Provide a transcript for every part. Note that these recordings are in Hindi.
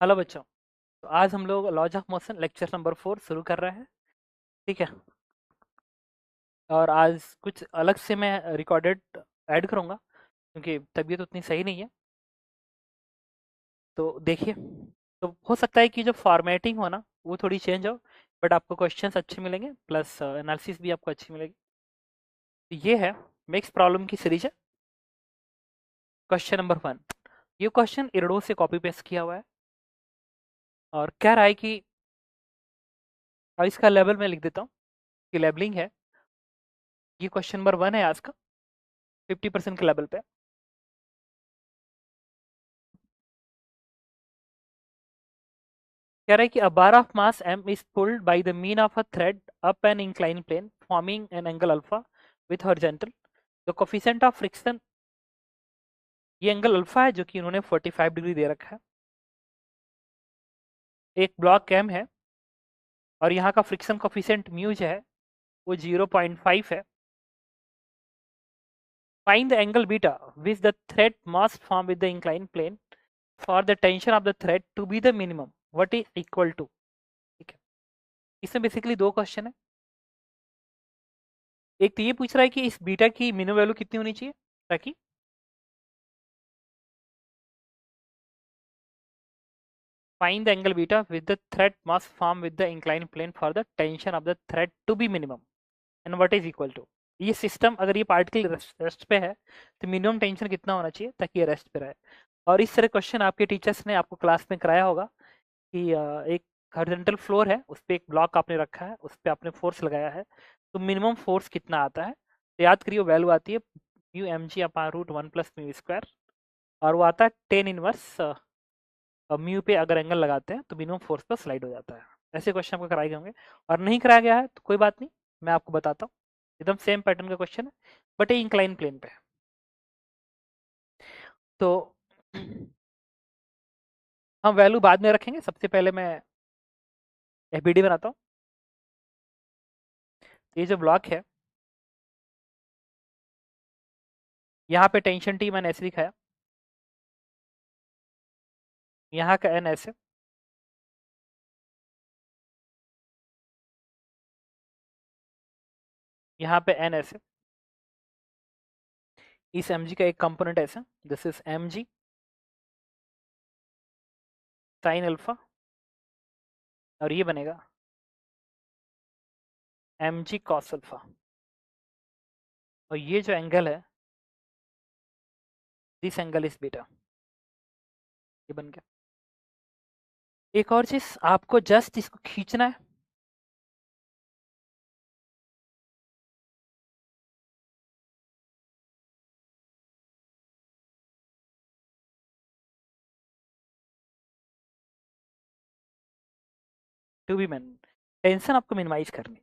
हेलो बच्चों। तो आज हम लोग laws of motion lecture number 4 शुरू कर रहे हैं। ठीक है। और आज कुछ अलग से मैं रिकॉर्डेड ऐड करूँगा क्योंकि तबीयत उतनी सही नहीं है। तो देखिए, तो हो सकता है कि जो फॉर्मेटिंग हो ना वो थोड़ी चेंज हो, बट आपको क्वेश्चंस अच्छे मिलेंगे प्लस एनालिसिस भी आपको अच्छी मिलेगी। तो ये है मिक्स प्रॉब्लम की सीरीज है। Question number 1। ये क्वेश्चन इरडो से कॉपी पेस्ट किया हुआ है और कह रहा है कि, और इसका लेवल मैं लिख देता हूँ कि लेबलिंग है। ये क्वेश्चन नंबर 1 है आज का, 50% के लेवल पे। कह रहा है कि a bar of mass m is pulled by the mean of a thread up an inclined plane forming an angle alpha with horizontal. The coefficient of friction, ये एंगल अल्फा है जो कि उन्होंने 45 डिग्री दे रखा है। एक ब्लॉक m है और यहाँ का फ्रिक्शन कोफिशिएंट म्यू जो है वो 0.5 है। Find the angle beta which the thread must form with the inclined plane for the tension of the thread to be the minimum. What is equal to? ठीक है। इसमें बेसिकली दो क्वेश्चन है। एक तो ये पूछ रहा है कि इस बीटा की मिनिमम वैल्यू कितनी होनी चाहिए ताकि find the angle beta with the thread must form with the inclined plane for the tension of the thread to be minimum and what is equal to। ये सिस्टम अगर ये पार्टिकल रेस्ट पे है तो मिनिमम टेंशन कितना होना चाहिए ताकि ये रेस्ट पे रहे। और इस तरह क्वेश्चन आपके टीचर्स ने आपको क्लास में कराया होगा कि एक हॉरिजॉन्टल फ्लोर है, उस पर एक ब्लॉक आपने रखा है, उस पर आपने फोर्स लगाया है, तो मिनिमम फोर्स कितना आता है। तो याद करिए वैल्यू आती है mu M G upon root 1 + mu square, और वो आता है 10 इनवर्स म्यू पे अगर एंगल लगाते हैं तो मिनिमम फोर्स पर स्लाइड हो जाता है। ऐसे क्वेश्चन आपको कराए गए होंगे। और नहीं कराया गया है तो कोई बात नहीं, मैं आपको बताता हूँ। एकदम सेम पैटर्न का क्वेश्चन है बट ये इंक्लाइन प्लेन पे है। तो हम वैल्यू बाद में रखेंगे, सबसे पहले मैं एफबीडी बनाता हूँ। ये जो ब्लॉक है, यहाँ पे टेंशन टी मैंने ऐसे दिखाया, यहाँ का एन ऐसे, यहाँ पे एन ऐसे, इस एम जी का एक कंपोनेंट ऐसा, this is M G sine alpha, और ये बनेगा एम जी कॉस अल्फा। और ये जो एंगल है, दिस एंगल इज बीटा। ये बन गया। एक और चीज आपको जस्ट इसको खींचना है, टू बी मैन टेंशन आपको मिनिमाइज करनी है।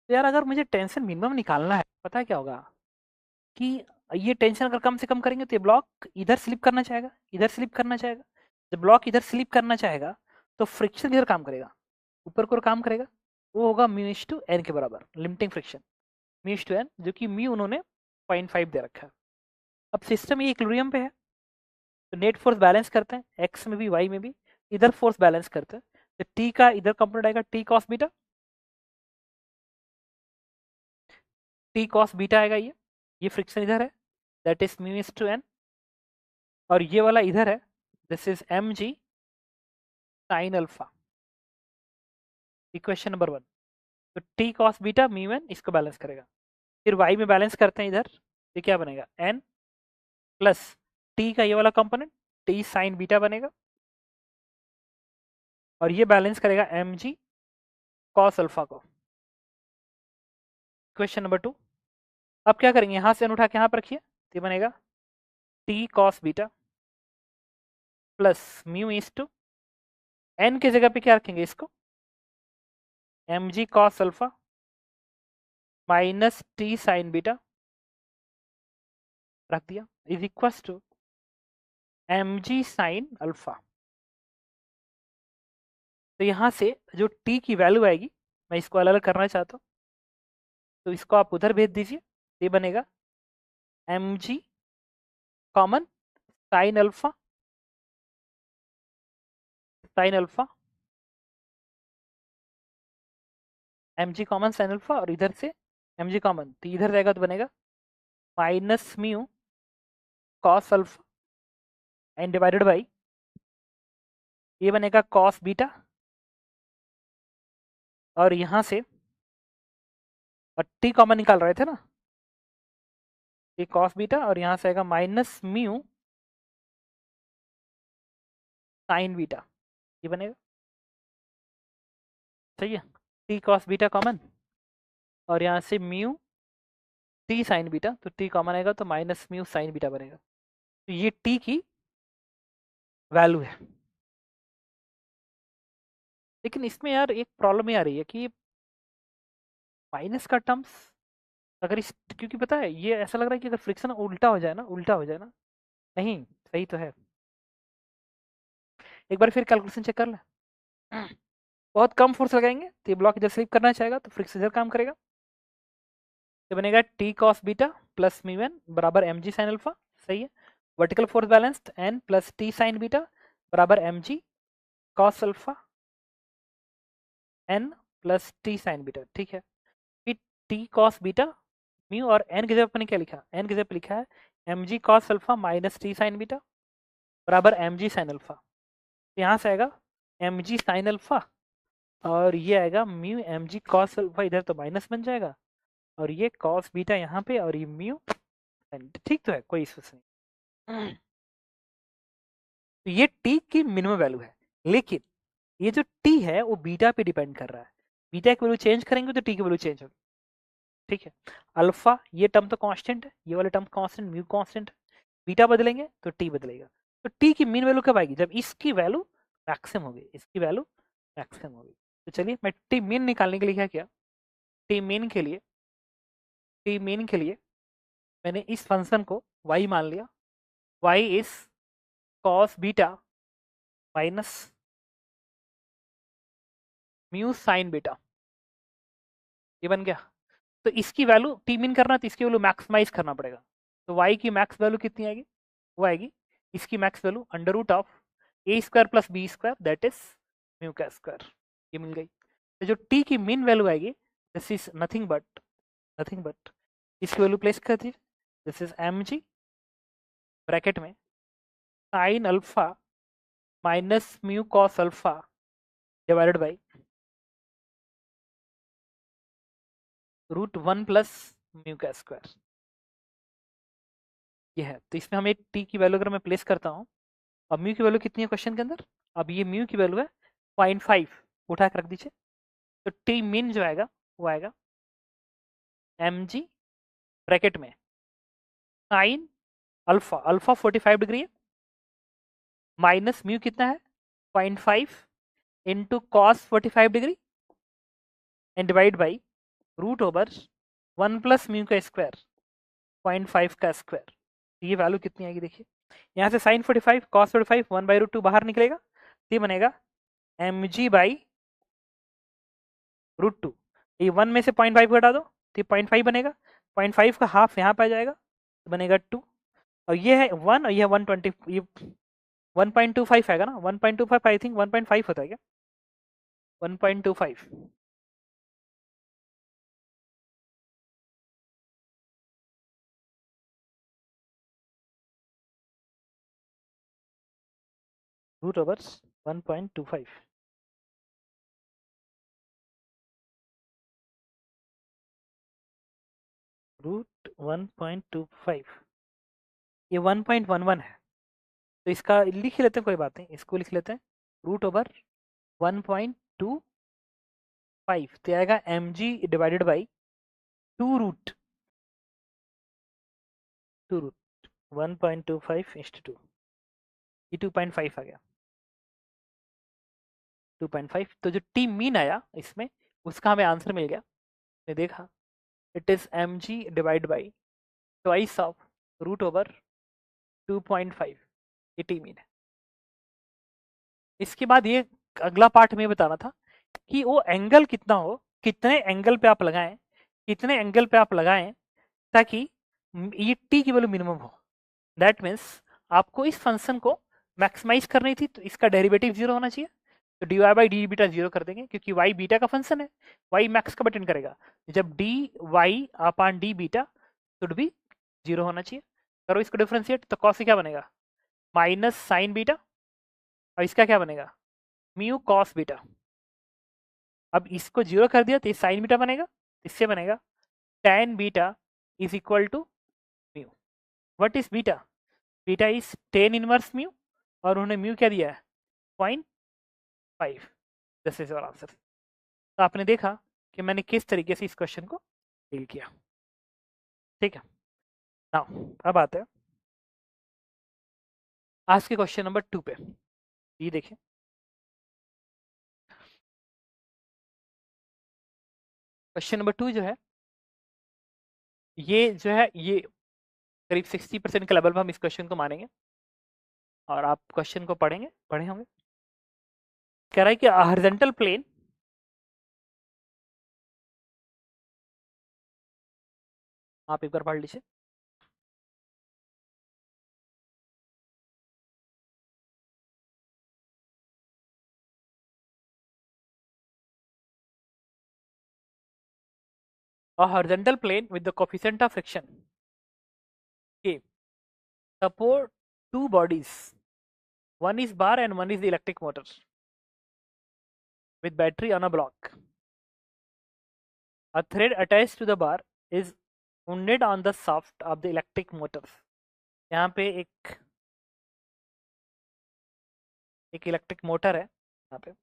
तो यार अगर मुझे टेंशन मिनिमम निकालना है, पता है क्या होगा कि ये टेंशन अगर कम से कम करेंगे तो ये ब्लॉक इधर स्लिप करना चाहेगा, इधर स्लिप करना चाहेगा। जब ब्लॉक इधर स्लिप करना चाहेगा तो फ्रिक्शन इधर काम करेगा, ऊपर को काम करेगा। वो होगा म्यू इज टू एन के बराबर, limiting friction mu is to N, जो कि म्यू उन्होंने 0.5 दे रखा है। अब सिस्टम ये इक्विलिब्रियम पे है, तो नेट फोर्स बैलेंस करते हैं, एक्स में भी वाई में भी, इधर फोर्स बैलेंस करते हैं। तो टी का इधर कंपोनेंट आएगा T cos beta, T cos beta आएगा। ये फ्रिक्शन इधर है, that is mu is to N, और ये वाला इधर है, this is M G sine alpha. Equation number 1। तो T cos beta mu N इसको बैलेंस करेगा। फिर वाई में बैलेंस करते हैं इधर, ये क्या बनेगा एन प्लस टी का ये वाला कंपोनेंट टी साइन बीटा बनेगा, और ये बैलेंस करेगा एम जी कॉस अल्फा को। Question number 2। अब क्या करेंगे, यहाँ से एन उठा के यहाँ पर रखिए, तो ये बनेगा T cos beta plus mu is to N की जगह पे क्या रखेंगे इसको, M G cos alpha minus T sine beta रख दिया, is equal to M G sine alpha. तो यहाँ से जो टी की वैल्यू आएगी, मैं इसको अलग अलग करना चाहता हूँ, तो इसको आप उधर भेज दीजिए। ये बनेगा M G common sine alpha sine alpha, mg common sine alpha, और इधर से mg कॉमन, तो इधर जाएगा तो बनेगा minus mu cos alpha and divided by, ये बनेगा कॉस बीटा, और यहां से और टी कॉमन निकाल रहे थे ना, ये कॉस बीटा, और यहां से आएगा माइनस म्यू साइन बीटा, ये बनेगा, सही है। टी कॉस बीटा कॉमन, और यहाँ से म्यू टी साइन बीटा, तो टी कॉमन आएगा तो माइनस म्यू साइन बीटा बनेगा। तो ये टी की वैल्यू है। लेकिन इसमें यार एक प्रॉब्लम ये आ रही है कि माइनस का टर्म्स अगर इस, क्योंकि पता है ये ऐसा लग रहा है कि अगर फ्रिक्शन उल्टा हो जाए ना, उल्टा हो जाए ना, नहीं सही तो है। एक बार फिर कैलकुलेशन चेक कर ले। बहुत कम फोर्स लगाएंगे तो ये ब्लॉक इधर स्लिप करना चाहेगा, तो फ्रिक्शन इधर काम करेगा, तो बनेगा T cos beta plus mu N बराबर एम जी साइन अल्फा, सही है। Vertical force balanced N plus T sine beta बराबर M G cos alpha N plus T sine beta, ठीक है। फिर टी कॉस बीटा म्यू, और एन की जगह पर क्या लिखा, एन की जगह पर लिखा है M G cos alpha minus T sine beta बराबर एम जी साइन अल्फा, यहाँ से आएगा एम जी साइन अल्फा, और ये आएगा mu M G cos alpha, इधर तो माइनस बन जाएगा, और ये कॉस बीटा यहाँ पे, और ये म्यू, ठीक तो है, कोई इशू नहीं। तो ये टी की मिनिमम वैल्यू है, लेकिन ये जो टी है वो बीटा पे डिपेंड कर रहा है। बीटा की वैल्यू चेंज करेंगे तो टी की वैल्यू चेंज होगी, ठीक है। अल्फा ये टर्म तो कांस्टेंट है, ये वाले टर्म कांस्टेंट, म्यू कांस्टेंट है, बीटा बदलेंगे तो टी बदलेगा। तो टी की मीन वैल्यू कब आएगी, जब इसकी वैल्यू मैक्सिमम होगी, इसकी वैल्यू मैक्सिमम होगी। तो चलिए मैं टी मीन निकालने के लिए क्या किया, टी मीन के लिए, टी मीन के लिए मैंने इस फंक्शन को y मान लिया, y is cos beta minus mu sign beta, ये बन गया। तो इसकी वैल्यू टी मीन करना, तो इसकी वैल्यू मैक्सिमाइज करना पड़ेगा। तो y की मैक्स वैल्यू कितनी आएगी, वो आएगी इसकी max value under root of A square plus B square that is mu का स्क्वायर, ये मिल गई। तो जो t की मीन वैल्यू आएगी, दिस इज नथिंग बट इसकी वैल्यू प्लेस कर दीजिए, this is M G bracket में sine alpha minus mu cos alpha divided by root 1 plus mu का स्क्वायर, ये है। तो इसमें हम एक टी की वैल्यू अगर मैं प्लेस करता हूँ, अब म्यू की वैल्यू कितनी है क्वेश्चन के अंदर, अब ये म्यू की वैल्यू है 0.5, उठा कर रख दीजिए। तो टी मीन जो आएगा वो आएगा एम जी ब्रैकेट में साइन अल्फा, अल्फा 45 डिग्री है, माइनस म्यू कितना है 0.5 into cos 45 degree and divide by root over 1 plus mu का स्क्वायर 0.5 का स्क्वायर, ये वैल्यू कितनी आएगी देखिए, यहाँ से साइन 45 कॉस 45 1/√2 बाहर निकलेगा, तो ये बनेगा एम जी बाई √2, ये 1 में से 0.5 घटा दो तो ये 0.5 बनेगा, 0.5 का हाफ यहाँ पे आ जाएगा तो बनेगा 2, और ये है 1 और ये 120, ये 1.25 आएगा ना, 1.25 आई थिंक 1.5 होता है क्या, 1.25 रूट ओवर 1.25, रूट 1.25, ये 1.11 है, तो इसका लिख लेते हैं, कोई बात नहीं, इसको लिख लेते हैं रूट ओवर 1.25, तो आएगा M G divided by 2 root 1.25 इस्ट 2, ये 2.5 आ गया, 2.5। तो जो टी मीन आया इसमें, उसका हमें आंसर मिल गया, ने देखा it is M G divide by twice of root over 2.5, ये टी मीन है। इसके बाद ये अगला पार्ट हमें बताना था कि वो एंगल कितना हो, कितने एंगल पे आप लगाएं, कितने एंगल पे आप लगाएं ताकि ये टी की वैल्यू मिनिमम हो। दैट मीन्स आपको इस फंक्शन को मैक्सिमाइज करनी थी, तो इसका डेरिवेटिव 0 होना चाहिए, तो D Y by D beta zero कर देंगे, क्योंकि वाई बीटा का फंक्शन है, वाई मैक्स का डिपेंड करेगा। जब D Y upon D beta should भी जीरो होना चाहिए। करो इसको डिफ्रेंशिएट, तो कॉस क्या बनेगा, माइनस साइन बीटा, और इसका क्या बनेगा, म्यू कॉस बीटा। अब इसको जीरो कर दिया तो ये साइन बीटा बनेगा, इससे बनेगा tan beta is equal to mu. What is beta, beta is tan inverse mu, और उन्होंने म्यू क्या दिया है, 0.5। This is your answer. तो आपने देखा कि मैंने किस तरीके से इस क्वेश्चन को डील किया। ठीक है, नाउ अब आते हैं आज के क्वेश्चन नंबर 2 पे। ये देखिए, क्वेश्चन नंबर 2 जो है, ये करीब 60% के लेवल पर हम इस क्वेश्चन को मानेंगे, और आप क्वेश्चन को पढ़े होंगे। कह रहा है कि हॉरिजॉन्टल प्लेन आप एक बार पढ़ लीजिए। A horizontal plane with the coefficient of friction, okay, support two bodies, one is bar and one is the electric motor with battery on a block. A thread attached to the bar is wounded on the shaft of the electric motor. यहाँ पे एक इलेक्ट्रिक मोटर है, यहाँ पे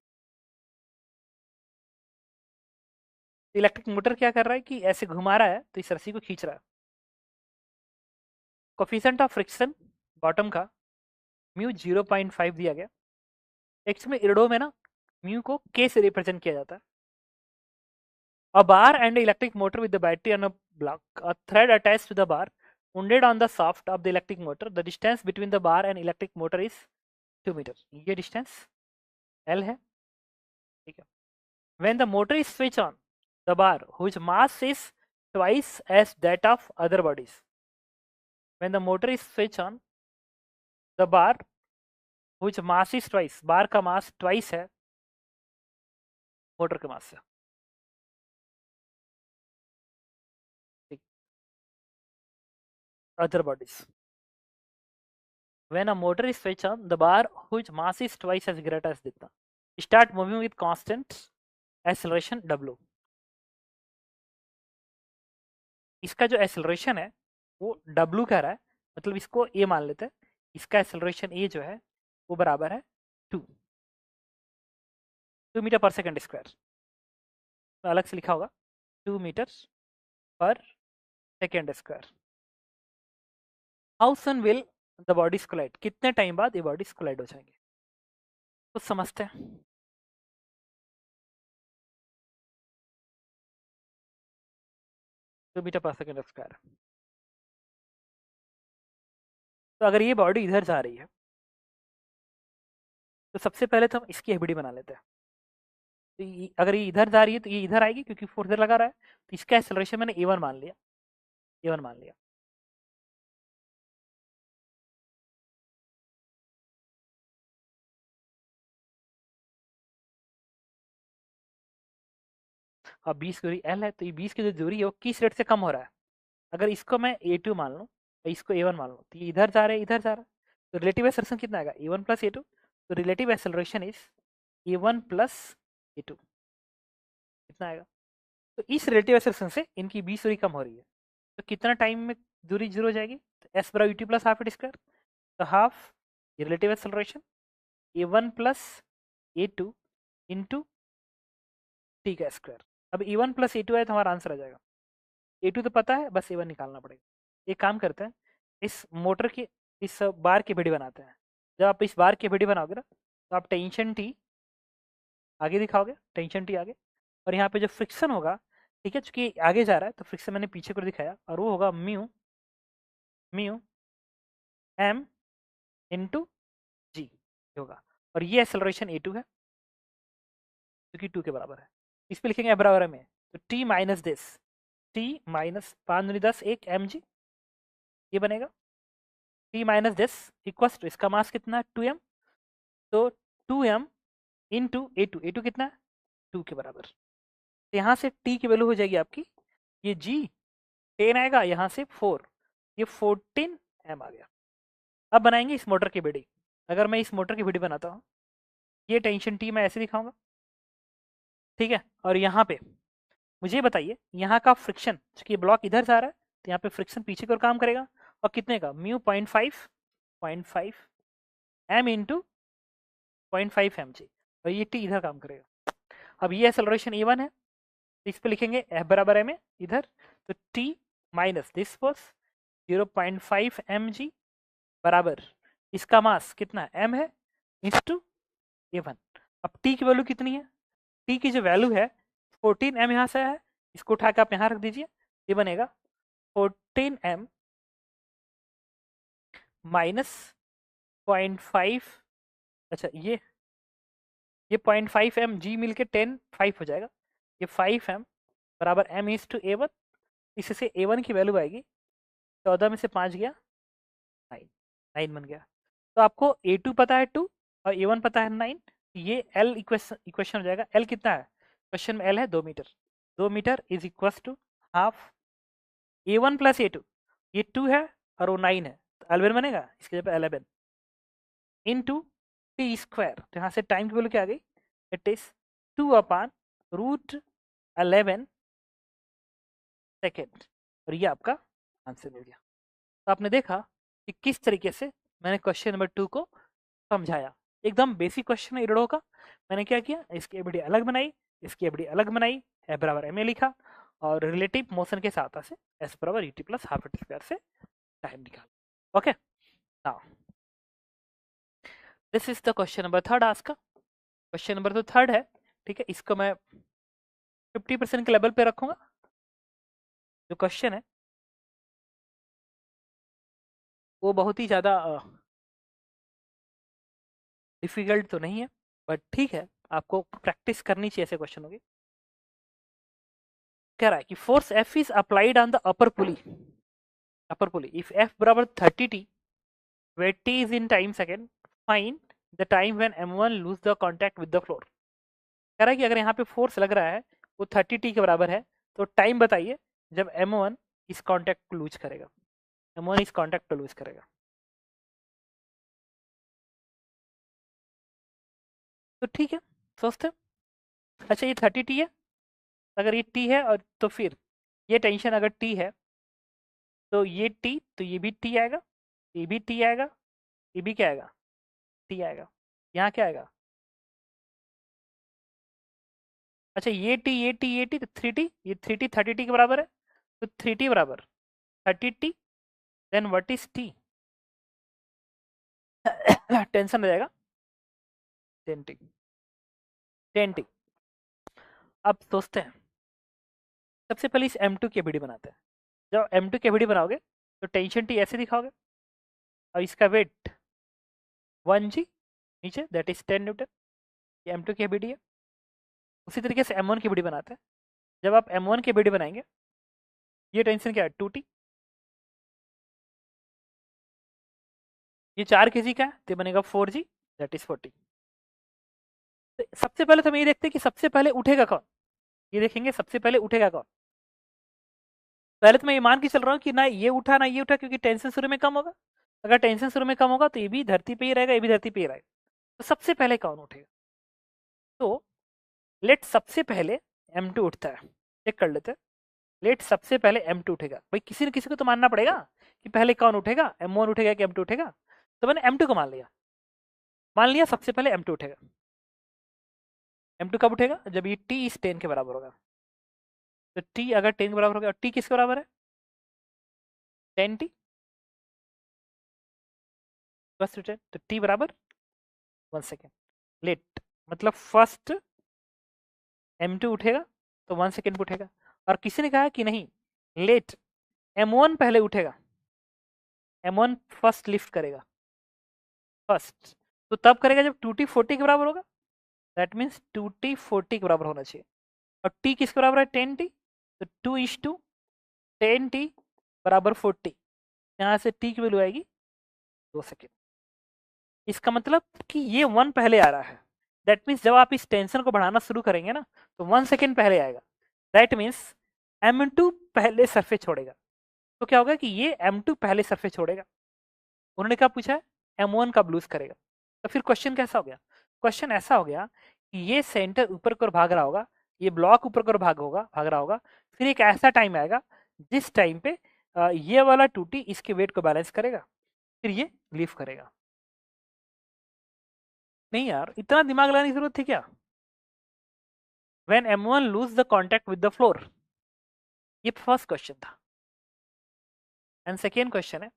इलेक्ट्रिक मोटर क्या कर रहा है कि ऐसे घुमा रहा है, तो इस रस्सी को खींच रहा है। कोफिशिएंट ऑफ फ्रिक्शन बॉटम का म्यू 0.5 दिया गया। एक्स में इरडो में ना म्यू को के से रिप्रेजेंट किया जाता है। A bar and electric motor with the battery on a block, a thread attached to the bar wounded on the shaft of the electric motor. The distance between the bar and electric motor is 2 meters. ये distance L है, ठीक है। When the motor is switched on, the bar whose mass is twice as that of other bodies. When the motor is switched on, the bar whose mass is twice, bar का mass twice है मोटर के मास से, other bodies. When a motor is switched on, the bar whose mass is twice as great as ditna start moving with constant acceleration w. इसका जो एक्सेलरेशन है वो w कह रहा है, मतलब इसको a मान लेते हैं। इसका एक्सेलरेशन a जो है वो बराबर है 2 मीटर पर सेकंड स्क्वायर, तो अलग से लिखा होगा 2 मीटर पर second square. How soon will the bodies collide, कितने टाइम बाद ये बॉडीज कोलाइड हो जाएंगे, तो समझते हैं। 2 मीटर पर सेकंड स्क्वायर, तो अगर ये बॉडी इधर जा रही है तो सबसे पहले तो हम इसकी एबीडी बना लेते हैं। तो अगर ये इधर जा रही है तो ये इधर आएगी, क्योंकि फोर्स इधर लगा रहा है, तो इसका एक्सेलरेशन मैंने a1 मान लिया, a1 मान लिया। अब 20 की दूरी l है, तो ये 20 की जो दूरी है वो किस रेट से कम हो रहा है। अगर इसको मैं a2 मान लूँ और इसको a1 मान लूँ, तो ये इधर जा रहा है, इधर जा रहा है, तो रिलेटिव एक्सेलरेशन कितना आएगा, a1 प्लस a2। तो relative acceleration is a1 plus a2, कितना आएगा। तो इस रिलेटिव एक्सेलरेशन से इनकी 20 दूरी कम हो रही है, तो कितना टाइम में दूरी जीरो हो जाएगी, तो s बराबर ut plus half at square, तो half relative acceleration a1 plus a2 into T का स्क्वायर। अब a1 प्लस a2 है तो हमारा आंसर आ जाएगा। a2 तो पता है, बस a1 निकालना पड़ेगा। एक काम करते हैं, इस मोटर की इस बार की वीडियो बनाते हैं। जब आप इस बार की वीडियो बनाओगे ना, तो आप टेंशन टी आगे दिखाओगे, टेंशन टी आगे, और यहाँ पे जो फ्रिक्शन होगा, ठीक है, चूंकि आगे जा रहा है तो फ्रिक्शन मैंने पीछे को दिखाया, और वो होगा म्यू म्यू एम इंटू जी होगा, और ये एक्सेलरेशन a2 है जो कि 2 के बराबर है। इस पे लिखेंगे बराबर है में, तो t minus this, t minus 5 दूनी 10 1 mg, ये बनेगा t minus this equals to, इसका मास कितना है 2m, तो 2m इंटू ए टू कितना है 2 के बराबर। तो यहाँ से टी की वैल्यू हो जाएगी आपकी ये जी 10 आएगा, यहाँ से 4, ये 14 एम आ गया। अब बनाएंगे इस मोटर की बीडी। अगर मैं इस मोटर की बीडी बनाता हूँ, ये टेंशन टी मैं ऐसे दिखाऊंगा, ठीक है। और यहाँ पे मुझे बताइए यहाँ का फ्रिक्शन, चूंकि ब्लॉक इधर से आ रहा है तो यहाँ पे फ्रिक्शन पीछे की ओर काम करेगा, और कितने का mu 0.5 M into 0.5 M G, और ये टी इधर काम करेगा। अब ये एक्सेलरेशन ए1 है, तो इस पे लिखेंगे एफ बराबर एम ए इधर, तो T minus this force 0.5 M G बराबर इसका मास कितना एम है इंटू ए1। अब टी की वैल्यू कितनी है, टी की जो वैल्यू है 14 एम यहाँ से है, इसको उठा के आप यहाँ रख दीजिए, ये बनेगा 14 एम माइनस 0.5, अच्छा ये 0.5 एम जी मिलके 10 5 हो जाएगा, ये 5 एम बराबर M is to A one. इससे ए वन की वैल्यू आएगी 14 में से 5 गया 9, 9 बन गया। तो आपको ए टू पता है 2 और ए वन पता है 9, ये एल इक्वेशन हो जाएगा। एल कितना है क्वेश्चन में, एल है 2 metre, 2 metre is equal to half A one plus A two, ये 2 है और वो 9 है, तो 11 बनेगा, इसके जगह 11 इंटू टी स्क्वायर। तो यहाँ से टाइम की वैल्यू क्या आ गई, इट इज 2/√11 सेकेंड, और ये आपका आंसर मिल गया। तो आपने देखा कि किस तरीके से मैंने क्वेश्चन नंबर 2 को समझाया। एकदम बेसिक क्वेश्चन है इरडो का। मैंने क्या किया, इसकी एबीडी अलग बनाई, इसकी एबीडी अलग बनाई, ए बराबर एम ए लिखा, और रिलेटिव मोशन के साथ से एस बराबर UT plus half T square से टाइम निकाला। Okay, now this is the question number 3 आज का। क्वेश्चन नंबर तो 3 है, ठीक है। इसको मैं 50% के लेवल पे रखूंगा। जो क्वेश्चन है वो बहुत ही ज़्यादा डिफिकल्ट तो नहीं है, बट ठीक है, आपको प्रैक्टिस करनी चाहिए ऐसे क्वेश्चन होगी। कह रहा है कि force F is applied on the upper pulley if F बराबर 30t where t is in time second, find the time when m1 lose the contact with the floor। कह रहा है कि अगर यहाँ पे फोर्स लग रहा है वो 30t के बराबर है, तो टाइम बताइए जब m1 इस कॉन्टैक्ट को लूज करेगा, m1 इस कॉन्टैक्ट को लूज करेगा। तो ठीक है, सोचते हैं। अच्छा ये 30t है, अगर ये t है और तो फिर ये टेंशन अगर t है तो ये t, तो ये भी t आएगा, ये भी t आएगा, ये भी क्या आएगा t आएगा, यहाँ क्या आएगा, अच्छा ये टी तो 3t, ये 3t 30t के बराबर है, तो 3t बराबर 30t, then what is t, tension हो जाएगा 10t 10t। अब सोचते हैं, सबसे पहले इस m2 की एबीडी बनाते हैं। जब m2 की एबीडी बनाओगे तो टेंशन t ऐसे दिखाओगे, और इसका वेट 1g नीचे, दैट इज 10 न्यूटन, ये m2 की एबीडी है। उसी तरीके से m1 की एबीडी बनाते हैं। जब आप m1 की एबीडी बनाएंगे, ये टेंशन क्या है 2t, ये 4 kg का है तो बनेगा 4g, दैट इज 40। तो सबसे पहले तो हम ये देखते हैं कि सबसे पहले उठेगा कौन, ये देखेंगे सबसे पहले उठेगा कौन। पहले तो मैं ये मान के चल रहा हूँ कि ना ये उठा ना ये उठा, क्योंकि टेंशन शुरू में कम होगा। अगर टेंशन शुरू में कम होगा तो ये भी धरती पे ही रहेगा, ये भी धरती पे ही रहेगा। तो सबसे पहले कौन उठेगा, तो लेट सबसे पहले m2 उठता है, चेक कर लेते हैं। लेट सबसे पहले m2 उठेगा, भाई किसी न किसी को तो मानना पड़ेगा कि पहले कौन उठेगा, m1 उठेगा कि m2 उठेगा। तो मैंने m2 को मान लिया सबसे पहले m2 उठेगा। m2 कब उठेगा, जब ये t इस 10 के बराबर होगा। तो t अगर 10 के बराबर हो गया, और t किसके बराबर है 10t, फर्स्ट रिटर्न, तो t बराबर 1 सेकेंड। लेट मतलब फर्स्ट m2 उठेगा तो 1 सेकेंड पे उठेगा। और किसी ने कहा कि नहीं, लेट m1 पहले उठेगा, m1 फर्स्ट लिफ्ट करेगा फर्स्ट, तो तब करेगा जब 2t 40 के बराबर होगा, दैट मीन्स 2t 40 के बराबर होना चाहिए। और t किसके बराबर है 10t, तो 2:2 10t बराबर 40, यहाँ से t की वैल्यू आएगी 2 सेकेंड। इसका मतलब कि ये 1 पहले आ रहा है, दैट मीन्स जब आप इस टेंशन को बढ़ाना शुरू करेंगे ना तो 1 सेकेंड पहले आएगा। दैट मीन्स M2 पहले सरफेस छोड़ेगा। तो क्या होगा कि ये M2 पहले सरफेस छोड़ेगा। उन्होंने क्या पूछा है, M1 कब लूज करेगा। तो फिर क्वेश्चन कैसा हो गया, क्वेश्चन ऐसा हो गया कि ये सेंटर ऊपर की ओर भाग रहा होगा, ये ब्लॉक ऊपर की ओर भाग रहा होगा। फिर एक ऐसा टाइम आएगा जिस टाइम पे ये वाला टूटी इसके वेट को बैलेंस करेगा, फिर ये लीव करेगा। नहीं यार, इतना दिमाग लगाने की जरूरत थी क्या। When M1 lose the contact with the floor, ये फर्स्ट क्वेश्चन था। एंड सेकेंड क्वेश्चन है,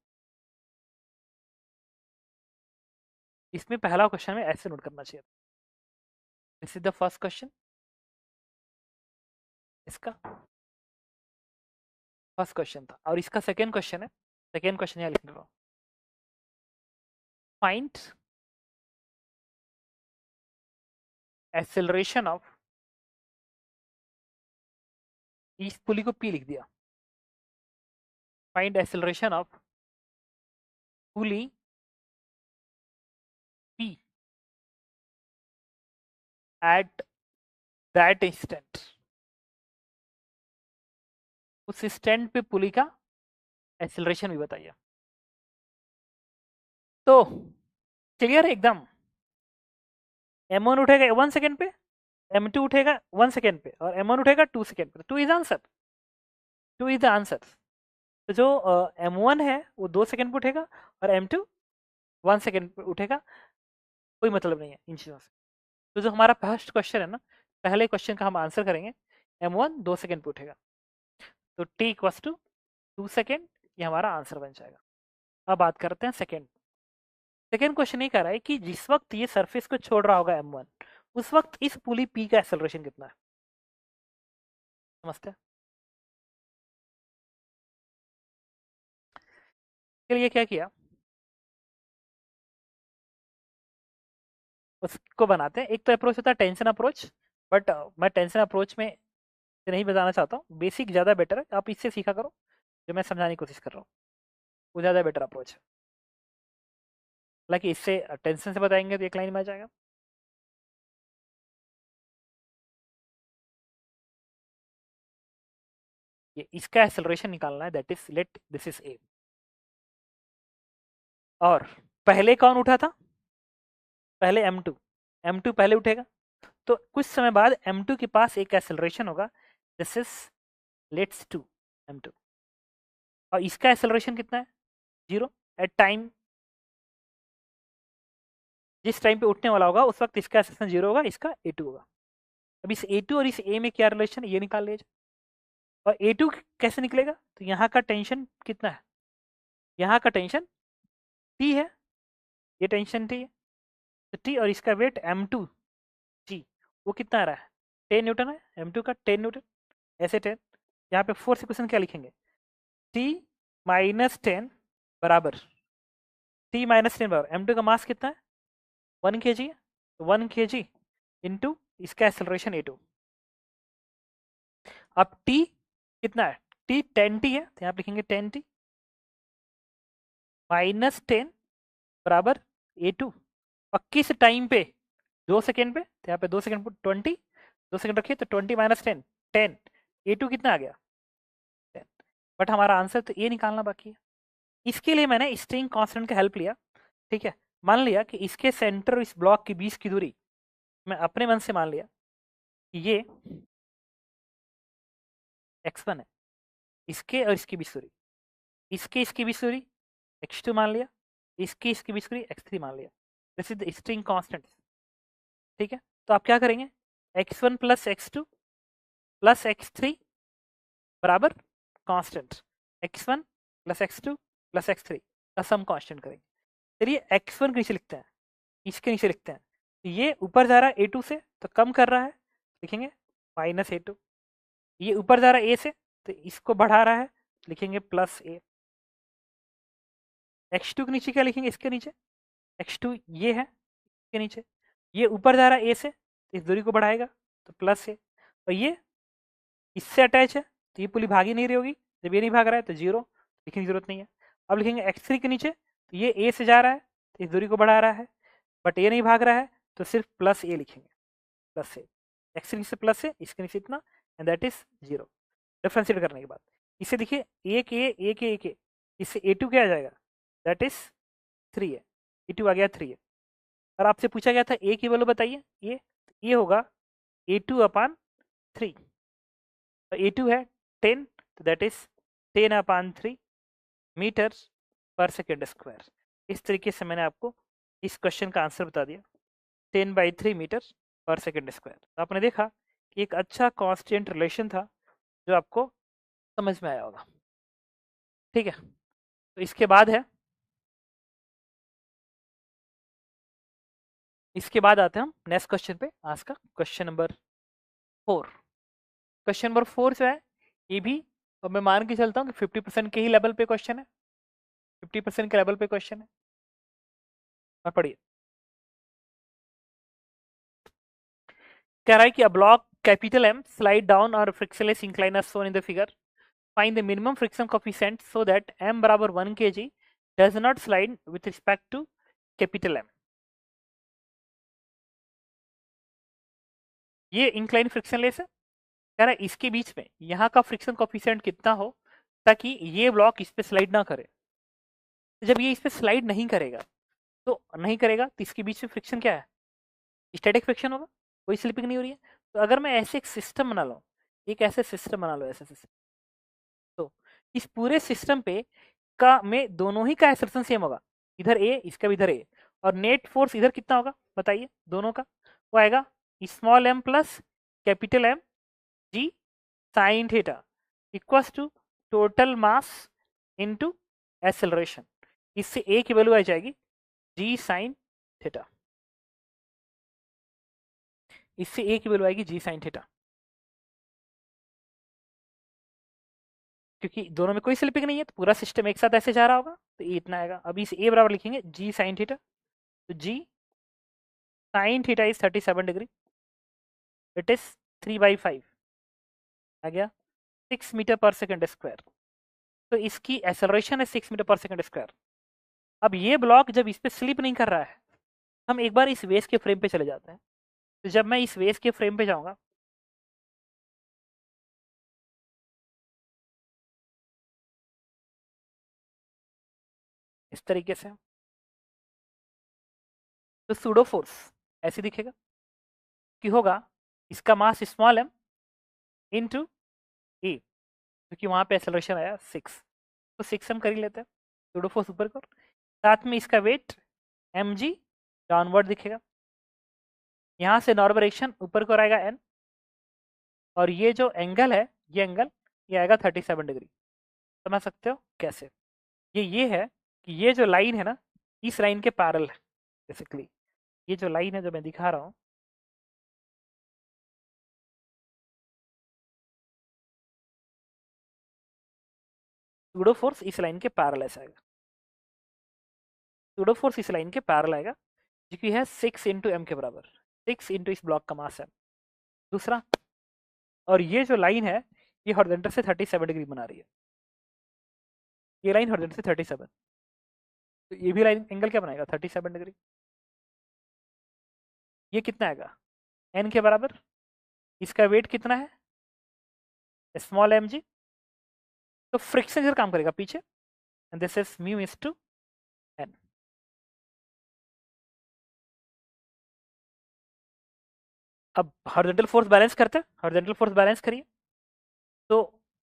इसमें पहला क्वेश्चन में ऐसे नोट करना चाहिए। This is the first question, इसका फर्स्ट क्वेश्चन था, और इसका सेकेंड क्वेश्चन है। सेकेंड क्वेश्चन यहाँ लिख रहा हूँ, फाइंड एक्सेलरेशन ऑफ, इस पुली को P लिख दिया, find acceleration of pulley P at that instant. उस इंस्टेंट पे पुली का एक्सेलरेशन भी बताइए। तो क्लियर है एकदम, M1 उठेगा 1 सेकेंड पे, M2 उठेगा 1 सेकेंड पे, और M1 उठेगा 2 सेकेंड पे। 2 is answer, 2 is the answer. तो जो M1 है वो 2 सेकेंड पे उठेगा और M2 1 सेकेंड पे उठेगा, कोई मतलब नहीं है इन चीज़ों से। तो जो हमारा फर्स्ट क्वेश्चन है ना, पहले क्वेश्चन का हम आंसर करेंगे, M1 2 सेकेंड पे उठेगा, तो T इक्वल्स टू 2 सेकेंड, ये हमारा आंसर बन जाएगा। अब बात करते हैं सेकेंड। सेकेंड क्वेश्चन ये कह रहा है कि जिस वक्त ये सरफेस को छोड़ रहा होगा M1, उस वक्त इस पुली P का एक्सेलरेशन कितना है। समझते हैं। फिर ये क्या किया, उसको बनाते हैं। एक तो अप्रोच होता है टेंशन अप्रोच, बट मैं टेंशन अप्रोच में नहीं बताना चाहता हूँ, बेसिक ज़्यादा बेटर है, आप इससे सीखा करो जो मैं समझाने की कोशिश कर रहा हूँ, वो ज़्यादा बेटर अप्रोच है। हालांकि इससे टेंशन से बताएंगे तो एक लाइन में आ जाएगा। ये इसका एक्सेलरेशन निकालना है, that is let this is a. और पहले कौन उठा था, पहले M2, M2 पहले उठेगा, तो कुछ समय बाद M2 के पास एक एक्सेलरेशन होगा, दिस इज लेट्स 2 M2, और इसका एक्सेलरेशन कितना है, 0 एट टाइम। जिस टाइम पे उठने वाला होगा उस वक्त इसका एक्सेलरेशन 0 होगा, इसका A2 होगा। अब इस A2 और इस A में क्या रिलेशन है ये निकाल लीजिए। और A2 कैसे निकलेगा, तो यहाँ का टेंशन कितना है, यहाँ का टेंशन T है, ये टेंशन T है, तो T और इसका वेट M2 G, वो कितना आ रहा है, 10 न्यूटन है, M2 का 10 न्यूटन, ऐसे 10। यहाँ पे 4 से क्वेश्चन क्या लिखेंगे, T माइनस 10 बराबर, T माइनस 10 बराबर M2 का मास कितना है 1 kg है, तो 1 kg इंटू इसका एक्सेलरेशन A2। अब T कितना है, T 10T है, तो यहाँ पे लिखेंगे 10T माइनस 10 बराबर A2, और किस टाइम पे, 2 सेकेंड पे, तो यहाँ पे 2 सेकेंड पर 20, 2 सेकेंड रखिए तो 20 माइनस 10 10, A2 कितना आ गया 10। बट हमारा आंसर तो ये निकालना बाकी है। इसके लिए मैंने स्ट्रिंग कांस्टेंट का हेल्प लिया। ठीक है, मान लिया कि इसके सेंटर और इस ब्लॉक के बीच की दूरी, मैं अपने मन से मान लिया कि ये x1 है, इसके और इसकी बीच दूरी, इसकी बीच दूरी x2 मान लिया, इसकी बीच दूरी x3 मान लिया। This is the string constant. ठीक है, तो आप क्या करेंगे, x1 plus x2 plus x3 बराबर constant, x1 plus x2 plus x3 का सम कांस्टेंट करेंगे। चलिए x1 के नीचे लिखते हैं, इसके नीचे लिखते हैं, तो ये ऊपर जा रहा है A2 से तो कम कर रहा है, लिखेंगे माइनस A2। ये ऊपर जा रहा है A से तो इसको बढ़ा रहा है, लिखेंगे प्लस A। x2 के नीचे क्या लिखेंगे, इसके नीचे x2 ये है, इसके नीचे ये ऊपर जा रहा है A से तो इस दूरी को बढ़ाएगा तो प्लस A, और ये इससे अटैच है तो ये पुली भाग ही नहीं रही होगी, जब ये नहीं भाग रहा है तो 0, लिखने की जरूरत नहीं है। अब लिखेंगे x3 के नीचे, तो ये A से जा रहा है तो इस दूरी को बढ़ा रहा है, बट ये नहीं भाग रहा है तो सिर्फ प्लस ए लिखेंगे, प्लस ए, एक्स के नीचे प्लस है, इसके नीचे इतना, एंड दैट इज 0। डिफरेंशिएट करने के बाद इसे देखिए, एक ए, इससे a2 क्या आ जाएगा, दैट इज 3 है, a2 आ गया 3 है। और आपसे पूछा गया था a की वैल्यू बताइए, ये होगा a2 अपान 3, a2 है 10, तो that is 10 upon 3 metre per second square. इस तरीके से मैंने आपको इस क्वेश्चन का आंसर बता दिया, 10/3 मीटर पर सेकेंड स्क्वायर। तो आपने देखा कि एक अच्छा कांस्टेंट रिलेशन था जो आपको समझ में आया होगा। ठीक है, तो इसके बाद है, इसके बाद आते हैं हम नेक्स्ट क्वेश्चन पे, आज का क्वेश्चन नंबर 4। क्वेश्चन नंबर 4 जो है ये भी, अब मैं मान के चलता हूँ कि 50% के ही लेवल पे क्वेश्चन है, 50% के लेवल पे क्वेश्चन है। और पढ़िए, कह रहा है कि a block capital M slide down और frictionless incline as shown in the figure. Find the minimum friction coefficient so that m बराबर 1 kg does not slide with respect to capital M. ये इंक्लाइन फ्रिक्शनलेस है, कह रहा है इसके बीच में यहाँ का फ्रिक्शन कोफिशिएंट कितना हो ताकि ये ब्लॉक इस पे स्लाइड ना करे। जब ये इस पे स्लाइड नहीं करेगा तो इसके बीच में फ्रिक्शन क्या है, स्टैटिक फ्रिक्शन होगा, कोई स्लिपिंग नहीं हो रही है। तो अगर मैं ऐसे एक सिस्टम बना लो, एक ऐसे सिस्टम बना लो, ऐसे सिस्टम, तो इस पूरे सिस्टम पे का में दोनों ही का एक्सर्शन सेम होगा, इधर ए, इसका भी इधर ए, और नेट फोर्स इधर कितना होगा बताइए दोनों का, वो आएगा small M plus capital M G sine theta equals to total mass into acceleration. इससे ए की वैल्यू आ जाएगी जी साइन थीटा, इससे ए की वैल्यू आएगी जी साइन थीटा, क्योंकि दोनों में कोई स्लिपिंग नहीं है तो पूरा सिस्टम एक साथ ऐसे जा रहा होगा, तो ये इतना आएगा। अभी इस ए बराबर लिखेंगे जी साइन थीटा, तो G sine theta is 37 degree, it is 3/5 आ गया 6 मीटर पर सेकेंड स्क्वायर। तो इसकी एक्सेलरेशन है 6 मीटर पर सेकेंड स्क्वायर। अब ये ब्लॉक जब इस पे स्लिप नहीं कर रहा है, हम एक बार इस वेस के फ्रेम पे चले जाते हैं। तो जब मैं इस वेस के फ्रेम पे जाऊंगा, इस तरीके से, तो सूडो फोर्स ऐसे दिखेगा कि होगा इसका मास स्मॉल एम इंटू ए, क्योंकि वहां पे एक्सेलरेशन आया 6, तो 6 हम कर ही लेते हैं, सूडो फोर्स ऊपर को, साथ में इसका वेट एम जी डाउनवर्ड दिखेगा, यहाँ से नॉर्मल डायरेक्शन ऊपर को आएगा एन, और ये जो एंगल है, ये एंगल ये आएगा 37 डिग्री। समझ सकते हो कैसे, ये है कि ये जो लाइन है ना, इस लाइन के पैरेलल है बेसिकली, ये जो लाइन है जो मैं दिखा रहा हूँ, सूडो फोर्स इस लाइन के पैरेलल ऐसा आएगा, सूडो फोर्स इस लाइन के पैरेलल आएगा, जो कि है 6 इंटू एम के बराबर, 6 इंटू इस ब्लॉक का मास है दूसरा। और ये जो लाइन है ये हॉरिजॉन्टल से 37 डिग्री बना रही है, ये लाइन हॉरिजॉन्टल से 37, तो ये भी लाइन एंगल क्या बनाएगा 37 डिग्री। ये कितना आएगा एन के बराबर, इसका वेट कितना है स्मॉल एम जी, तो फ्रिक्शन इधर काम करेगा पीछे, and this is mu is to N. अब हॉरिजॉन्टल फोर्स बैलेंस करते हैं, हॉरिजॉन्टल फोर्स बैलेंस करिए, तो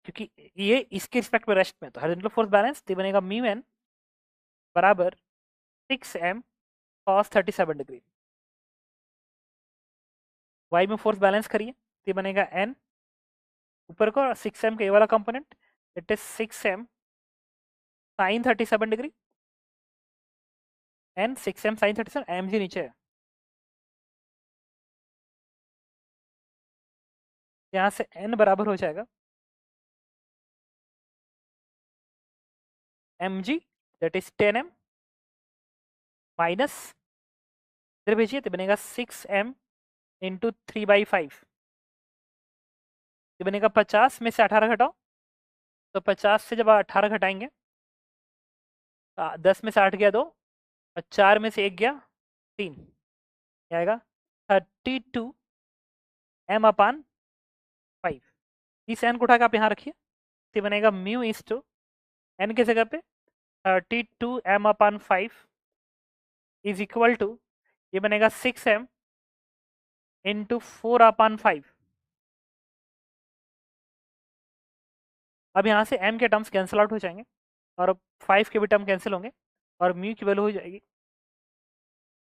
क्योंकि ये इसके रिस्पेक्ट में रेस्ट में, तो हॉरिजॉन्टल फोर्स बैलेंस तो बनेगा म्यू एन बराबर 6 एम कॉस 37 डिग्री, वाई में फोर्स बैलेंस करिए तो बनेगा एन ऊपर को 6 एम का ये वाला component, it is 6 M sine 37 degree, N 6 M sine 37, M G नीचे है, यहाँ से एन बराबर हो जाएगा M G that is 10 M minus, इधर भेजिए तो बनेगा 6 एम इंटू 3/5, ये बनेगा 50 में से 18 घटाओ, तो 50 से जब 18 घटाएंगे, 10 में से 8 गया 2, और 4 में से 1 गया 3, क्या आएगा 32m/5। इस n को उठा के आप यहाँ रखिए, तो बनेगा म्यू इज टू n की जगह पे 32m/5 इज इक्वल टू, ये बनेगा 6m इंटू 4/5। अब यहाँ से m के टर्म्स कैंसिल आउट हो जाएंगे और 5 के भी टर्म कैंसिल होंगे और म्यू की वैल्यू हो जाएगी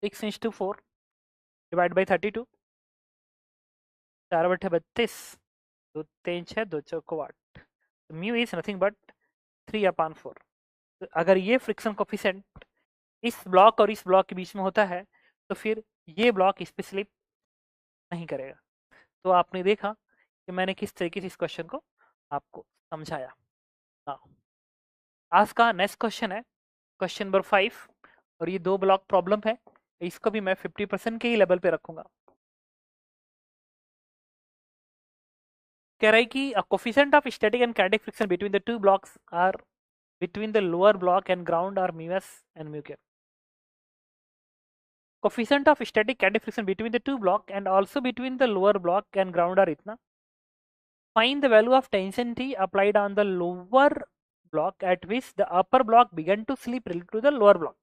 6/4 divide by 32, 4/32, 2×3=6, 2×4 8। Mu is nothing but 3/4। तो अगर ये फ्रिक्शन कोफिशिएंट इस ब्लॉक और इस ब्लॉक के बीच में होता है तो फिर ये ब्लॉक इस पे स्लिप नहीं करेगा। तो आपने देखा कि मैंने किस तरीके से इस क्वेश्चन को आपको समझाया। आज का नेक्स्ट क्वेश्चन है क्वेश्चन नंबर 5, और ये 2 ब्लॉक प्रॉब्लम है, इसको भी मैं 50% के ही लेवल पे रखूंगा। कह रहा है कि coefficient of static and kinetic friction between the two blocks are between the lower block and ground are mu s and mu k. Coefficient of static kinetic friction between the two block and also between the lower block and ground are इतना. Find the value of tension T applied on the lower block at which the upper block began to slip relative to the lower block.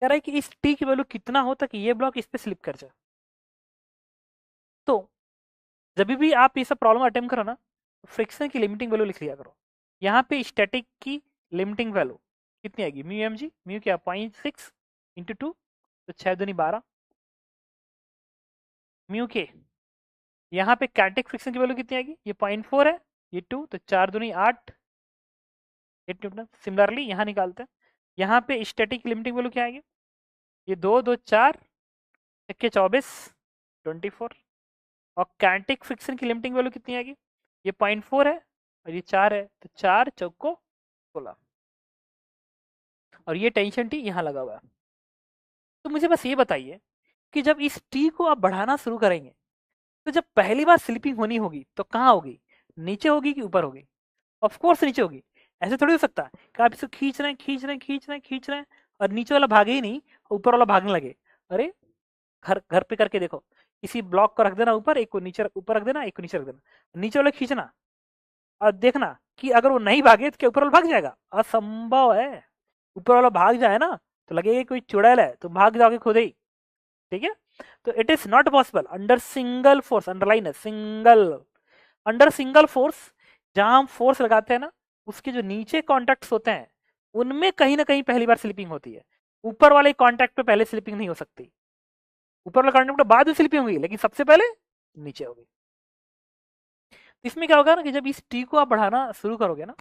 कह रहा है कि इस T की वैल्यू कितना हो ताकि ये ब्लॉक इस पे स्लिप कर जाए। तो जब भी आप ये सब प्रॉब्लम अटेम्प्ट करो ना, फ्रिक्शन की लिमिटिंग वैल्यू लिख लिया करो। यहाँ पे स्टैटिक की लिमिटिंग वैल्यू कितनी आएगी, म्यू एम जी, म्यू क्या 0.6 इंटू 2, तो 6×2=12। म्यू के यहाँ पे काइनेटिक फ्रिक्शन की वैल्यू कितनी आएगी, ये 0.4 है, ये 2, तो 4×2=8, 8 न्यूटन। सिमिलरली यहाँ निकालते हैं, यहाँ पे स्टैटिक लिमिटिंग वैल्यू क्या आएगी, ये 2, 2, 4, 24, 24। और काइनेटिक फ्रिक्शन की लिमिटिंग वैल्यू कितनी आएगी, ये 0.4 है और ये 4 है, तो 4×4=16। और ये टेंशन टी यहाँ लगा हुआ है। तो मुझे बस ये बताइए कि जब इस टी को आप बढ़ाना शुरू करेंगे तो जब पहली बार स्लिपिंग होनी होगी तो कहाँ होगी, नीचे होगी कि ऊपर होगी? ऑफ कोर्स नीचे होगी। ऐसे थोड़ी हो सकता है कि आप इसको खींच रहे हैं खींच रहे हैं खींच रहे हैं खींच रहे हैं और नीचे वाला भागे ही नहीं, ऊपर वाला भागने लगे। अरे घर घर पे करके देखो, किसी ब्लॉक को रख देना ऊपर, एक को नीचे ऊपर रख देना, एक को नीचे रख देना, नीचे वाला खींचना और देखना कि अगर वो नहीं भागे तो क्या ऊपर वाला भाग जाएगा? असंभव है। ऊपर वाला भाग जाए ना तो लगेगा कोई चुड़ैल है, तो भाग जाओगे खुद ही। ठीक है, तो it is not possible under single force, underline है सिंगल, अंडर सिंगल फोर्स। जहां हम फोर्स लगाते हैं ना, उसके जो नीचे कॉन्टैक्ट्स होते हैं उनमें कहीं ना कहीं पहली बार स्लिपिंग होती है। ऊपर वाले कॉन्टैक्ट पे पहले स्लिपिंग नहीं हो सकती, ऊपर वाले कॉन्टैक्ट पे बाद में स्लिपिंग होगी, लेकिन सबसे पहले नीचे होगी। इसमें क्या होगा ना कि जब इस टी को आप बढ़ाना शुरू करोगे ना,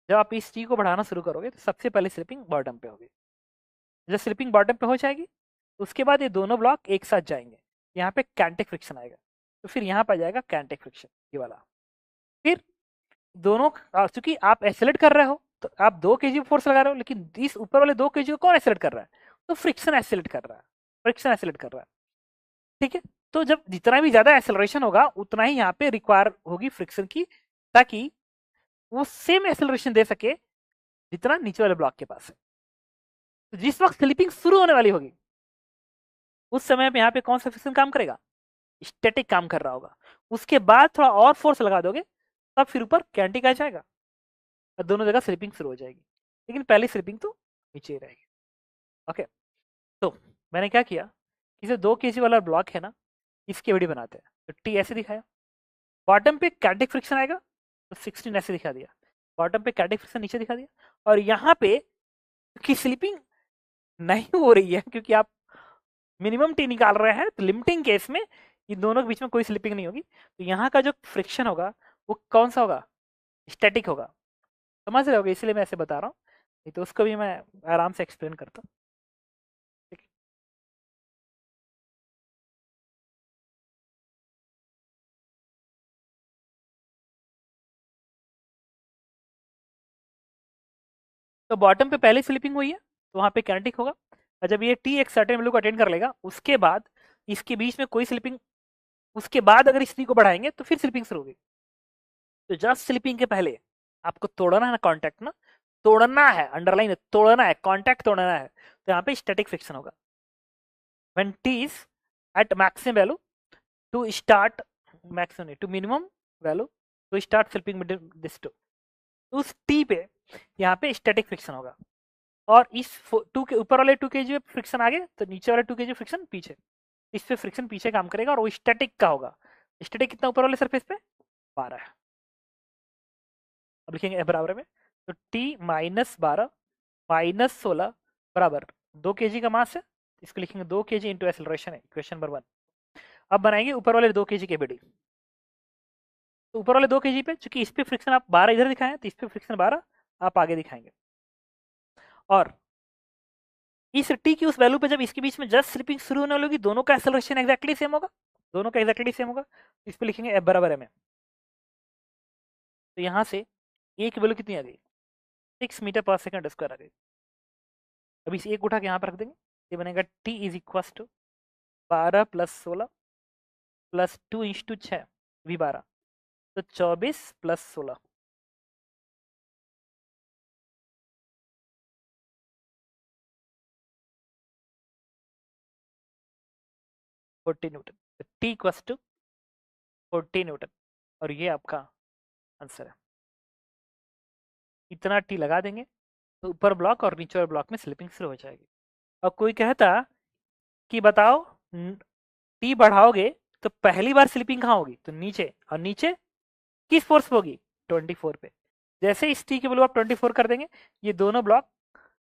जब आप इस टी को बढ़ाना शुरू करोगे तो सबसे पहले स्लिपिंग बॉटम पे होगी। जब स्लिपिंग बॉटम पे हो जाएगी उसके बाद ये दोनों ब्लॉक एक साथ जाएंगे, यहाँ पे काइनेटिक फ्रिक्शन आएगा, तो फिर यहाँ पर जाएगा काइनेटिक फ्रिक्शन ये वाला। फिर दोनों, चूंकि आप एक्सेलरेट कर रहे हो तो आप 2 kg फोर्स लगा रहे हो, लेकिन इस ऊपर वाले 2 kg को कौन एक्सेलरेट कर रहा है, तो फ्रिक्शन एक्सेलरेट कर रहा है, फ्रिक्शन एक्सेलरेट कर रहा है। ठीक है, तो जब जितना भी ज्यादा एक्सेलरेशन होगा उतना ही यहाँ पे रिक्वायर होगी फ्रिक्शन की, ताकि वो सेम एक्सेलरेशन दे सके जितना नीचे वाले ब्लॉक के पास है। तो जिस वक्त स्लिपिंग शुरू होने वाली होगी उस समय पे यहाँ पे कौन सा फ्रिक्शन काम करेगा, स्टैटिक काम कर रहा होगा। उसके बाद थोड़ा और फोर्स लगा दोगे तब फिर ऊपर काइनेटिक आ जाएगा और दोनों जगह स्लिपिंग शुरू हो जाएगी, लेकिन पहली स्लिपिंग तो नीचे ही रहेगी। ओके, तो मैंने क्या किया, इसे 2 kg वाला ब्लॉक है ना, इसके वीडियो बनाते हैं। तो टी ऐसे दिखाया, बॉटम पे काइनेटिक फ्रिक्शन आएगा तो 16 ऐसे दिखा दिया, बॉटम पे काइनेटिक फ्रिक्शन नीचे दिखा दिया, और यहाँ पे की स्लिपिंग नहीं हो रही है क्योंकि आप मिनिमम टी निकाल रहे हैं, तो लिमिटिंग केस में इन दोनों के बीच में कोई स्लिपिंग नहीं होगी, तो यहाँ का जो फ्रिक्शन होगा वो कौन सा होगा, स्टैटिक होगा। समझ रहे होगे, इसलिए मैं ऐसे बता रहा हूँ, नहीं तो उसको भी मैं आराम से एक्सप्लेन करता हूँ। तो बॉटम पे पहले स्लिपिंग हुई है तो वहां पे काइनेटिक होगा, और जब ये टी एक सर्टेन वैल्यू को अटेंड कर लेगा उसके बाद इसके बीच में कोई स्लिपिंग, उसके बाद अगर इस टी को बढ़ाएंगे तो फिर स्लिपिंग शुरू होगी। तो जस्ट स्लिपिंग के पहले आपको तोड़ना है ना कॉन्टैक्ट ना, तोड़ना है, अंडरलाइन है, तोड़ना है, कॉन्टैक्ट तोड़ना है। तो यहाँ पे स्टैटिक फ्रिक्शन होगा। When T is at maximum value to start, maximum to minimum value to start slipping between this two, उस टी पे यहाँ पे स्टैटिक फ्रिक्शन होगा। और इस टू के ऊपर वाले 2 kg पे फ्रिक्शन आगे, तो नीचे वाला 2 kg फ्रिक्शन पीछे, इस पे फ्रिक्शन पीछे काम करेगा और वो स्टैटिक का होगा। स्टैटिक कितना ऊपर वाले सरफेस पे 12 है। अब लिखेंगे बराबर में, तो टी माइनस 12 माइनस 16 बराबर 2 kg का मास है, इसको लिखेंगे 2 kg इंटू एक्सेलरेशन है, इक्वेशन नंबर 1। अब बनाएंगे ऊपर वाले 2 kg के बीडी। तो ऊपर वाले 2 kg पे चूंकि इस पे फ्रिक्शन आप 12 इधर दिखाएं, तो इस पे फ्रिक्शन 12 आप आगे दिखाएंगे। और इस टी की उस वैल्यू पे जब इसके बीच में जस्ट स्लिपिंग शुरू होने वाली होगी, दोनों का एक्सेलरेशन एक्जैक्टली सेम होगा, दोनों का एक्जैक्टली सेम होगा। इस पे लिखेंगे एफ बराबर एम। तो यहाँ से ए की वैल्यू कितनी आ गई, 6 मीटर पर सेकंड स्क्वायर आ गई। अभी इस एक उठा के यहाँ पर रख देंगे, ये बनेगा T is equal to 12 plus 16 plus 2 into 6 भी 12, तो 24 plus 16 40 newton. T equal to 40 newton, और ये आपका आंसर है। इतना टी लगा देंगे तो ऊपर ब्लॉक और नीचे वाले ब्लॉक में स्लिपिंग शुरू हो जाएगी। अब कोई कहता कि बताओ टी बढ़ाओगे तो पहली बार स्लिपिंग कहाँ होगी, तो नीचे, और नीचे किस फोर्स पे होगी, 24 पे। जैसे इस टी की वैल्यू आप 24 कर देंगे, ये दोनों ब्लॉक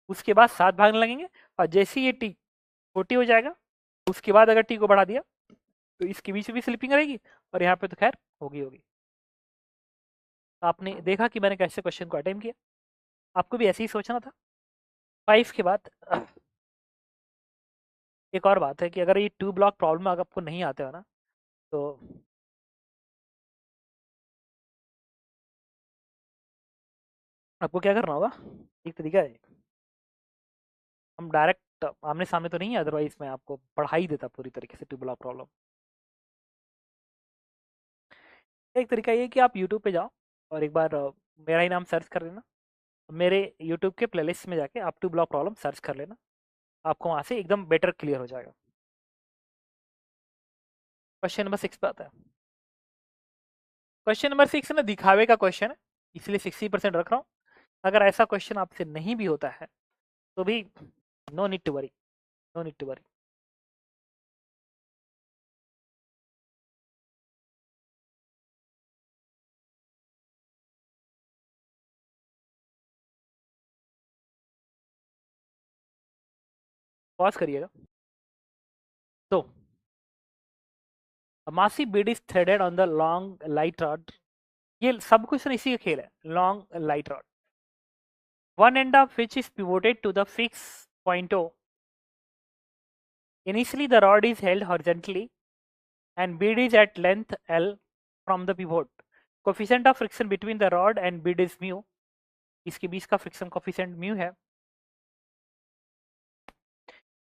उसके बाद 7 भागने लगेंगे, और जैसे ये टी 40 हो जाएगा, उसके बाद अगर टी को बढ़ा दिया तो इसके बीच में भी स्लिपिंग रहेगी, और यहाँ पे तो खैर होगी होगी। आपने देखा कि मैंने कैसे क्वेश्चन को अटेम्प्ट किया, आपको भी ऐसे ही सोचना था। 5 के बाद एक और बात है कि अगर ये 2 ब्लॉक प्रॉब्लम अगर आपको नहीं आते हो ना, तो आपको क्या करना होगा, एक तरीका है, हम डायरेक्ट आमने सामने तो नहीं है, अदरवाइज मैं आपको पढ़ा ही देता पूरी तरीके से 2 ब्लॉक प्रॉब्लम। एक तरीका ये है कि आप यूट्यूब पे जाओ और एक बार मेरा ही नाम सर्च कर लेना, मेरे यूट्यूब के प्लेलिस्ट में जाके आप 2 ब्लॉक प्रॉब्लम सर्च कर लेना, आपको वहाँ से एकदम बेटर क्लियर हो जाएगा। क्वेश्चन नंबर 6 पे आता है। क्वेश्चन नंबर 6 ना दिखावे का क्वेश्चन है, इसलिए 60% रख रहा हूँ। अगर ऐसा क्वेश्चन आपसे नहीं भी होता है तो भी no need to worry, no need to worry. Pause करिएगा। तो a massive bead is threaded on the long light rod, ये सब कुछ इसी का खेल है, long light rod, one end of which is pivoted to the fixed point O. Initially the rod is held horizontally and bead is at length L from the pivot. Coefficient of friction between the rod and bead is mu. इसके बीच का फ्रिक्शन कोफिशिएंट म्यू है।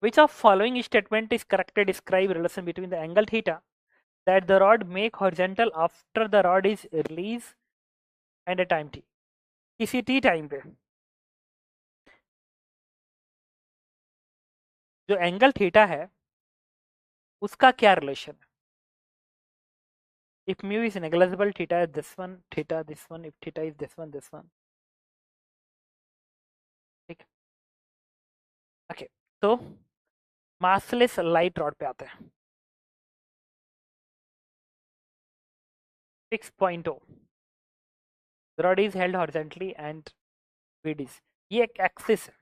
Which of following statement is correct to describe relation between the angle theta that the rod make horizontal after the rod is released and a time t? किसी t टाइम पे जो एंगल थीटा है उसका क्या रिलेशन है? If mu is negligible, theta is this one, theta this one, if theta is this one, this one. ठीक, ओके। तो मासलेस लाइट रॉड पे आते हैं। 6.0 rod is held horizontally and Beed is, ये एक एक्सिस है,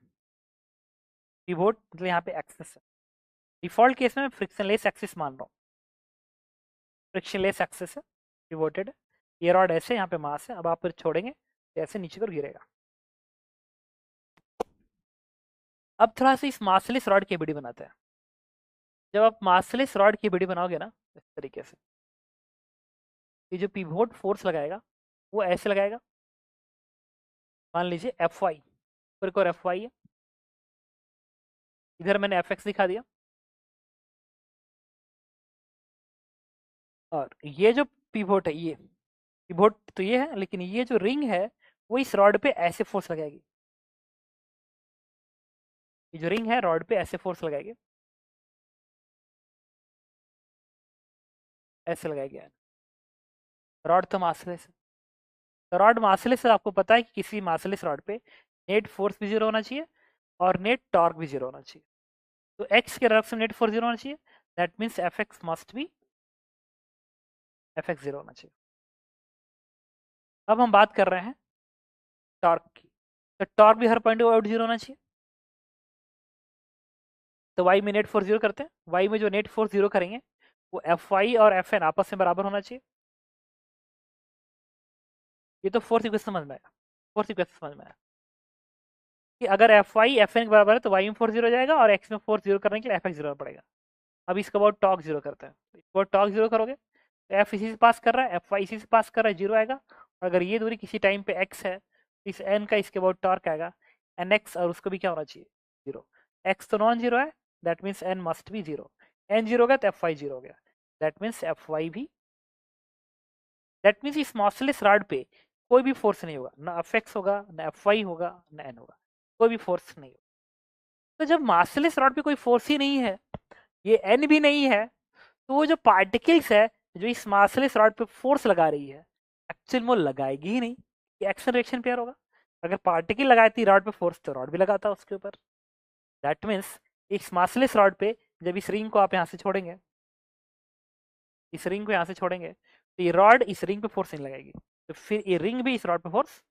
पिवोट मतलब यहाँ पे एक्सिस है। डिफॉल्ट केस में फ्रिक्शनलेस एक्सिस मान रहा हूँ, फ्रिक्शनलेस एक्सिस है, पिवोटेड है। ये रॉड ऐसे यहाँ पे मास है, अब आप फिर छोड़ेंगे तो ऐसे नीचे पर गिरेगा। अब थोड़ा सा इस मासलेस रॉड की बीडी बनाते हैं। जब आप मासलेस रॉड की बीडी बनाओगे ना इस तरीके से, ये जो पिवोट फोर्स लगाएगा वो ऐसे लगाएगा, मान लीजिए एफ वाई, और एफ वाई है, इधर मैंने एफ एक्स दिखा दिया, और ये जो पिवोट है, ये पिवोट तो ये है, लेकिन ये जो रिंग है वो इस रॉड पे ऐसे फोर्स लगाएगी, ये जो रिंग है रॉड पे ऐसे फोर्स लगाएगी, ऐसे लगाएगी, रॉड तो मासलेस है, तो रॉड मासलेस है, आपको पता है कि किसी मासलेस रॉड पे नेट फोर्स भी जीरो होना चाहिए और नेट टॉर्क भी जीरो होना चाहिए। तो एक्स के तरफ से नेट फोर्स जीरो होना चाहिए, that means F x must be, F x zero होना चाहिए। अब हम बात कर रहे हैं टॉर्क की, तो टॉर्क भी हर पॉइंट पे आउट जीरो होना चाहिए। तो वाई में नेट फोर्स जीरो करते हैं, वाई में जो नेट फोर्स जीरो करेंगे वो एफ वाई और एफ एन आपस में बराबर होना चाहिए। ये तो फोर्थ इक्वेशन समझ में आया, फोर्थ इक्वेशन समझ में आया कि अगर एफ वाई एफ एन के बराबर है तो वाई में फोर्स जीरो हो जाएगा और एक्स में फोर्स जीरो करने के लिए एफ एक्स जीरो पड़ेगा। अब इसके बाद टॉर्क जीरो करते हैं, इसको टॉर्क जीरो करोगे तो एफ इसी से पास कर रहा है, एफ वाई इसी से पास कर रहा है, जीरो आएगा। और अगर ये दूरी किसी टाइम पे एक्स है तो इस एन का इसके बाद टॉर्क आएगा एन एक्स, और उसको भी क्या होना चाहिए, जीरो। एक्स तो नॉन जीरो है, that means N must be zero. N zero हो गया तो एफ वाई जीरो हो गया, दैट मीन्स एफ वाई भी, दैट मीन्स इस मॉसलेस रॉड पे कोई भी फोर्स नहीं होगा, ना एफ एक्स होगा, ना एफ वाई होगा, ना एन होगा, कोई भी फोर्स नहीं होगा। तो जब मासलेस रॉड पे कोई फोर्स ही नहीं है, ये एन भी नहीं है, तो वो जो पार्टिकल्स है जो इस मासलेस रॉड पे फोर्स लगा रही है, एक्चुअल में वो लगाएगी ही नहीं, ये एक्शन रिएक्शन पेयर होगा। अगर पार्टिकल लगाती रॉड पे फोर्स तो रॉड भी लगाता उसके ऊपर। दैट मीन्स इस मासलेस रॉड पे जब इस रिंग को आप यहाँ से छोड़ेंगे, इस रिंग को यहाँ से छोड़ेंगे तो ये रॉड इस रिंग पे फोर्स नहीं लगाएगी, तो फिर ये रिंग भी इस रॉड पे फोर्स।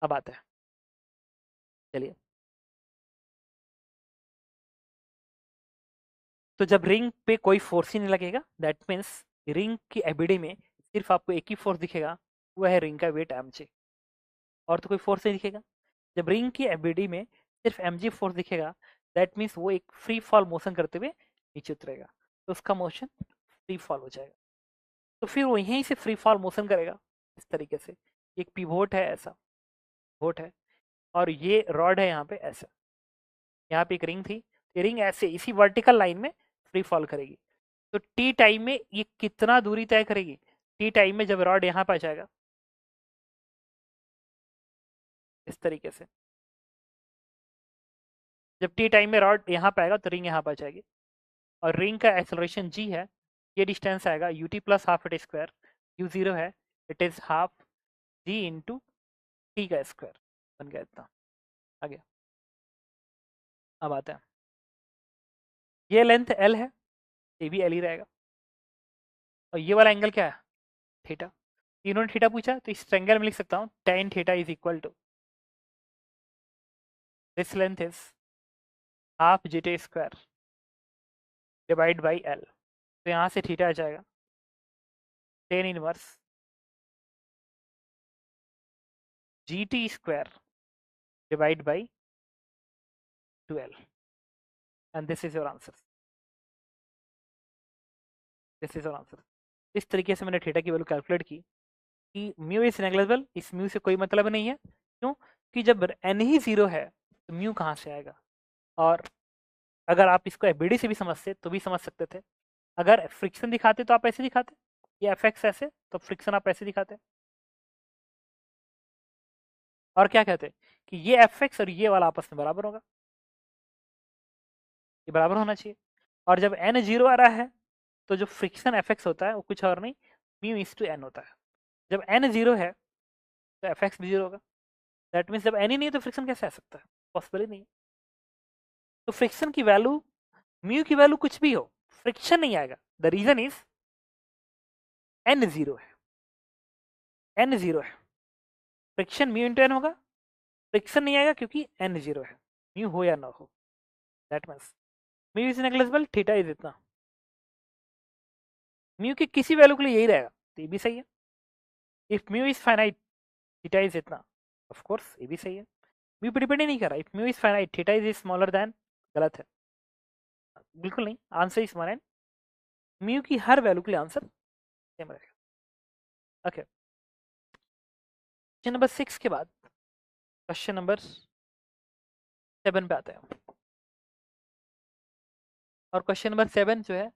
अब आता है, चलिए, तो जब रिंग पे कोई फोर्स ही नहीं लगेगा दैट मीन्स रिंग की एबिडी में सिर्फ आपको एक ही फोर्स दिखेगा, वह है रिंग का वेट एम जी, और तो कोई फोर्स नहीं दिखेगा। जब रिंग की एबिडी में सिर्फ एम जी फोर्स दिखेगा दैट मीन्स वो एक फ्री फॉल मोशन करते हुए नीचे उतरेगा, तो उसका मोशन फ्री फॉल हो जाएगा। तो फिर वो यहीं से फ्री फॉल मोशन करेगा इस तरीके से। एक पिवोट है ऐसा, पिवोट है, और ये रॉड है यहाँ पे ऐसा, यहाँ पे एक रिंग थी, ये रिंग ऐसे इसी वर्टिकल लाइन में फ्री फॉल करेगी। तो टी टाइम में ये कितना दूरी तय करेगी, टी टाइम में जब रॉड यहाँ पर आ जाएगा इस तरीके से, जब टी टाइम में रॉड यहाँ पे आएगा तो रिंग यहाँ पर आ जाएगी, और रिंग का एक्सेलरेशन जी है, ये डिस्टेंस आएगा U T plus half at square, U zero है, it is half G into T का स्क्वायर, बन गया इतना। आगे अब आता है, ये लेंथ एल है, ये भी एल ही रहेगा, और ये वाला एंगल क्या है, थीटा। इन्होंने थीटा पूछा तो इस ट्रायंगल में लिख सकता हूँ tan theta is equal to this length is half G T square divide by L, तो यहाँ से थीटा आ जाएगा tan inverse G T square divide by 12, and this is your answer, this is your answer. इस तरीके से मैंने थीटा की वैल्यू कैलकुलेट की कि म्यू इज नेग्लेजिबल, इस म्यू से कोई मतलब नहीं है, क्यों कि जब एन ही जीरो है तो म्यू कहाँ से आएगा। और अगर आप इसको एफबीडी से भी समझते तो भी समझ सकते थे, अगर फ्रिक्शन दिखाते तो आप ऐसे दिखाते, ये एफ एक्स ऐसे तो फ्रिक्शन आप ऐसे दिखाते, और क्या कहते कि ये एफ एक्स और ये वाला आपस में बराबर होगा, ये बराबर होना चाहिए। और जब एन जीरो आ रहा है तो जो फ्रिक्शन एफ एक्स होता है वो कुछ और नहीं, म्यू इज टू एन होता है। जब एन जीरो है तो एफ एक्स भी जीरो होगा, दैट मीन्स जब एन ही नहीं तो फ्रिक्शन कैसे आ सकता है, पॉसिबल ही नहीं है। तो फ्रिक्शन की वैल्यू, म्यू की वैल्यू कुछ भी हो, फ्रिक्शन नहीं आएगा, the reason is N zero है, एन जीरो है, फ्रिक्शन म्यू इंटू एन होगा, फ्रिक्शन नहीं आएगा क्योंकि एन जीरो है, म्यू हो या ना हो, that means mu is negligible, theta is इतना, म्यू के किसी वैल्यू के लिए यही रहेगा, तो ये भी सही है। If mu is finite theta is इतना, ऑफ कोर्स ये भी सही है, म्यू पे डिपेंड ही नहीं कर रहा, if mu is finite theta is smaller than, गलत है, बिल्कुल नहीं, आंसर इज स्मॉलर, म्यू की हर वैल्यू के लिए आंसर सेम रहेगा। ओके, क्वेश्चन नंबर 6 के बाद क्वेश्चन नंबर 7 पे आते हैं, और क्वेश्चन नंबर 7 जो है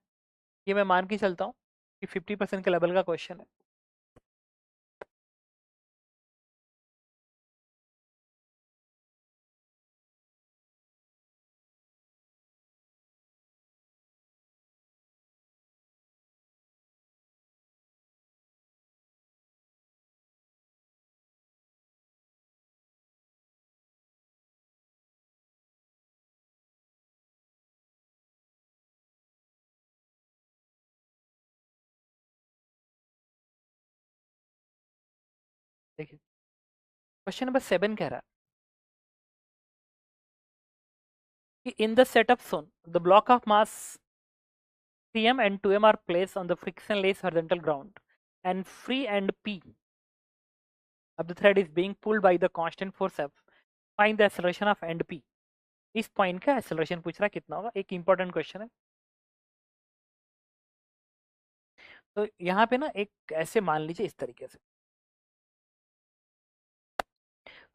ये मैं मान के चलता हूँ कि 50% के लेवल का क्वेश्चन है। देखिए क्वेश्चन नंबर 7 कह रहा है कि in the setup shown the block of mass 3m and 2m are placed on the frictionless horizontal ground and free and p of the thread is being pulled by the constant force F. Find the acceleration of end p. इस पॉइंट का एक्सेलरेशन पूछ रहा है कितना होगा, एक इंपॉर्टेंट क्वेश्चन है। तो यहाँ पे ना एक ऐसे मान लीजिए इस तरीके से,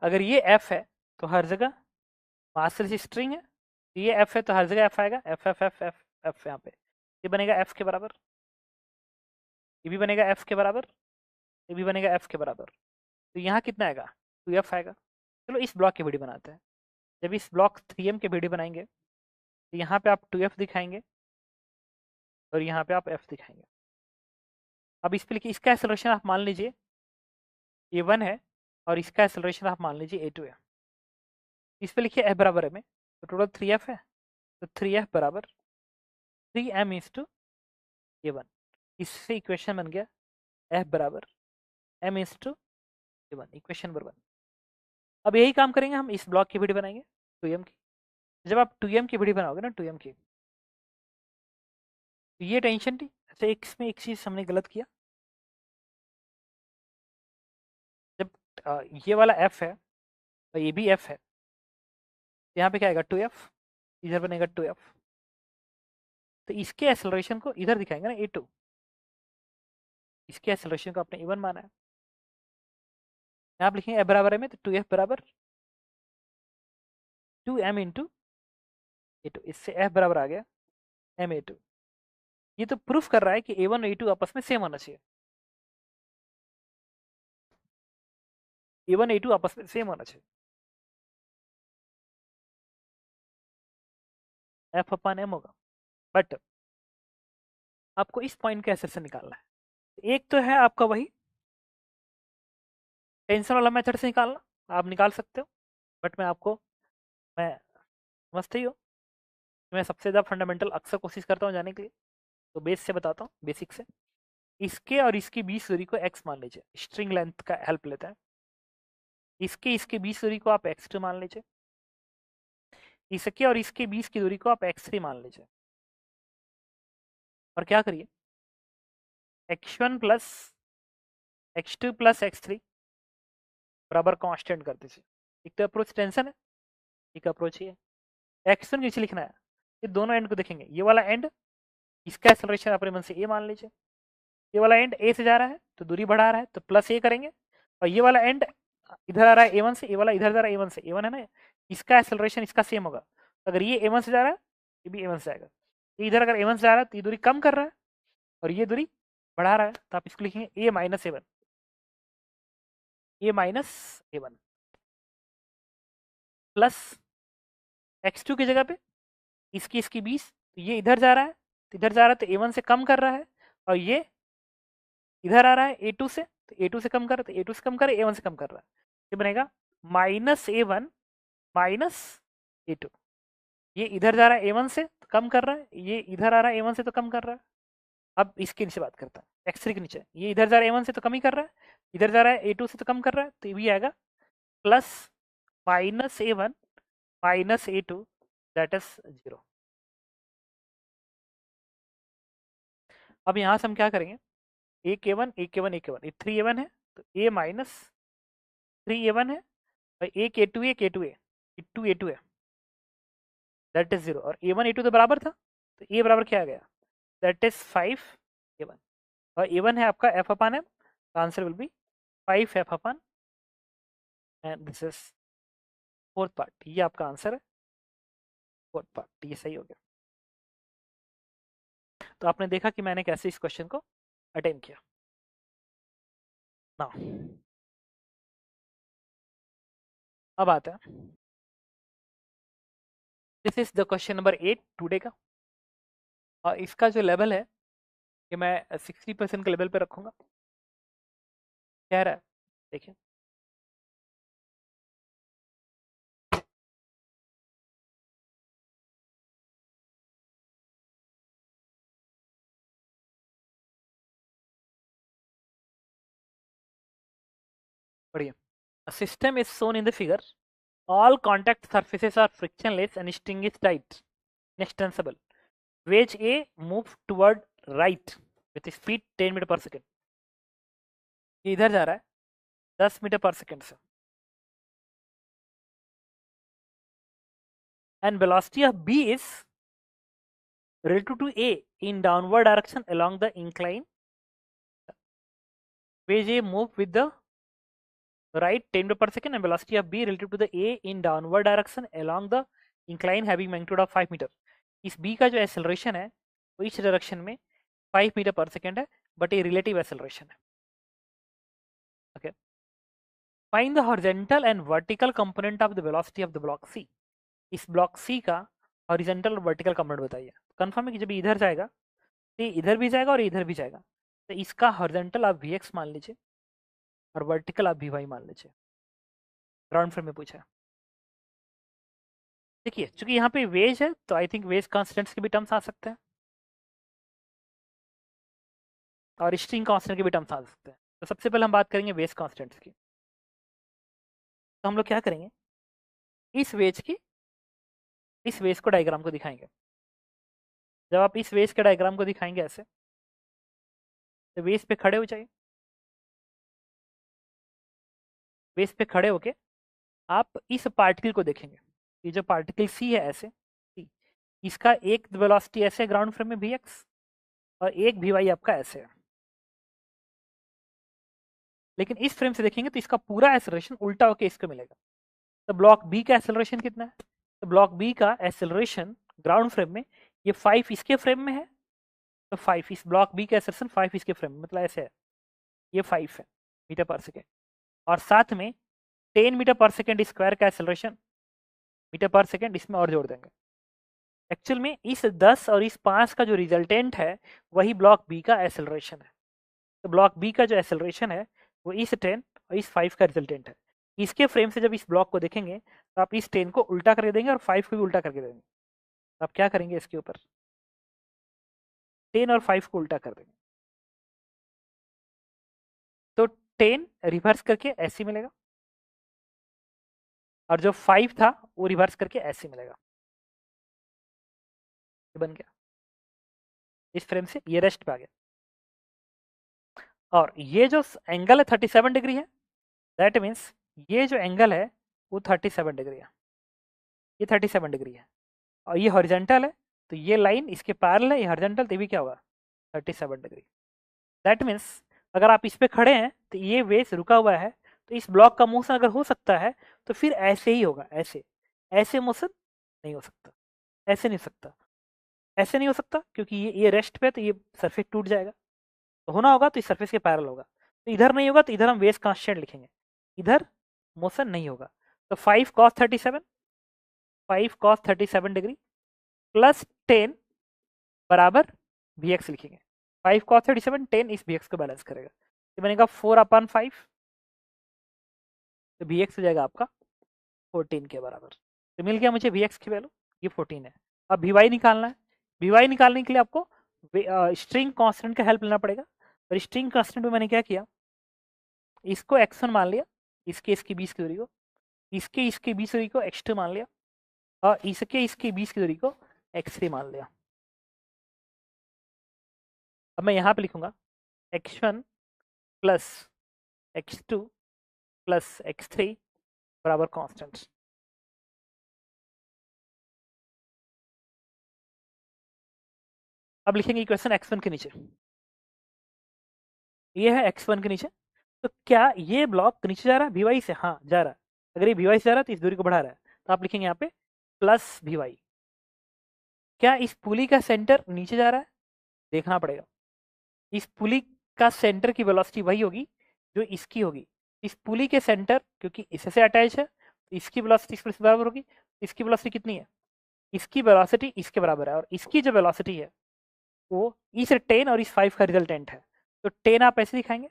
अगर ये F है तो हर जगह मास स्ट्रिंग है, ये F है तो हर जगह F आएगा, F F F F F यहाँ पे ये बनेगा F के बराबर, ये भी बनेगा F के बराबर, ये भी बनेगा F के बराबर। तो यहाँ कितना आएगा 2F आएगा। चलो इस ब्लॉक की वीडियो बनाते हैं। जब इस ब्लॉक 3M के वीडियो बनाएंगे तो यहाँ पे आप 2F दिखाएंगे और यहाँ पे आप F दिखाएंगे। अब इस पे लिखिए इसका एक्सेलरेशन आप मान लीजिए A1 है और इसका एक्सेलरेशन आप मान लीजिए A2 है। इस पे लिखिए F बराबर है में, तो टोटल 3F है, तो 3F बराबर 3M इज टू A1। इससे इक्वेशन बन गया F बराबर M is to A1, equation number 1। अब यही काम करेंगे हम, इस ब्लॉक की वीडियो बनाएंगे 2M की। जब आप 2M की वीडियो बनाओगे ना 2M की, तो ये टेंशन थी। अच्छा इसमें एक चीज हमने गलत किया, जब ये वाला F है और ये भी F है, तो यहाँ पे क्या आएगा 2F, इधर बनेगा 2F। तो इसके एक्सेलरेशन को इधर दिखाएंगे ना A2, इसके एक्सेलरेशन को आपने A1 माना है। यहाँ आप लिखेंगे F बराबर है में, तो 2F बराबर 2M इंटू A2, इससे F बराबर आ गया M A2। ये तो प्रूफ कर रहा है कि A1 और A2 आपस में सेम होना चाहिए, A1 A2 आपस में सेम होना चाहिए। F अपन M होगा, बट आपको इस पॉइंट का एक्सेलरेशन निकालना है। एक तो है आपका वही टेंशन वाला मेथड से निकालना, आप निकाल सकते हो, बट मैं समझते ही हो, मैं सबसे ज़्यादा फंडामेंटल अक्सर कोशिश करता हूँ जाने के लिए, तो बेस से बताता हूँ, बेसिक से। इसके और इसकी बीच दूरी को x मान लीजिए, स्ट्रिंग लेंथ का हेल्प लेते हैं। इसके बीच दूरी को आप x2 मान लीजिए, इसके और इसके बीच की दूरी को आप x3 मान लीजिए, और क्या करिए x1 plus x2 plus x3 बराबर कांस्टेंट कर दीजिए। एक तो अप्रोच टेंशन है, एक अप्रोच ही है। x1 नीचे लिखना है, ये दोनों एंड को देखेंगे, ये वाला एंड इसका एक्सेलरेशन अपने मन से a मान लीजिए, ये वाला एंड a से जा रहा है तो दूरी बढ़ा रहा है तो प्लस a करेंगे, और ये वाला एंड इधर आ रहा है a1 से, ये वाला इधर जा रहा है a1 से, a1 है ना, इसका एक्सेलरेशन इसका सेम होगा। अगर ये a1 से जा रहा है ये भी a1 से आएगा, इधर अगर a1 से जा रहा है तो ये दूरी कम कर रहा है और ये दूरी बढ़ा रहा है, तो आप इसको लिखेंगे a minus a1, a minus a1 plus x2 की जगह पे इसकी 20, तो ये इधर जा रहा है तो इधर जा रहा है तो a1 से कम कर रहा है, और ये इधर आ रहा है a2 से, तो a2 से कम कर रहा है, तो a2 से कम कर a1 से कम कर रहा है, ये बनेगा माइनस a1 माइनस a2। ये इधर जा रहा है a1 से तो कम कर रहा है, ये इधर आ रहा है a1 से तो कम कर रहा है। अब इसके नीचे बात करता है x3 के नीचे, ये इधर जा रहा है a1 से तो कम ही कर रहा है, इधर जा रहा है a2 से तो कम कर रहा है, तो ये भी आएगा plus minus a1 minus a2 that is 0। अब यहाँ से हम क्या करेंगे, एक a1 एक a1 एक a1, ये 3a1 है तो a माइनस 3a1 है, और एक a2 एक a2 है, 2a2 है दैट इज 0, और a1 a2 तो बराबर था, तो a बराबर क्या आ गया दैट इज 5a1, और a1 है आपका f अपान m, तो answer will be 5f upon, and this is fourth part, ये आपका आंसर है फोर्थ पार्ट, ये सही हो गया। तो आपने देखा कि मैंने कैसे इस क्वेश्चन को अटेम्प्ट किया ना। अब आता है, this is the question number 8 today का, और इसका जो लेवल है कि मैं 60% के लेवल पे रखूंगा। कह रहा है देखिए, बढ़िया। A system is shown in the figure. All contact surfaces are frictionless and string is tight and extensible. Wedge A move toward right with speed 10 metre per second. ये इधर जा रहा है 10 मीटर पर सेकेंड से। And velocity of B is relative to A in downward direction along the incline. Wedge A move with the right 10 meter per second and velocity of B relative to the A in downward direction along the incline having magnitude of 5 meter. इस B का जो एक्सेलरेशन है वो इस डायरेक्शन में 5 मीटर पर सेकेंड है, बट ये रिलेटिव एक्सेलरेशन है। Okay, find the horizontal and vertical component of the velocity of the block C. इस ब्लॉक सी का हॉरिजॉन्टल और वर्टिकल कंपोनेंट बताइए। कंफर्म है कि जब इधर जाएगा तो इधर भी जाएगा और इधर भी जाएगा, तो इसका हॉरिजॉन्टल आप Vx मान लीजिए और वर्टिकल आप Vy मान लीजिए। ग्राउंड फ्रेम में पूछा। देखिए चूंकि यहाँ पे वेज है तो आई थिंक वेज कॉन्स्टेंट्स के भी टर्म्स आ सकते हैं और स्ट्रिंग कांस्टेंट के भी टर्म्स आ सकते हैं। तो सबसे पहले हम बात करेंगे वेज कांस्टेंट्स की। तो हम लोग क्या करेंगे, इस वेज को डायग्राम को दिखाएंगे। जब आप इस वेज के डायग्राम को दिखाएंगे ऐसे, तो वेज पे खड़े हो जाइए। वेज पे खड़े होके आप इस पार्टिकल को देखेंगे। ये जो पार्टिकल सी है ऐसे, सी, इसका एक वेलोसिटी ऐसे ग्राउंड फ्रेम में Vx और एक Vy आपका ऐसे है। लेकिन इस फ्रेम से देखेंगे तो इसका पूरा एक्सेलरेशन उल्टा होकर इसको मिलेगा। तो ब्लॉक बी का एक्सेलरेशन कितना है, तो ब्लॉक बी का एक्सेलरेशन ग्राउंड फ्रेम में ये 5 इसके फ्रेम में है, तो 5 इस ब्लॉक बी का एक्सेलरेशन 5 इसके फ्रेम में, मतलब ऐसे है, ये 5 है मीटर पर सेकेंड, और साथ में 10 मीटर पर सेकेंड स्क्वायर का एक्सेलरेशन मीटर पर सेकेंड इसमें और जोड़ देंगे। एक्चुअल में इस 10 और इस 5 का जो रिजल्टेंट है वही ब्लॉक बी का एक्सेलरेशन है। तो ब्लॉक बी का जो एक्सेलरेशन है वो इस 10 और इस 5 का रिजल्टेंट है। इसके फ्रेम से जब इस ब्लॉक को देखेंगे तो आप इस 10 को उल्टा करके देंगे और 5 को भी उल्टा करके देंगे। तो आप क्या करेंगे, इसके ऊपर 10 और 5 को उल्टा कर देंगे, तो 10 रिवर्स करके ऐसे मिलेगा और जो 5 था वो रिवर्स करके ऐसे मिलेगा। ये बन गया, इस फ्रेम से ये रेस्ट पे आ गया। और ये जो एंगल है 37 डिग्री है, दैट मीन्स ये जो एंगल है वो 37 डिग्री है, ये 37 डिग्री है, और ये हॉरिजॉन्टल है, तो ये लाइन इसके पैरेलल है, ये हॉरिजॉन्टल, तो भी क्या होगा 37 डिग्री। दैट मीन्स अगर आप इस पे खड़े हैं तो ये वेज रुका हुआ है, तो इस ब्लॉक का मोशन अगर हो सकता है तो फिर ऐसे ही होगा, ऐसे ऐसे मोशन नहीं हो सकता, ऐसे नहीं हो सकता, ऐसे नहीं हो सकता, क्योंकि ये रेस्ट पे, तो ये सरफेस टूट जाएगा। तो होना होगा तो इस सरफेस के पैरेलल होगा, तो इधर नहीं होगा, तो इधर हम वेज कांस्टेंट लिखेंगे, इधर मोशन नहीं होगा। तो 5 cos 37, 5 cos 37 डिग्री प्लस 10 बराबर Vx लिखेंगे। 5 cos 37, 10 इस Vx को बैलेंस करेगा, ये बनेगा 4/5, तो Vx हो जाएगा आपका 14 के बराबर। तो मिल गया मुझे Vx की वैल्यू, ये 14 है। अब Vy निकालना है। Vy निकालने के लिए आपको स्ट्रिंग कांस्टेंट का हेल्प लेना पड़ेगा, और स्ट्रिंग कांस्टेंट में मैंने क्या किया, इसको x1 मान लिया, इसके 20 की दूरी को, इसके 20 दूरी को x2 मान लिया, और इसके 20 की दूरी को x3 मान लिया। अब मैं यहाँ पे लिखूंगा x1 plus x2 plus x3 बराबर कांस्टेंट। अब लिखेंगे इक्वेशन x1 के नीचे, ये है x1 के नीचे, तो क्या ये ब्लॉक नीचे जा रहा है Vy से, हाँ जा रहा है। अगर ये Vy से जा रहा है तो इस दूरी को बढ़ा रहा है, तो आप लिखेंगे यहाँ पे प्लस Vy। क्या इस पुली का सेंटर नीचे जा रहा है, देखना पड़ेगा। इस पुली का सेंटर की वेलोसिटी वही होगी जो इसकी होगी। इस पुली के सेंटर क्योंकि इससे अटैच है, तो इसकी वेलोसिटी इसके बराबर होगी। इसकी वेलोसिटी कितनी है, इसकी वेलोसिटी इसके बराबर है, और इसकी जो वेलोसिटी है वो इस 10 और इस 5 का रिजल्टेंट है। तो 10 आप ऐसे दिखाएंगे,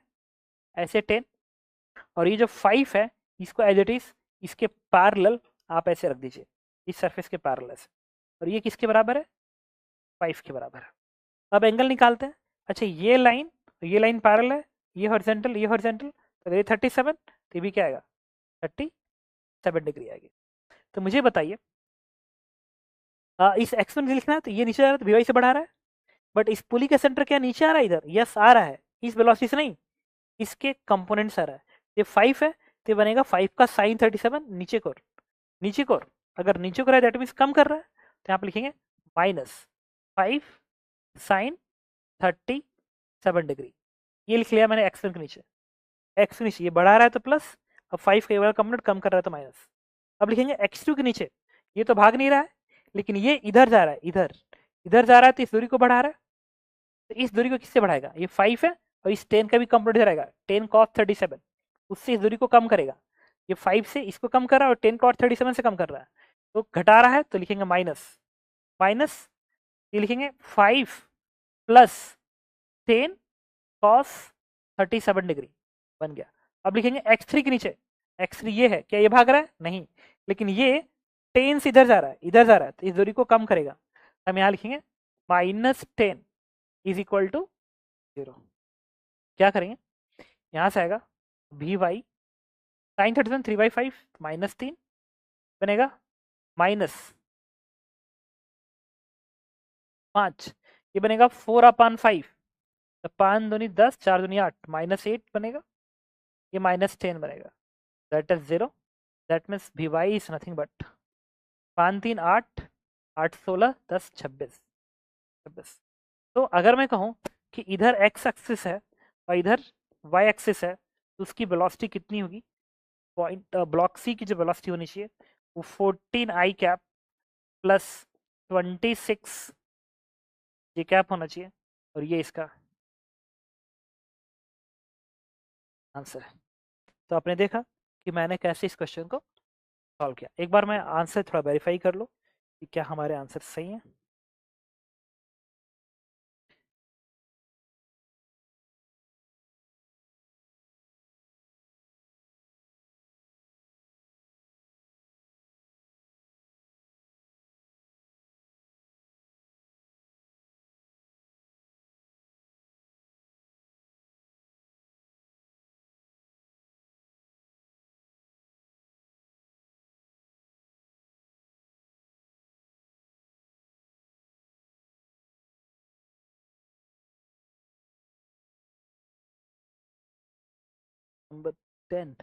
ऐसे 10, और ये जो 5 है इसको एज इट इज इसके पैरेलल आप ऐसे रख दीजिए, इस सरफेस के पैरेलल ऐसे, और ये किसके बराबर है, 5 के बराबर है। अब एंगल निकालते हैं। अच्छा ये लाइन पैरेलल है, ये हॉरिजॉन्टल, ये हॉरिजॉन्टल, तो ये 37, तो ये भी क्या आएगा 37 डिग्री आएगी। तो मुझे बताइए इस x1 लिखना है तो ये नीचे आ रहा है तो वी से बढ़ा रहा है, बट इस पुली का सेंटर क्या नीचे आ रहा है इधर, यस आ रहा है, इस वेलोसिटी से नहीं, इसके कंपोनेंट्स आ रहा है। ये 5 है तो ये बनेगा 5 का साइन 37 नीचे को, नीचे को अगर नीचे को रहा है दैट मीन्स कम कर रहा है, तो यहाँ पे लिखेंगे -5 साइन 37 डिग्री। ये लिख लिया मैंने एक्स1 के नीचे, एक्स के नीचे ये बढ़ा रहा है तो प्लस, अब 5 का ये वाला कंपोनेंट कम कर रहा है तो माइनस। अब लिखेंगे x2 के नीचे, ये तो भाग नहीं रहा है लेकिन ये इधर जा रहा है, इधर इधर जा रहा है तो इस दूरी को बढ़ा रहा है, तो इस दूरी को किससे बढ़ाएगा, ये 5 है और इस 10 का भी कंपोनेंट इधर आएगा 10 cos 37, उससे इस दूरी को कम करेगा, ये 5 से इसको कम कर रहा है और 10 cos 37 से कम कर रहा है, तो घटा रहा है तो लिखेंगे माइनस, माइनस ये लिखेंगे 5 प्लस 10 cos 37 डिग्री बन गया। अब लिखेंगे x3 के नीचे, x3 ये है, क्या ये भाग रहा है नहीं, लेकिन ये 10 से इधर जा रहा है, इधर जा रहा है तो इस दूरी को कम करेगा, हम यहाँ लिखेंगे -10 इज इक्वल टू 0। क्या करेंगे, यहाँ से आएगा वी वाई साइन 37 3/5 -3 बनेगा -5, ये बनेगा 4/5, तो 5 दूनी 10 4 दूनी 8 -8 बनेगा, ये -10 बनेगा, that is 0, that means V Y is nothing but 5 3 8 8 16 10 26 26। तो अगर मैं कहूँ कि इधर x एक्सिस है और इधर y एक्सिस है तो उसकी वेलोसिटी कितनी होगी, पॉइंट ब्लॉक सी की जो वेलोसिटी होनी चाहिए वो 14 आई कैप प्लस 26 जे कैप होना चाहिए, और ये इसका आंसर है। तो आपने देखा कि मैंने कैसे इस क्वेश्चन को सॉल्व किया। एक बार मैं आंसर थोड़ा वेरीफाई कर लो कि क्या हमारे आंसर सही हैं। नंबर 10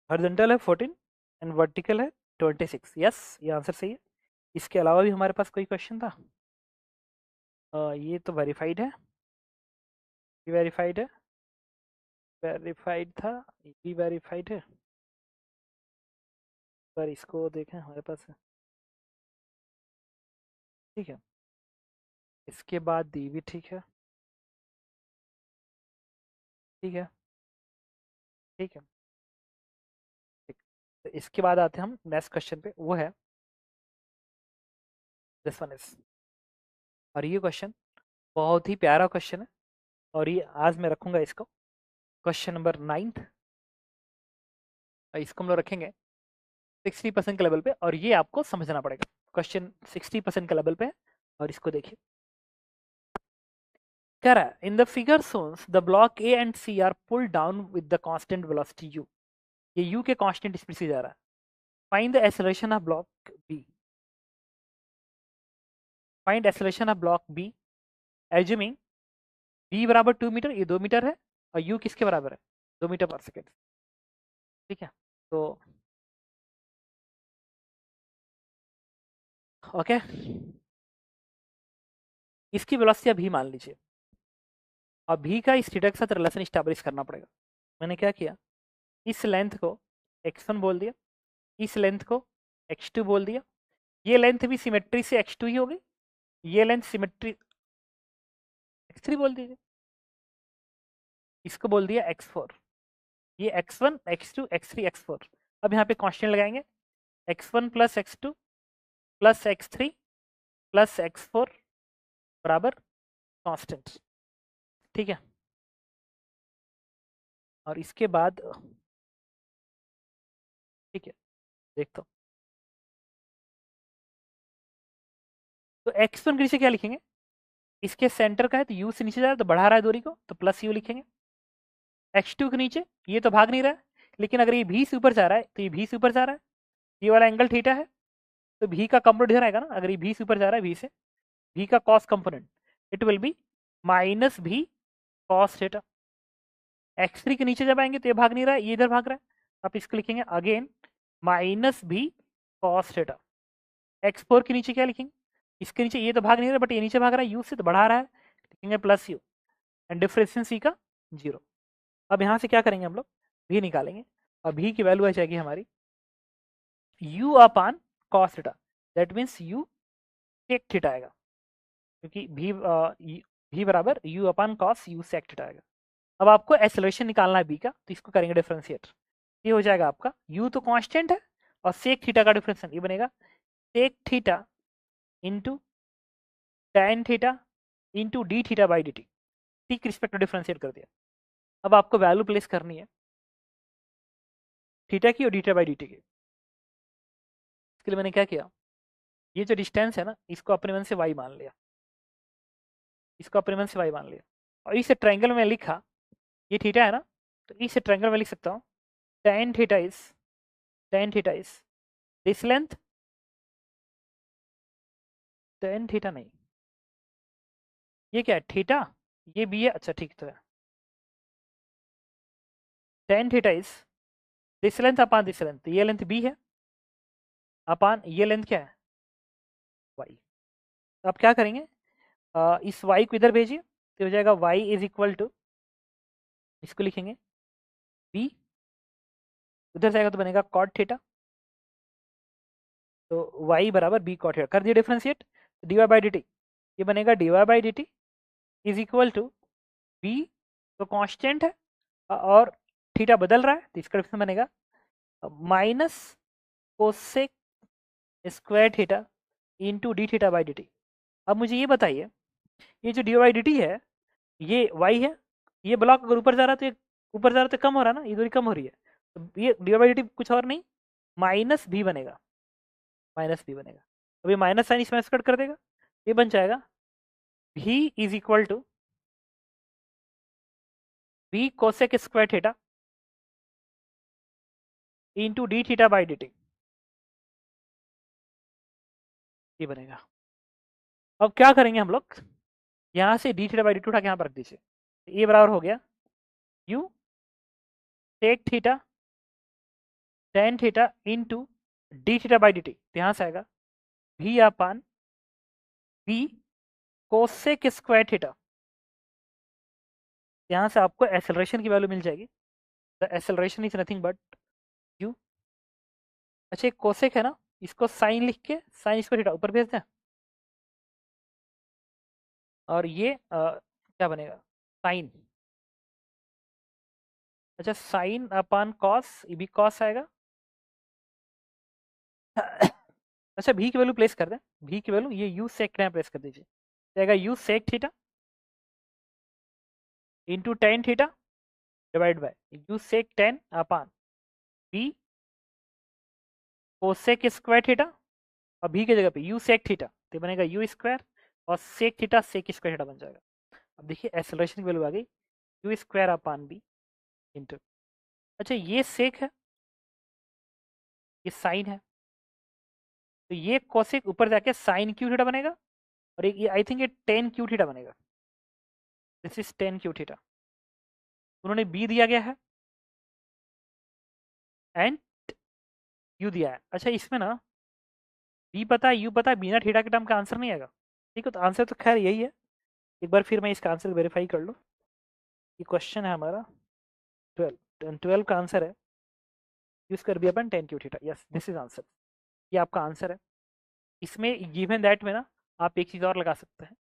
हॉरिजॉन्टल है 14 एंड वर्टिकल है 26, यस ये आंसर सही है। इसके अलावा भी हमारे पास कोई क्वेश्चन था, ये तो वेरीफाइड है, ये वेरीफाइड है, वेरीफाइड था, ये भी वेरीफाइड है, पर इसको देखें हमारे पास है। ठीक है, इसके बाद दी भी ठीक है, ठीक है, ठीक है, ठीक। तो इसके बाद आते हैं हम नेक्स्ट क्वेश्चन पे, वो है दिस वन इज, और ये क्वेश्चन बहुत ही प्यारा क्वेश्चन है, और ये आज मैं रखूंगा इसको क्वेश्चन नंबर 9, इसको हम लोग रखेंगे 60% के लेवल पे, और ये आपको समझना पड़ेगा, क्वेश्चन 60% के लेवल पे है, और इसको देखिए कह रहा है in the figure shows the block A and C are pull down with the constant velocity u, ये u के कांस्टेंट स्पीड से जा रहा है, find the acceleration of block B, find acceleration of block B assuming b बराबर 2 मीटर, ये 2 मीटर है, और u किसके बराबर है 2 मीटर पर सेकेंड। ठीक है, तो ओके, इसकी वेलोसिटी अभी मान लीजिए, और भी का इस थीटा के साथ रिलेशन स्टैब्लिश करना पड़ेगा। मैंने क्या किया, इस लेंथ को x1 बोल दिया, इस लेंथ को x2 बोल दिया, ये लेंथ भी सिमेट्री से x2 ही होगी, ये लेंथ सिमेट्री x3 बोल दीजिए, इसको बोल दिया x4, ये x1 x2 x3 x4। अब यहाँ पे कांस्टेंट लगाएंगे, x1 plus x2 plus x3 plus x4 बराबर कांस्टेंट। ठीक है, और इसके बाद ठीक है देखता हूँ, तो x1 के नीचे क्या लिखेंगे, इसके सेंटर का है तो यू से नीचे जा रहा है तो बढ़ा रहा है दूरी को, तो प्लस यू लिखेंगे। x2 के नीचे ये तो भाग नहीं रहा है, लेकिन अगर ये भी से ऊपर जा रहा है तो ये भी से ऊपर जा रहा है, ये वाला एंगल थीटा है, तो भी का कंपोनेंट इधर आएगा ना। अगर ये भी से ऊपर जा रहा है, भी से, भी का cos component, it will be minus भी कॉस थीटा। x3 के नीचे जब आएंगे तो ये भाग नहीं रहा है, ये इधर भाग रहा है, आप इसको लिखेंगे अगेन माइनस भी कॉस थीटा। x4 के नीचे क्या लिखेंगे, इसके नीचे ये तो भाग नहीं रहा बट ये नीचे भाग रहा है यू से तो बढ़ा रहा है, लिखेंगे प्लस यू, एंड डिफरेंस सी का 0। अब यहाँ से क्या करेंगे हम लोग, भी निकालेंगे, और भी की वैल्यू आ जाएगी हमारी u upon cos theta, that means u sec theta आएगा, क्योंकि भी बराबर u upon cos u sec theta आएगा। अब आपको एक्सेलरेशन निकालना है b का, तो इसको करेंगे डिफरेंशिएट, ये हो जाएगा आपका u तो कांस्टेंट है और सेक थीटा का डिफरेंशिएट, ये बनेगा sec theta into tan theta into D theta by D T, T के रिस्पेक्ट में डिफरेंशिएट कर दिया। अब आपको वैल्यू प्लेस करनी है थीटा की और D theta by D T की। इसके लिए मैंने क्या किया, ये जो डिस्टेंस है ना, इसको अपने मन से y मान लिया, इसको अपने मन से y मान लिया, और इस ट्रायंगल में लिखा, ये थीटा है ना, तो इस ट्रायंगल में लिख सकता हूँ tan theta is, tan theta is this length, tan theta नहीं, ये क्या है थीटा, ये भी है, अच्छा ठीक तो है, tan theta is this length upon this length, ये लेंथ b है अपान ये लेंथ क्या है y। तो आप क्या करेंगे, इस y को इधर भेजिए तो हो जाएगा y इज इक्वल टू, इसको लिखेंगे b, उधर जाएगा तो बनेगा cot थीटा, तो y बराबर b cot थीटा कर दिया differentiate, dy by D T, ये बनेगा dy by D T is equal to b, तो कांस्टेंट है और थीटा बदल रहा है, तो इसका डिफरेंस बनेगा minus cosec square theta into D theta by D T. अब मुझे ये बताइए, ये जो डी बाई डी टी है, ये y है, ये ब्लॉक अगर ऊपर जा रहा है तो ये ऊपर जा रहा है तो कम हो रहा है ना, ये दूरी कम हो रही है, तो ये डी बाई डी टी कुछ और नहीं माइनस भी बनेगा, माइनस भी बनेगा। अभी माइनस साइन इसमें कट कर देगा, ये बन जाएगा V is equal to B cosec square theta into D theta by D T, ये बनेगा। अब क्या करेंगे हम लोग, यहाँ से D theta by D T उठा के यहाँ पर रख दीजिए, ये बराबर हो गया U sec theta tan theta into D theta by D T, यहाँ से आएगा V upon B cosec square theta, यहाँ से आपको एक्सेलरेशन की वैल्यू मिल जाएगी, the acceleration is nothing but U. अच्छा एक कोसेक है ना, इसको साइन लिख के साइन इसको थीटा ऊपर भेज दें, और ये क्या बनेगा साइन, अच्छा साइन अपान कॉस, ये भी कॉस आएगा। अच्छा भी की वैल्यू प्लेस कर दें, भी की वैल्यू ये यू सेक यहाँ प्लेस कर दीजिए, जाएगा U sec theta into tan theta divide by U sec tan upon B cosec square theta, और भी की जगह पे यू सेक थीटा, तो बनेगा यू स्क्वायर, और sec theta sec square theta बन जाएगा। अब देखिए एक्सेलरेशन की वैल्यू आ गई U square upon B into, अच्छा ये सेक है, ये साइन है, तो ये कोसेक ऊपर जाके साइन क्यू थीटा बनेगा, और एक ये आई थिंक ये टेन क्यू थीटा बनेगा, this is ten cube theta, उन्होंने बी दिया गया है एंड यू दिया है। अच्छा इसमें ना बी पता है यू पता है, बिना थीटा के टर्म का आंसर नहीं आएगा, ठीक है, तो आंसर तो खैर यही है। एक बार फिर मैं इसका आंसर वेरीफाई कर लूँ, ये क्वेश्चन है हमारा 12, 12 का आंसर है यूज कर B upon tan cube theta, yes this is answer, ये आपका आंसर है। इसमें गिवन दैट में ना आप एक चीज़ और लगा सकते हैं,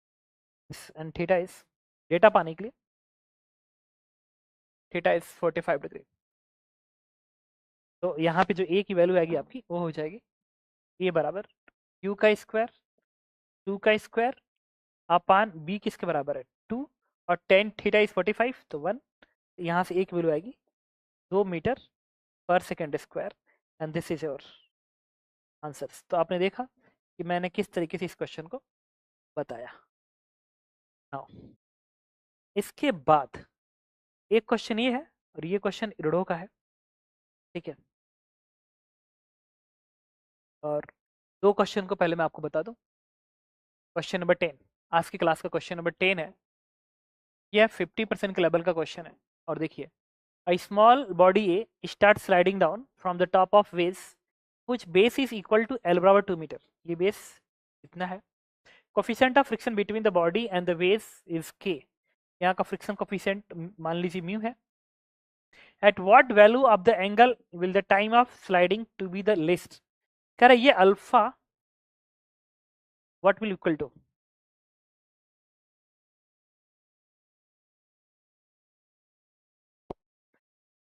एंड थीटा इज डेटा पाने के लिए, थीटा इज 45 डिग्री, तो यहाँ पे जो ए की वैल्यू आएगी आपकी वो हो जाएगी ए बराबर क्यू का स्क्वायर 2 का स्क्वायर अपान बी किसके बराबर है 2, और टेन थीटा इज 45 तो 1, यहाँ से एक वैल्यू आएगी 2 metre per second square, and this is your answer. तो आपने देखा कि मैंने किस तरीके से इस क्वेश्चन को बताया। नाउ इसके बाद एक क्वेश्चन ये है और ये क्वेश्चन इरडो का है, ठीक है। और दो क्वेश्चन को पहले मैं आपको बता दूं। क्वेश्चन नंबर 10, आज की क्लास का क्वेश्चन नंबर 10 है। यह 50% के लेवल का क्वेश्चन है। और देखिए, a small body A starts sliding down from the top of base which base is equal to L बराबर 2 मीटर। ये बेस इतना है। Coefficient of friction between the body and the base is K। यहाँ का फ्रिक्शन कोफिशिएंट मान लीजिए म्यू है। At what value of the angle will the time of sliding to be the least. कह रहा है ये alpha what will equal to,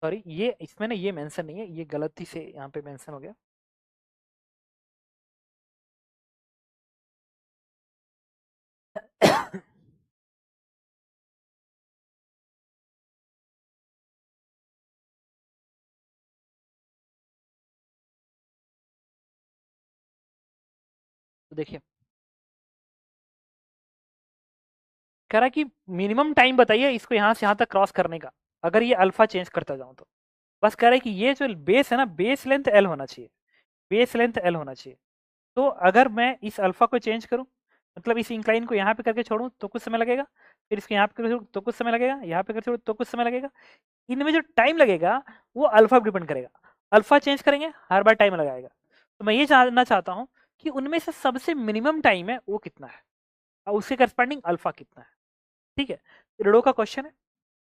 sorry ये इसमें ना ये मेंशन नहीं है, ये गलती से यहाँ पे मेंशन हो गया। तो देखिए, कह रहा है कि मिनिमम टाइम बताइए इसको यहाँ से यहाँ तक क्रॉस करने का, अगर ये अल्फा चेंज करता जाऊँ तो। बस कह रहा है कि ये जो बेस है ना, बेस लेंथ एल होना चाहिए, बेस लेंथ एल होना चाहिए। तो अगर मैं इस अल्फा को चेंज करूं, मतलब इस इंक्लाइन को यहाँ पे करके छोड़ूं तो कुछ समय लगेगा, फिर इसको यहाँ पे करके छोड़ूं तो कुछ समय लगेगा, यहाँ पे करके छोड़ूं तो कुछ समय लगेगा। इनमें जो टाइम लगेगा वो अल्फा पर डिपेंड करेगा। अल्फा चेंज करेंगे हर बार टाइम लगाएगा। तो मैं ये जानना चाहता हूँ कि उनमें से सबसे मिनिमम टाइम है वो कितना है और उसके करस्पॉन्डिंग अल्फा कितना है, ठीक है। रेडो का क्वेश्चन है,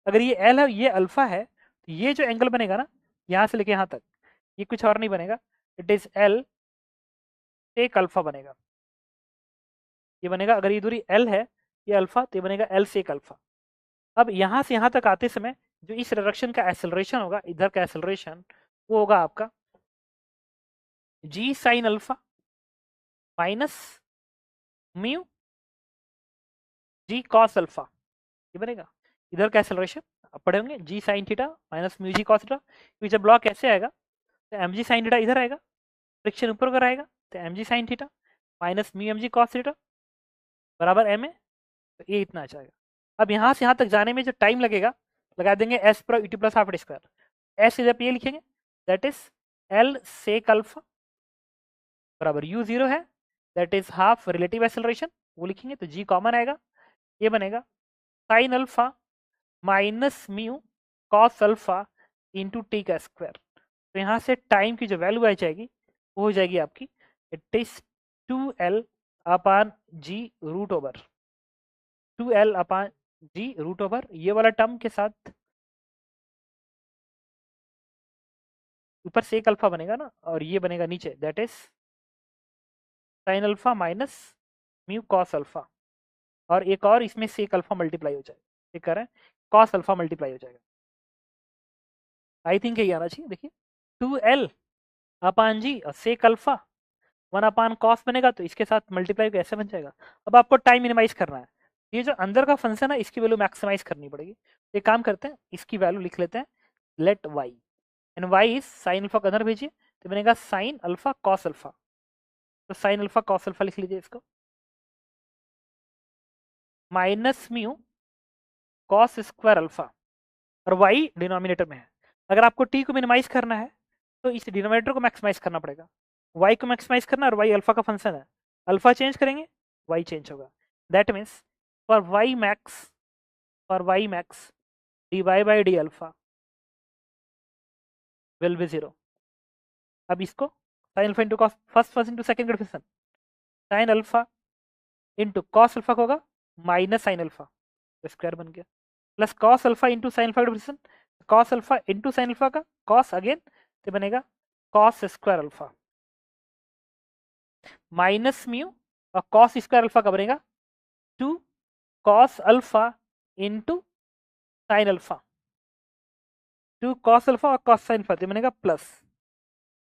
अगर ये एल है ये अल्फा है तो ये जो एंगल बनेगा ना यहाँ से लेके यहाँ तक, ये कुछ और नहीं बनेगा, it is L sec alpha बनेगा। ये बनेगा, अगर ये दूरी एल है ये अल्फा, तो ये बनेगा एल सेक अल्फा। अब यहाँ से यहाँ तक आते समय जो इस डायरेक्शन का एक्सेलरेशन होगा, इधर का एक्सेलरेशन, वो होगा आपका जी sine alpha minus mu G cos alpha. ये बनेगा इधर का एक्सेलरेशन, अब पढ़े होंगे जी sine theta minus mu G cos theta. क्योंकि जब ब्लॉक ऐसे आएगा तो एम जी साइन थीटा इधर आएगा, फ्रिक्शन ऊपर कर आएगा, तो M G sine theta minus mu M G cos theta बराबर एम ए। तो ये इतना आ जाएगा। अब यहाँ से यहाँ तक जाने में जो टाइम लगेगा लगा देंगे एस पर T plus half square. S इधर पे ये लिखेंगे, that is L sec alpha बराबर यू जीरो है, that is half relative acceleration, वो लिखेंगे तो जी कॉमन आएगा। ये बनेगा sine alpha minus mu cos alpha into T का स्क्वायर। तो यहाँ से टाइम की जो वैल्यू आ जाएगी वो हो जाएगी आपकी, it is 2L upon G root over 2L upon G root over ये वाला टर्म के साथ ऊपर से एक अल्फा बनेगा ना, और ये बनेगा नीचे, that is sine alpha minus mu cos alpha, और एक और इसमें से एक अल्फा मल्टीप्लाई हो जाएगा, ये कह रहे हैं कॉस अल्फा मल्टीप्लाई हो जाएगा। आई थिंक यही आना चाहिए। देखिए 2L अपान जी और सेक अल्फा 1 अपान कॉस बनेगा, तो इसके साथ मल्टीप्लाई कैसे बन जाएगा। अब आपको टाइम मिनिमाइज करना है, ये जो अंदर का फंक्शन है इसकी वैल्यू मैक्सिमाइज करनी पड़ेगी। एक काम करते हैं, इसकी वैल्यू लिख लेते हैं, let Y and Y is sine alpha को अंदर भेजिए तो बनेगा साइन अल्फा कॉस अल्फा। तो साइन अल्फा कॉस अल्फा लिख लीजिए इसको, minus mu cos square alpha, और वाई डिनोमिनेटर में है। अगर आपको टी को मिनिमाइज करना है तो इस डिनोमिनेटर को मैक्सिमाइज करना पड़ेगा। वाई को मैक्सिमाइज करना, और वाई अल्फा का फंक्शन है, अल्फा चेंज करेंगे वाई चेंज होगा। That means for Y max, for Y max D Y by D alpha will be zero. अब इसको sine alpha into cos, first first into second definition, sine alpha into cos alpha होगा माइनस साइन अल्फा, तो स्क्वायर बन गया, plus cos alpha into sine alpha definition, cos alpha into sine alpha का कॉस अगेन, तो बनेगा cos square alpha minus mu, और कॉस स्क्वायर अल्फा का बनेगा 2 cos alpha into sine alpha, 2 cos alpha और कॉस साइन अल्फा, तो बनेगा प्लस।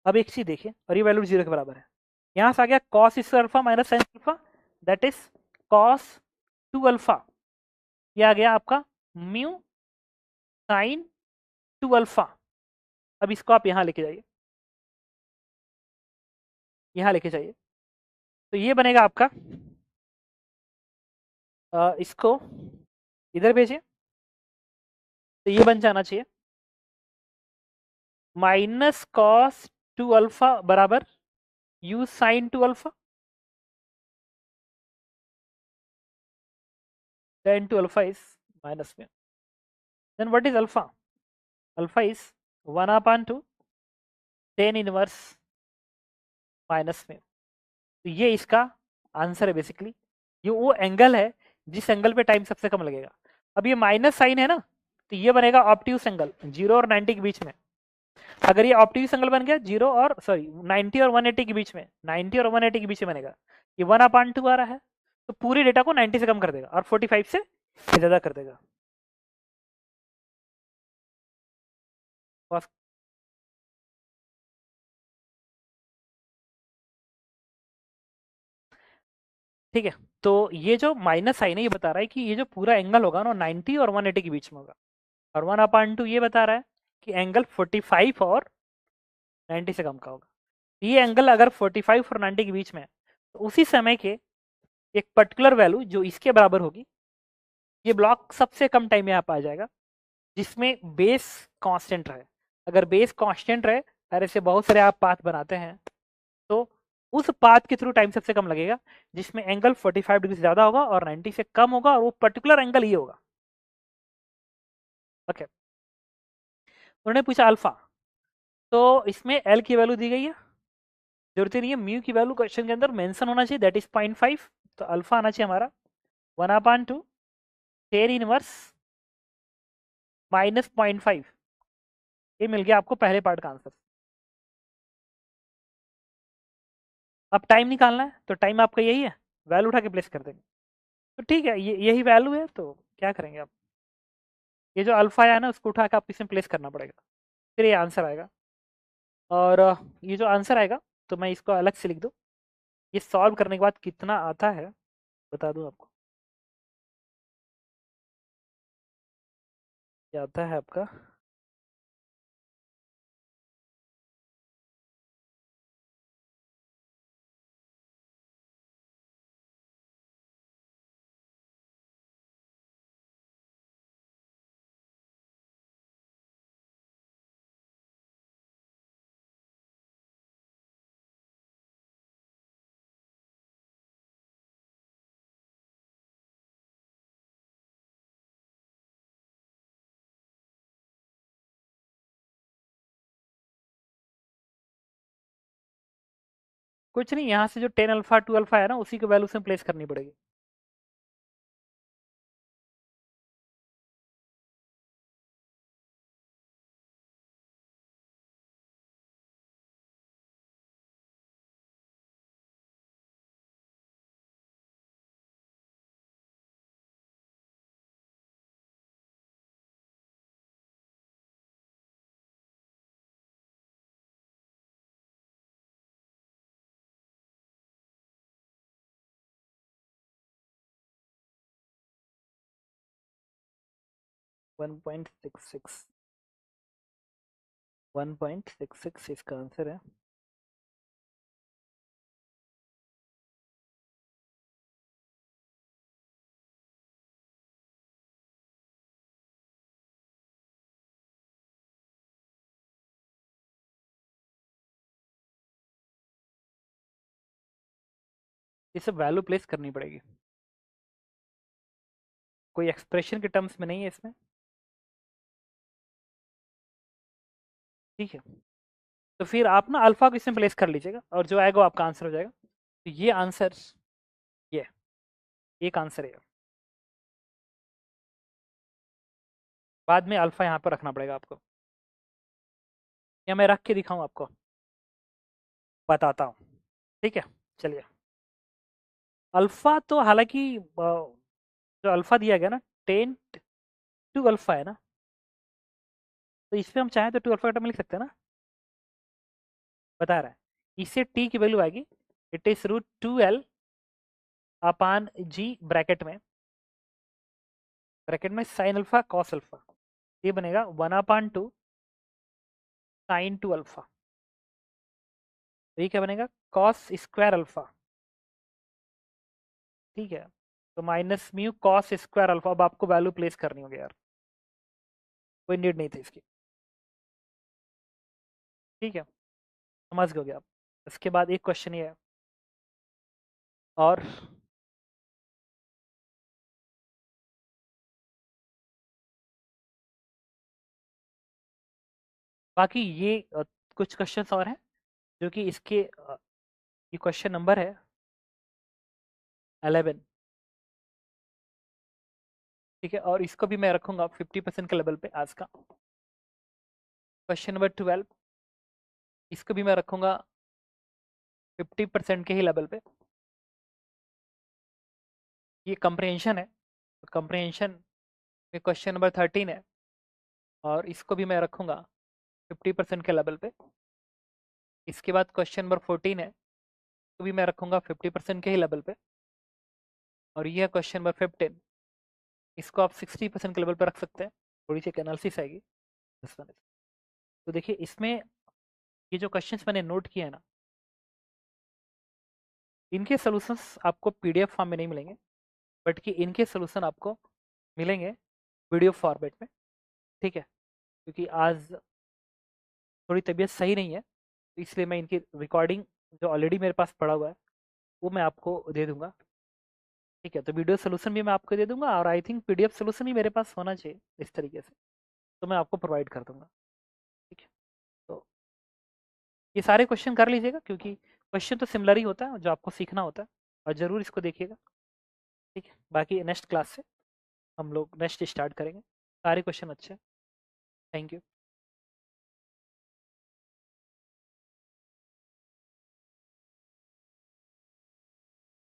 अब एक चीज देखिए, और ये वैल्यू जीरो के बराबर है, यहाँ से आ गया cos square alpha minus sine alpha, that is cos 2 alpha, ये आ गया आपका म्यू साइन 2 अल्फा। अब इसको आप यहाँ लेके जाइए, यहाँ लेके जाइए, तो ये बनेगा आपका इसको इधर भेजिए तो ये बन जाना चाहिए माइनस कॉस टू अल्फा बराबर you sign to alpha tan to alpha is minus में. Then what is alpha? Alpha is 1 upon 2 tan inverse minus में. तो ये इसका आंसर है बेसिकली. ये वो एंगल है जिस एंगल पे टाइम सबसे कम लगेगा. अब ये माइनस साइन है ना तो ये बनेगा ऑब्ट्यूस एंगल 0 और 90 के बीच में. अगर ये ऑब्ट्यूस एंगल बन गया 0 और सॉरी 90 और 180 के बीच में 90 और 180 के बीच में बनेगा. ये 1 अपॉन 2 आ रहा है तो पूरी डेटा को 90 से कम कर देगा और 45 से ज़्यादा कर देगा. ठीक है. तो ये जो माइनस साइन है ये बता रहा है कि ये जो पूरा एंगल होगा ना 90 और 180 के बीच में होगा. और 1 अपॉन 2 ये बता रहा है कि एंगल 45 और 90 से कम का होगा. ये एंगल अगर 45 और 90 के बीच में है तो उसी समय के एक पर्टिकुलर वैल्यू जो इसके बराबर होगी ये ब्लॉक सबसे कम टाइम में यहाँ आ जाएगा जिसमें बेस कांस्टेंट रहे. अगर बेस कांस्टेंट रहे अरे से बहुत सारे आप पाथ बनाते हैं तो उस पाथ के थ्रू टाइम सबसे कम लगेगा जिसमें एंगल 45 डिग्री से ज़्यादा होगा और 90 से कम होगा और वो पर्टिकुलर एंगल ये होगा. ओके. उन्होंने पूछा अल्फा तो इसमें एल की वैल्यू दी गई है. जरूरत नहीं है म्यू की वैल्यू क्वेश्चन के अंदर मेंशन होना चाहिए दैट इज 0.5. तो अल्फा आना चाहिए हमारा 1/2 टेन इनवर्स माइनस 0.5. ये मिल गया आपको पहले पार्ट का आंसर. अब टाइम निकालना है तो टाइम आपका यही है वैल्यू उठा के प्लेस कर देंगे. तो ठीक है ये यही वैल्यू है तो क्या करेंगे आप ये जो अल्फा है ना उसको उठा के आप इसमें प्लेस करना पड़ेगा फिर ये आंसर आएगा. और ये जो आंसर आएगा तो मैं इसको अलग से लिख दूँ. ये सॉल्व करने के बाद कितना आता है बता दूँ आपको. क्या आता है आपका कुछ नहीं यहाँ से जो 10 अल्फा 2 अल्फा है ना उसी की वैल्यू से प्लेस करनी पड़ेगी. वन पॉइंट सिक्स सिक्स इसका आंसर है. ये सब वैल्यू प्लेस करनी पड़ेगी. कोई एक्सप्रेशन के टर्म्स में नहीं है इसमें. ठीक है. तो फिर आप ना अल्फा को इसमें प्लेस कर लीजिएगा और जो आएगा वो आपका आंसर हो जाएगा. तो ये आंसर ये एक आंसर है. बाद में अल्फा यहाँ पर रखना पड़ेगा आपको या मैं रख के दिखाऊं आपको बताता हूँ. ठीक है. चलिए अल्फा तो हालांकि जो अल्फा दिया गया ना 10 टू अल्फा है ना तो इसमें हम चाहें तो 2 अल्फा का टर्म लिख सकते हैं ना. बता रहा है इससे टी की वैल्यू आएगी it is root 2l upon G bracket में साइन अल्फा कॉस अल्फा. ये बनेगा 1/2 साइन 2 अल्फा. तो ये क्या बनेगा कॉस स्क्वायर अल्फा. ठीक है. तो minus mu cos square alpha, अब आपको वैल्यू प्लेस करनी होगी यार, कोई नीड नहीं थी इसकी। ठीक है, समझ गए आप। इसके बाद एक क्वेश्चन ये है, और बाकी ये कुछ क्वेश्चंस और हैं जो कि इसके ये क्वेश्चन नंबर है 11। ठीक है, और इसको भी मैं रखूंगा 50% के लेवल पे आज का। क्वेश्चन नंबर 12, इसको भी मैं रखूंगा 50% के ही लेवल पे। ये कंप्रहेंशन है, तो कंप्रहेंशन में क्वेश्चन नंबर 13 है, और इसको भी मैं रखूंगा 50% के लेवल पे। इसके बाद क्वेश्चन नंबर 14 है, तो भी मैं रखूंगा 50% के ही लेवल पे। और ये क्वेश्चन नंबर 15, इसको आप 60% के लेवल पे रख सकते हैं, थोड़ी सी एनालिसिस आएगी। तो देखिए इसमें ये जो क्वेश्चंस मैंने नोट किए हैं ना, इनके सॉल्यूशंस आपको पीडीएफ फॉर्म में नहीं मिलेंगे, बट कि इनके सॉल्यूशन आपको मिलेंगे वीडियो फॉर्मेट में। ठीक है, क्योंकि आज थोड़ी तबीयत सही नहीं है, तो इसलिए मैं इनकी रिकॉर्डिंग जो ऑलरेडी मेरे पास पड़ा हुआ है वो मैं आपको दे दूंगा। ठीक है, तो वीडियो सोल्यूशन भी मैं आपको दे दूंगा, और आई थिंक पीडीएफ सोल्यूशन भी मेरे पास होना चाहिए इस तरीके से, तो मैं आपको प्रोवाइड कर दूंगा। ठीक है, तो ये सारे क्वेश्चन कर लीजिएगा, क्योंकि क्वेश्चन तो सिमिलर ही होता है जो आपको सीखना होता है, और ज़रूर इसको देखिएगा। ठीक है, बाकी नेक्स्ट क्लास से हम लोग नेक्स्ट स्टार्ट करेंगे। सारे क्वेश्चन अच्छे हैं। Thank you.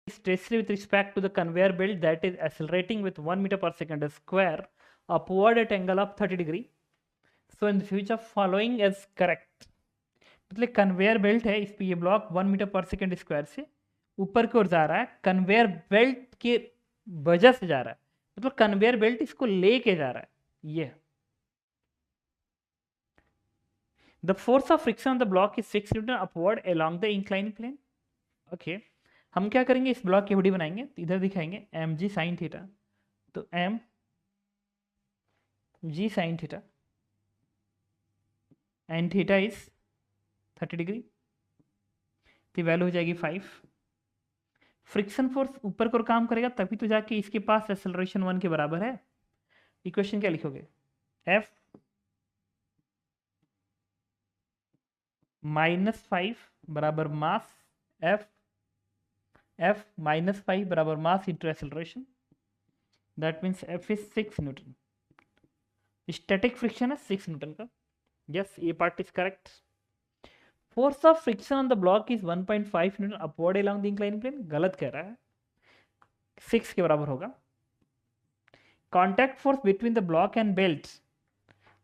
Stress with respect to the conveyor belt that is accelerating with 1 meter per second square upward at angle of 30 degree. So in the future following is correct. मतलब कन्वेयर बेल्ट है, इस पे ये ब्लॉक 1 मीटर पर सेकंड स्क्वायर से ऊपर की ओर जा रहा है, कन्वेयर बेल्ट के वजह से जा रहा है, मतलब कन्वेयर बेल्ट इसको लेके जा रहा है। ये the force of friction on the block is 6 newton upward along the incline plane. Okay, हम क्या करेंगे, इस ब्लॉक की हुडी बनाएंगे, तो इधर दिखाएंगे एम जी साइन थीटा, तो M G sine theta and theta is 30 degree, तो वैल्यू हो जाएगी 5। फ्रिक्शन फोर्स ऊपर को काम करेगा तभी तो जाके इसके पास एक्सेलरेशन 1 के बराबर है। इक्वेशन क्या लिखोगे, एफ -5 बराबर मास एफ, एफ -5 बराबर mass into acceleration, that means F is 6 newton. Static friction है 6 न्यूटन का। यस, ये part is correct. Force of friction on the block is 1.5 newton upward along the incline plane, गलत कह रहा है, 6 के बराबर होगा। Contact force between the block and belt,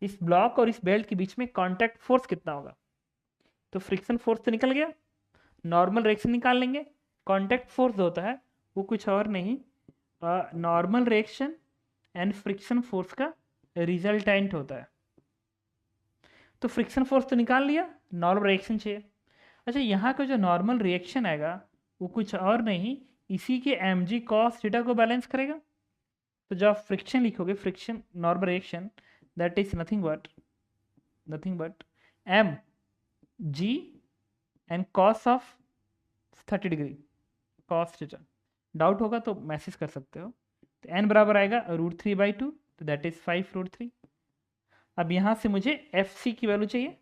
इस ब्लॉक और इस बेल्ट के बीच में कॉन्टैक्ट फोर्स कितना होगा, तो फ्रिक्शन फोर्स तो निकल गया, नॉर्मल रिएक्शन निकाल लेंगे। कॉन्टैक्ट फोर्स होता है वो कुछ और नहीं, normal reaction and friction force का रिजल्टेंट होता है। तो फ्रिक्शन फोर्स तो निकाल लिया, नॉर्मल रिएक्शन चाहिए। अच्छा, यहाँ का जो नॉर्मल रिएक्शन आएगा वो कुछ और नहीं, इसी के एम जी कॉस थीटा को बैलेंस करेगा। तो जब आप फ्रिक्शन लिखोगे, friction normal reaction, that is nothing but M G and cos of 30 degree cos theta. Doubt होगा तो मैसेज कर सकते हो। तो एन बराबर आएगा √3/2, तो दैट इज 5√3। अब यहाँ से मुझे एफ सी की वैल्यू चाहिए,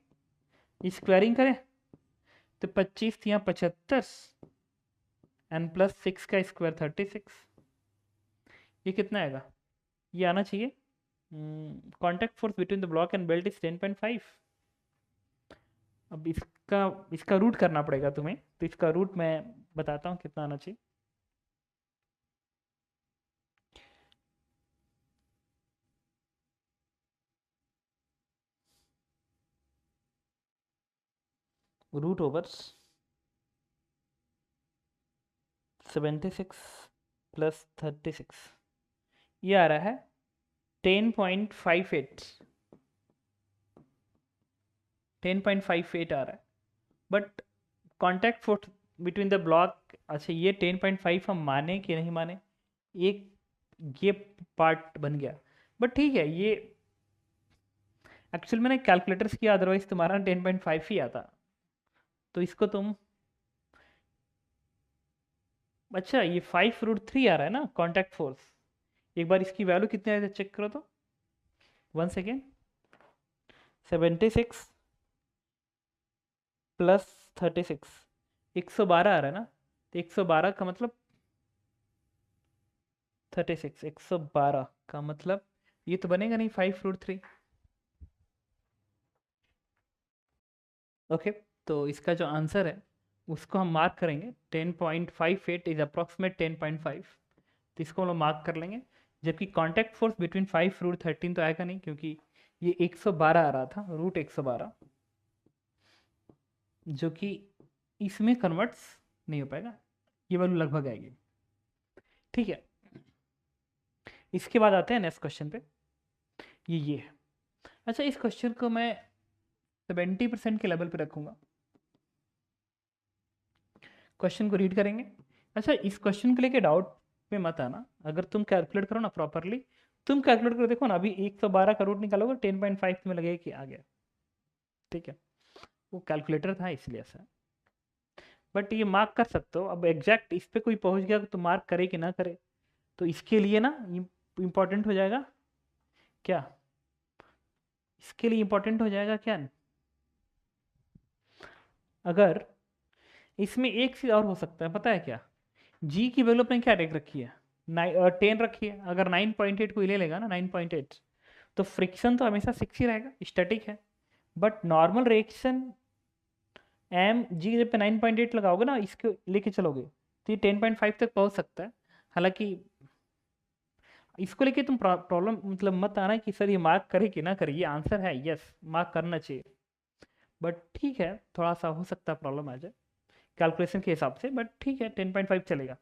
स्क्वायरिंग करें तो 25 या 75 एन प्लस 6 का स्क्वायर 36, ये कितना आएगा, ये आना चाहिए। Contact force between the block and belt is 10.5। अब इसका रूट करना पड़ेगा तुम्हें, तो इसका रूट मैं बताता हूँ कितना आना चाहिए। रूट ओवर 76 प्लस 36, ये आ रहा है 10.58, 10.58 आ रहा है। But contact force between the block, अच्छा ये 10.5 हम माने कि नहीं माने, एक ये पार्ट बन गया। बट ठीक है, ये एक्चुअल मैंने कैलकुलेटर्स किया, अदरवाइज तुम्हारा 10.5 ही आता। तो इसको तुम, अच्छा ये 5√3 आ रहा है ना कॉन्टैक्ट फोर्स। एक बार इसकी वैल्यू कितने आए थे चेक करो तो, 1 सेकेंड। 76 प्लस 36, 112 आ रहा है ना। तो 112 का मतलब 36, 112 का मतलब ये तो बनेगा नहीं 5√3। ओके, तो इसका जो आंसर है उसको हम मार्क करेंगे 10.58 इज अप्रॉक्सीमेट 10.5। तो इसको हम लोग मार्क कर लेंगे। जबकि कॉन्टैक्ट फोर्स बिटवीन 5√13 तो आएगा नहीं, क्योंकि ये 112 आ रहा था, रूट 112, जो कि इसमें कन्वर्ट्स नहीं हो पाएगा, ये वैल्यू लगभग आएगी। ठीक है, इसके बाद आते हैं नेक्स्ट क्वेश्चन पे। ये है। अच्छा, इस क्वेश्चन को मैं 70% के लेवल पे रखूंगा। क्वेश्चन को रीड करेंगे। अच्छा, इस क्वेश्चन को लेके डाउट में मत आना, अगर तुम कैलकुलेट करो ना प्रॉपरली, तुम कैलकुलेट करो, देखो ना अभी 112 का रूट निकालोगे 10.5 में लगेगा कि आ गया। ठीक है, वो कैलकुलेटर था इसलिए ऐसा। बट ये मार्क कर सकते हो। अब एग्जैक्ट इस पे कोई पहुंच गया तो मार्क करे कि ना करे, तो इसके लिए ना इम्पोर्टेंट हो जाएगा क्या, इसके लिए इम्पोर्टेंट हो जाएगा क्या, अगर इसमें एक चीज़ और हो सकता है, पता है क्या, जी की वैल्यू अपने क्या रेख रखी है, 10 रखी है। अगर 9.8 कोई ले लेगा ना, 9.8, तो फ्रिक्शन तो हमेशा 6 ही रहेगा, स्टैटिक है। But normal reaction M G जब पे 9.8 लगाओगे ना, इसको लेके चलोगे तो ये 10.5 तक पहुंच सकता है। हालांकि इसको लेके तुम प्रॉब्लम मतलब मत आना कि सर ये मार्क करे कि ना करे, ये आंसर है यस, मार्क करना चाहिए। बट ठीक है, थोड़ा सा हो सकता है प्रॉब्लम आ जाए कैलकुलेशन के हिसाब से, बट ठीक है 10.5 चलेगा।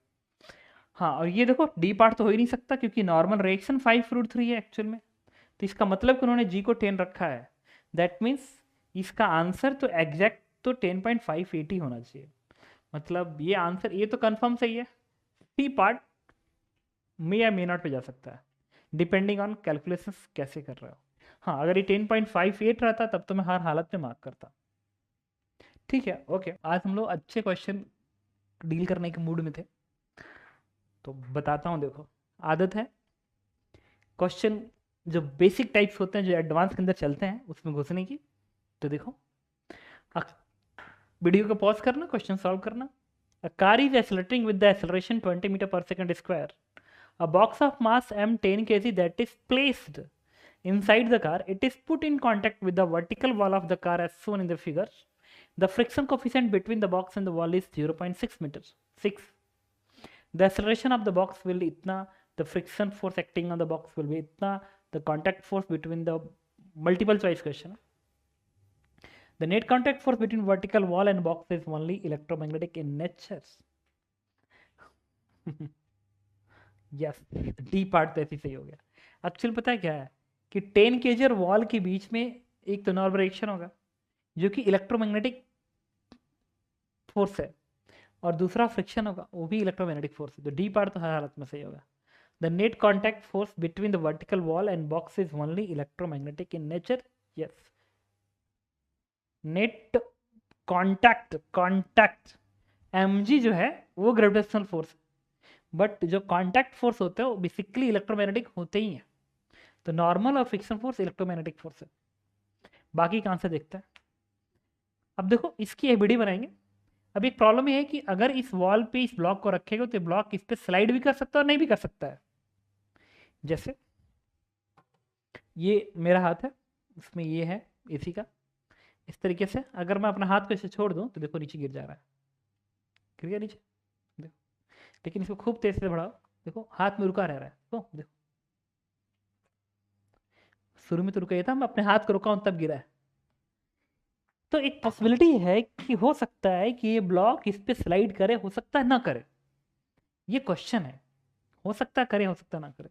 हाँ, और ये देखो डी पार्ट तो हो ही नहीं सकता, क्योंकि नॉर्मल रिएक्शन 5√3 है एक्चुअल में। तो इसका मतलब कि उन्होंने जी को 10 रखा है, दैट मीन्स इसका आंसर तो एग्जैक्ट तो 10.58 ही होना चाहिए। मतलब ये आंसर, ये तो कंफर्म सही है। सी पार्ट मे या मे नॉट पे जा सकता है, डिपेंडिंग ऑन कैलकुलेशन कैसे कर रहे हो। हाँ, अगर ये 10.58 रहता तब तो मैं हर हालत में मार्क करता। ठीक है, ओके, आज हम लोग अच्छे क्वेश्चन डील करने के मूड में थे, तो बताता हूँ। देखो, आदत है क्वेश्चन जो बेसिक टाइप्स होते हैं, जो एडवांस के अंदर चलते हैं, उसमें घुसने की। तो देखो, वीडियो को पॉज करना, क्वेश्चन सॉल्व करना। A car is accelerating with the acceleration 20 metre पर second square. A box of mass m 10 kg that is placed inside the car, it is put in contact with the vertical wall of the car as shown in the figure. The friction coefficient between the box and the wall is 0.6 meters. 6. The acceleration of the box will itna, the friction force acting on the box will be itna, the contact force between the multiple choice question. The net contact force between vertical wall and box is only electromagnetic in nature. Yes, D part तो ऐसे सही हो गया। एक्चुअल पता है क्या है कि 10 kg और वॉल के बीच में एक तो नॉर्मल रिएक्शन होगा जो कि इलेक्ट्रोमैग्नेटिक फोर्स है, और दूसरा फ्रिक्शन होगा, वो भी इलेक्ट्रोमैग्नेटिक फोर्स है। तो डी पार्ट तो हर हालत में सही होगा। The net contact force between the vertical wall and box is only electromagnetic in nature. Yes, net contact contact mg जो है वो ग्रेविटेशनल फोर्स, बट जो कॉन्टैक्ट फोर्स होते हैं वो बेसिकली इलेक्ट्रोमैग्नेटिक होते ही हैं। तो नॉर्मल और फ्रिक्शन फोर्स इलेक्ट्रोमैग्नेटिक फोर्स है। बाकी का आंसर देखते हैं। अब देखो, इसकी एबीडी बनाएंगे। अब एक प्रॉब्लम ये है कि अगर इस वॉल पे इस ब्लॉक को रखेगा तो ब्लॉक इस पे स्लाइड भी कर सकता है और नहीं भी कर सकता है। जैसे ये मेरा हाथ है, इसमें ये है एसी का, इस तरीके से अगर मैं अपना हाथ को इसे छोड़ दूं तो देखो नीचे गिर जा रहा है, गिर गया नीचे, देखो। लेकिन इसको खूब तेज से बढ़ाओ, देखो हाथ में रुका रह रहा है, देखो देखो, शुरू में तो रुका ही था, मैं अपने हाथ को रुका हूं तब गिरा है। तो एक पॉसिबिलिटी है कि हो सकता है कि ये ब्लॉक इस पे स्लाइड करे, हो सकता है ना करे, ये क्वेश्चन है। हो सकता है करे, हो सकता है ना करे।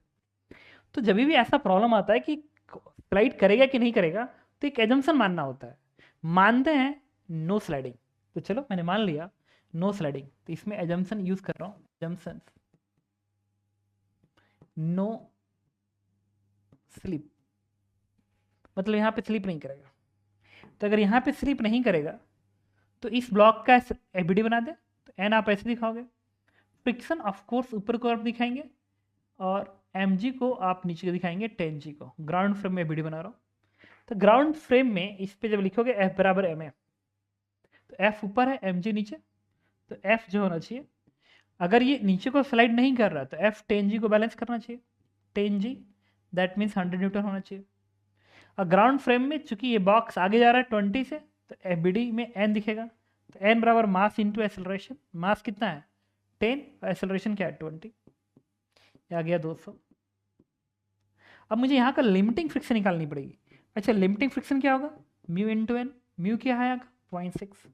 तो जब भी ऐसा प्रॉब्लम आता है कि स्लाइड करेगा कि नहीं करेगा, तो एक एजम्पशन मानना होता है। मानते हैं नो स्लाइडिंग, तो चलो मैंने मान लिया नो स्लाइडिंग, तो इसमें एजम्पशन यूज कर रहा हूँ, एजम्पशन। नो स्लिप, मतलब यहाँ पे स्लिप नहीं करेगा। तो अगर यहाँ पे स्लिप नहीं करेगा तो इस ब्लॉक का एबीडी बना दे, तो एन आप ऐसे दिखाओगे। फ्रिक्शन ऑफ कोर्स ऊपर को आप दिखाएंगे और एम को आप नीचे को दिखाएंगे 10G को। ग्राउंड फ्रेम में एबीडी बना रहा हूँ, तो ग्राउंड फ्रेम में इस पे जब लिखोगे एफ बराबर एम ए, तो एफ ऊपर है एम नीचे, तो एफ जो होना चाहिए, अगर ये नीचे को स्लाइड नहीं कर रहा तो एफ 10G को बैलेंस करना चाहिए। 10G दैट मीन्स 100 न्यूटन होना चाहिए। और ग्राउंड फ्रेम में चूंकि ये बॉक्स आगे जा रहा है 20 से, तो एफबीडी में एन दिखेगा, तो एन बराबर मास इंटू एक्सेलरेशन। मास कितना है 10 और एक्सेलरेशन क्या है 20, ये आ गया 200। अब मुझे यहाँ का लिमिटिंग फ्रिक्शन निकालनी पड़ेगी। अच्छा, लिमिटिंग फ्रिक्शन क्या होगा, म्यू इंटू एन। म्यू क्या है यहाँ का 0.6,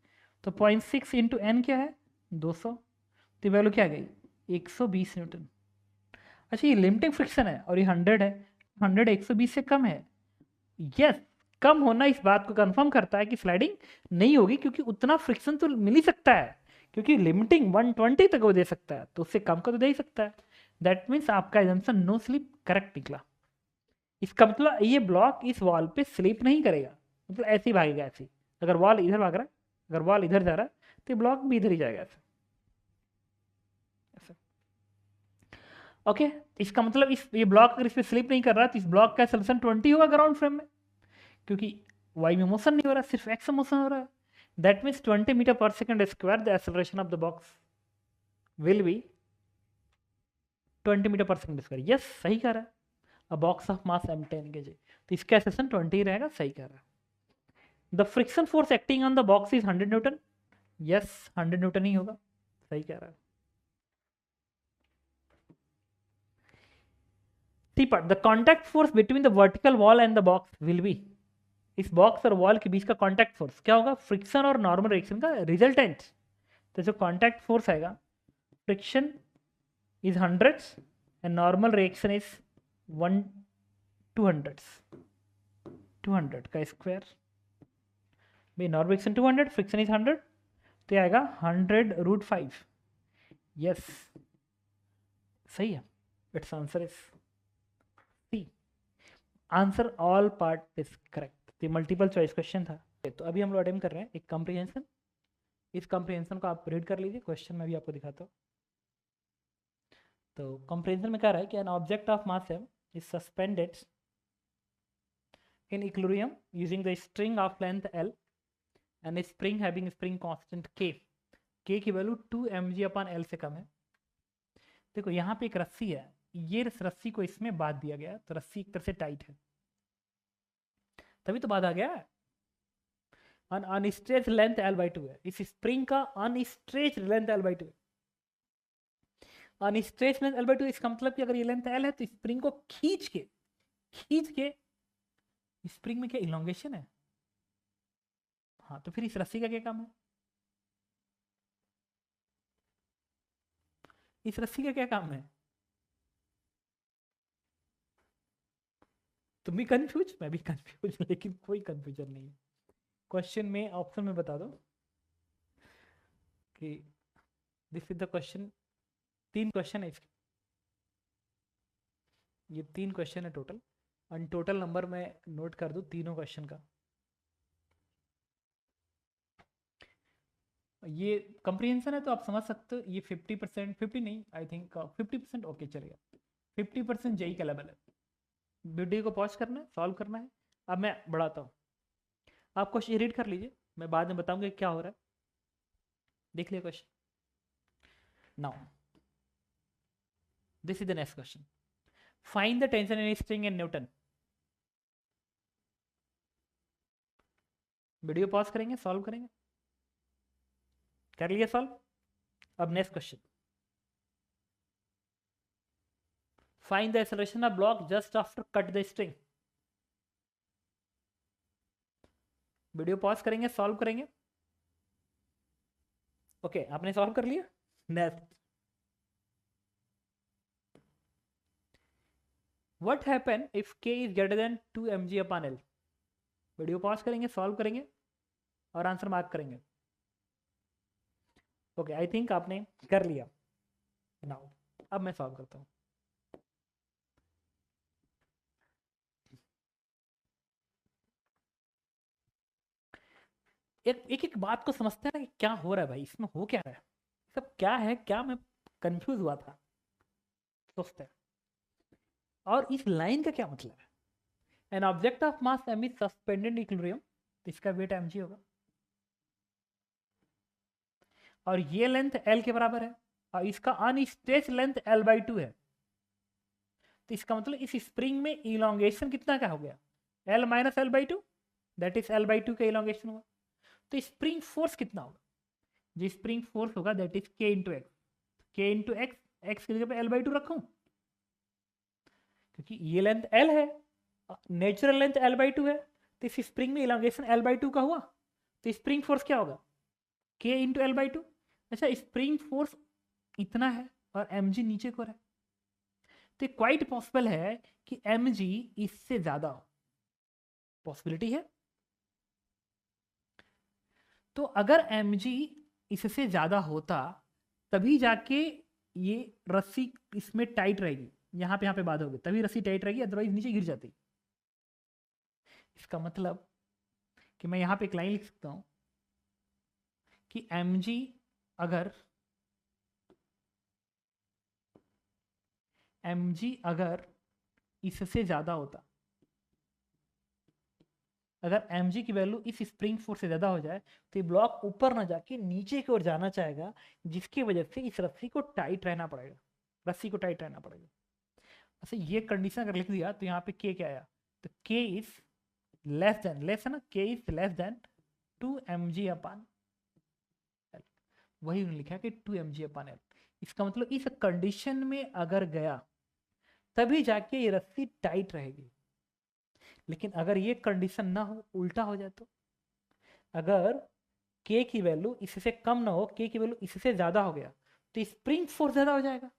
तो 0.6 इंटू एन क्या है 200, तो वैल्यू क्या आ गई 120 न्यूटन। अच्छा, ये लिमिटिंग फ्रिक्शन है और ये 100 है, 100 120 से कम है। यस, कम होना इस बात को कंफर्म करता है कि स्लाइडिंग नहीं होगी, क्योंकि उतना फ्रिक्शन तो मिल ही सकता है, क्योंकि लिमिटिंग 120 तक वो दे सकता है, तो उससे कम का तो दे ही सकता है। दैट मीन्स आपका एजम्पशन नो स्लिप करेक्ट निकला। इसका मतलब ये ब्लॉक इस वॉल पे स्लिप नहीं करेगा, मतलब ऐसे ही भागेगा ऐसे ही। अगर वॉल इधर भाग रहा है, अगर वॉल इधर जा रहा है, तो ब्लॉक भी इधर ही जाएगा ऐसे। ओके, इसका मतलब इस ये ब्लॉक अगर इस पे स्लिप नहीं कर रहा, तो इस ब्लॉक का सोल्यूशन 20 होगा ग्राउंड फ्रेम में, क्योंकि वाई में मोशन नहीं हो रहा, सिर्फ एक्स में मोशन हो रहा है। That means 20 metre per second square the acceleration of the box will be 20 metre per second square. Yes, सही कह रहा है। A box of mass m10 kg, तो इसका एक्सेलरेशन 20 रहेगा, सही कह रहा है। The friction force acting on the box is 100 newton. Yes, 100 newton ही होगा, सही कह रहा है। C part, the contact force between the vertical wall and the box will be, इस बॉक्स और वॉल के बीच का कॉन्टैक्ट फोर्स क्या होगा, फ्रिक्शन और नॉर्मल रिएक्शन का रिजल्टेंट। तो जो कॉन्टैक्ट फोर्स आएगा, friction is 100 and normal reaction is 200 200 का स्क्वायर। भाई नॉर्मल रिएक्शन 200, फ्रिक्शन इज 100, तो आएगा 100√5। यस, सही है। It's answer is C. Answer all part is correct. तो मल्टीपल चॉइस क्वेश्चन था। तो अभी हम लोग अटेम्प्ट कर रहे हैं एक कॉम्प्रिहेंशन। इस कॉम्प्रिहेंशन को आप रीड कर लीजिए, क्वेश्चन में भी आपको दिखाता हूँ। तो कॉम्प्रिहेंशन में कह रहा है कि an object of mass m is suspended in equilibrium using the string of length l and spring having spring constant k। k की वैल्यू 2mg/l से कम है। देखो यहाँ पे एक रस्सी है, ये रस्सी को इसमें बांध दिया गया है, तो रस्सी एक तरह से टाइट है, तभी तो बांधा गया है। अनस्ट्रेच्ड लेंथ l/2 है, इस स्प्रिंग का अनस्ट्रेच्ड लेंथ l/2 है। अनस्ट्रेच्ड लेंथ l/2, इसका मतलब कि अगर ये लेंथ l है तो स्प्रिंग को खींच के स्प्रिंग में क्या इलोंगेशन है। हाँ, तो फिर इस रस्सी का क्या काम है, इस रस्सी का क्या काम है। तुम भी कंफ्यूज, मैं भी कंफ्यूज, लेकिन कोई कंफ्यूजन नहीं है। क्वेश्चन में ऑप्शन में बता दो कि this is the question. 3 question है इसके, ये 3 क्वेश्चन है टोटल, और टोटल नंबर मैं नोट कर दूं तीनों क्वेश्चन का। ये कंप्रीहेंशन है तो आप समझ सकते हो, ये 50%, 50 नहीं, आई थिंक 50% ओके चलेगा, 50% जेई का लेवल है। वीडियो को पॉज करना है, सॉल्व करना है। अब मैं बढ़ाता हूँ, आप क्वेश्चन रीड कर लीजिए, मैं बाद में बताऊंगा क्या हो रहा है। देख लिया question. Now this is the next question, find the tension in string in newton. Video pause करेंगे, सॉल्व करेंगे। कर लिया सॉल्व। अब next question, find the acceleration of block just after cut the string. Video pause करेंगे, सॉल्व करेंगे। ओके, आपने सॉल्व कर लिया। Next, what happen if k is greater than 2mg/l। Video pause करेंगे, सॉल्व करेंगे और आंसर मार्क करेंगे। ओके, आई थिंक आपने कर लिया। नाउ अब मैं सॉल्व करता हूँ। एक एक बात को समझते हैं ना कि क्या हो रहा है भाई, इसमें हो क्या रहा है, सब क्या है, क्या मैं कंफ्यूज हुआ था, सोचते हैं। और इस लाइन का क्या मतलब है? An object of mass m is suspended equilibrium, तो इसका वेट mg होगा, और ये लेंथ l के बराबर है, और इसका अनस्ट्रेच लेंथ l/2 है। तो इसका मतलब इस स्प्रिंग में इलोंगेशन कितना का हो गया, l minus l/2, that is l/2 का इलोंगेशन हुआ। तो स्प्रिंग फोर्स कितना होगा, जो स्प्रिंग फोर्स होगा that is k into x, k into x, x की जगह पे l/2 रखूं, क्योंकि ये लेंथ l है, नेचुरल लेंथ l/2 है, तो इस स्प्रिंग में इलोंगेशन l/2 का हुआ, तो स्प्रिंग फोर्स क्या होगा, k इंटू l/2। अच्छा, स्प्रिंग फोर्स इतना है और mg नीचे को है, तो क्वाइट पॉसिबल है कि mg इससे ज्यादा हो, पॉसिबिलिटी है। तो अगर mg इससे ज्यादा होता तभी जाके ये रस्सी इसमें टाइट रहेगी, यहाँ पे बात होगी, तभी रस्सी टाइट रहेगी, अदरवाइज नीचे गिर जाती। इसका मतलब कि मैं यहाँ पे एक लाइन लिख सकता हूँ कि mg अगर इससे ज्यादा होता, अगर mg की वैल्यू इस स्प्रिंग फोर्स से ज्यादा हो जाए, तो ये ब्लॉक ऊपर ना जाके नीचे की ओर जाना चाहेगा, जिसकी वजह से इस रस्सी को टाइट रहना पड़ेगा, रस्सी को टाइट रहना पड़ेगा। अच्छा, ये कंडीशन अगर लिख दिया तो यहाँ पे k क्या आया, तो k is less than, less है ना, k is less than 2mg upon l, वही उन्होंने लिखा कि 2mg अपान l। इसका मतलब इस कंडीशन में अगर गया तभी जाके ये रस्सी टाइट रहेगी, लेकिन अगर ये कंडीशन ना हो, उल्टा हो जाए, तो अगर k की वैल्यू इससे कम ना हो, k की वैल्यू इससे ज्यादा हो गया, तो स्प्रिंग फोर्स ज्यादा हो जाएगा,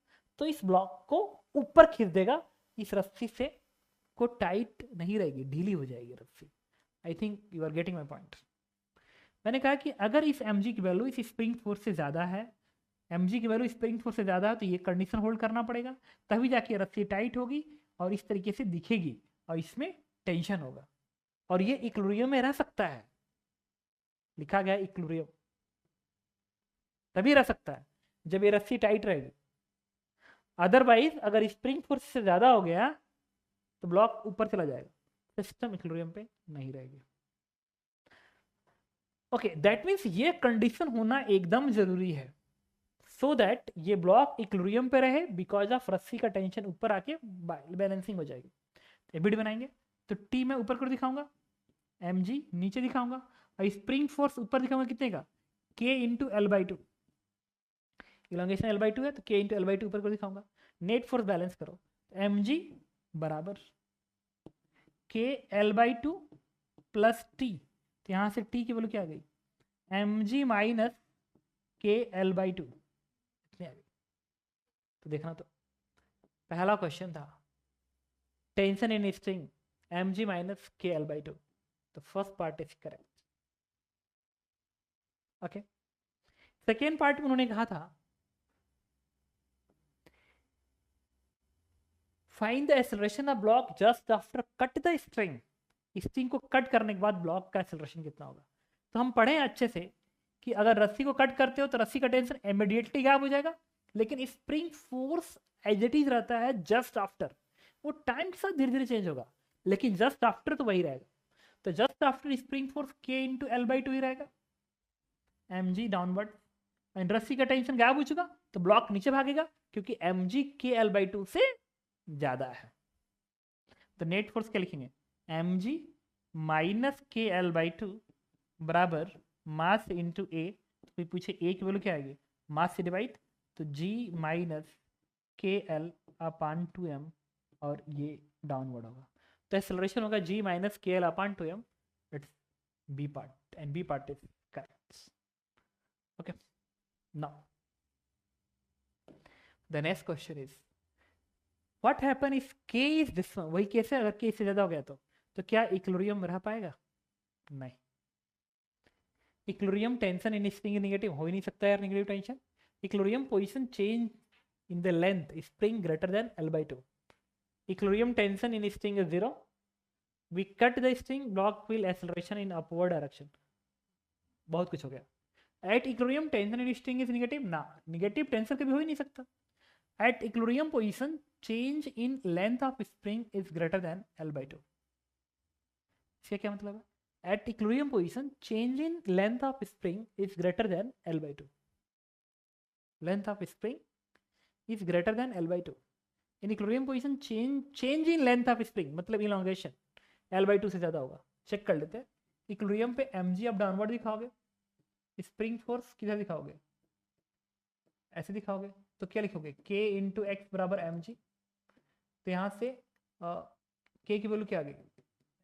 तो इस ब्लॉक को ऊपर खींच देगा, इस रस्सी से को टाइट नहीं रहेगी, ढीली हो जाएगी रस्सी। I think you are getting my point. मैंने कहा कि अगर इस mg की वैल्यू इस स्प्रिंग फोर्स से ज्यादा है, mg की वैल्यू स्प्रिंग फोर्स से ज्यादा है, तो ये कंडीशन होल्ड करना पड़ेगा, तभी जाके रस्सी टाइट होगी और इस तरीके से दिखेगी, और इसमें टेंशन होगा, और ये इक्विलिब्रियम में रह सकता है, लिखा गया इक्विलिब्रियम, तभी रह सकता है जब ये रस्सी टाइट रहेगी। अदरवाइज अगर स्प्रिंग फोर्स से ज्यादा हो गया तो ब्लॉक ऊपर चला जाएगा, सिस्टम इक्विलिब्रियम पे नहीं रहेगी। ओके, दैट मीन्स ये कंडीशन होना एकदम जरूरी है, सो दैट ये ब्लॉक इक्विलिब्रियम पे रहे, बिकॉज ऑफ रस्सी का टेंशन ऊपर आके बैलेंसिंग हो जाएगी। एबिड बनाएंगे तो टी मैं ऊपर कर दिखाऊंगा, mg नीचे दिखाऊंगा, और स्प्रिंग फोर्स ऊपर दिखाऊंगा कितने का, k into l/2, elongation l/2 है तो k इंटू l/2 ऊपर को दिखाऊंगा। नेट फोर्स बैलेंस करो, mg बराबर k l/2 प्लस t, तो यहाँ से t की वैल्यू क्या आ गई, mg माइनस k l/2 इतनी आ गई। तो देखना, तो पहला क्वेश्चन था tension in string mg minus k l/2, तो first part is correct. Okay, second part में उन्होंने कहा था find the acceleration of block just after cut the string, string को कट करने के बाद ब्लॉक का एक्सेलरेशन कितना होगा। तो हम पढ़े अच्छे से कि अगर रस्सी को कट करते हो तो रस्सी का टेंशन इमीडिएटली गायब हो जाएगा, लेकिन spring force as it is रहता है जस्ट आफ्टर, वो टाइम के साथ धीरे धीरे चेंज होगा, लेकिन जस्ट आफ्टर तो वही रहेगा। तो just after spring force k into l/2 ही रहेगा, mg डाउनवर्ड, एंड रस्सी का टेंशन गायब हो चुका तो ब्लॉक नीचे भागेगा, क्योंकि mg k l/2 से ज्यादा है। तो नेट फोर्स क्या लिखेंगे, mg माइनस के l/2 बराबर मास इंटू ए, तो फिर पूछे ए की वैल्यू क्या आएगी, मास से डिवाइड, तो g minus K L upon 2m, और ये डाउनवर्ड होगा, तो एक्सेलरेशन होगा g minus K L upon 2m, it's B part, and B part is correct. Okay, now the next question is what happen if k is this one, वही केस है, अगर k से ज्यादा हो गया तो क्या इक्विलिब्रियम रह पाएगा, नहीं। Equilibrium tension in spring negative हो ही नहीं सकता यार, negative tension. Equilibrium position change in the length spring greater than l/2, equilibrium tension in string is 0, we cut the string, block will acceleration in upward direction, बहुत कुछ हो गया। At equilibrium tension and strain is negative ना, नेगेटिव टेंशन कभी हो ही नहीं सकता। At equilibrium position change in length of spring is greater than L/2। इसका क्या मतलब है? At equilibrium position change in length of spring is greater than L/2। Length of spring is greater than L/2। In equilibrium position change in length of spring मतलब इलॉन्गेशन L/2 से ज्यादा होगा। चेक कर लेते हैं। इक्विलिब्रियम पे mg आप डाउनवर्ड दिखाओगे, स्प्रिंग फोर्स किधर दिखाओगे? ऐसे दिखाओगे। तो क्या लिखोगे? k इंटू एक्स बराबर mg। तो यहाँ से k की वैल्यू क्या आ गई?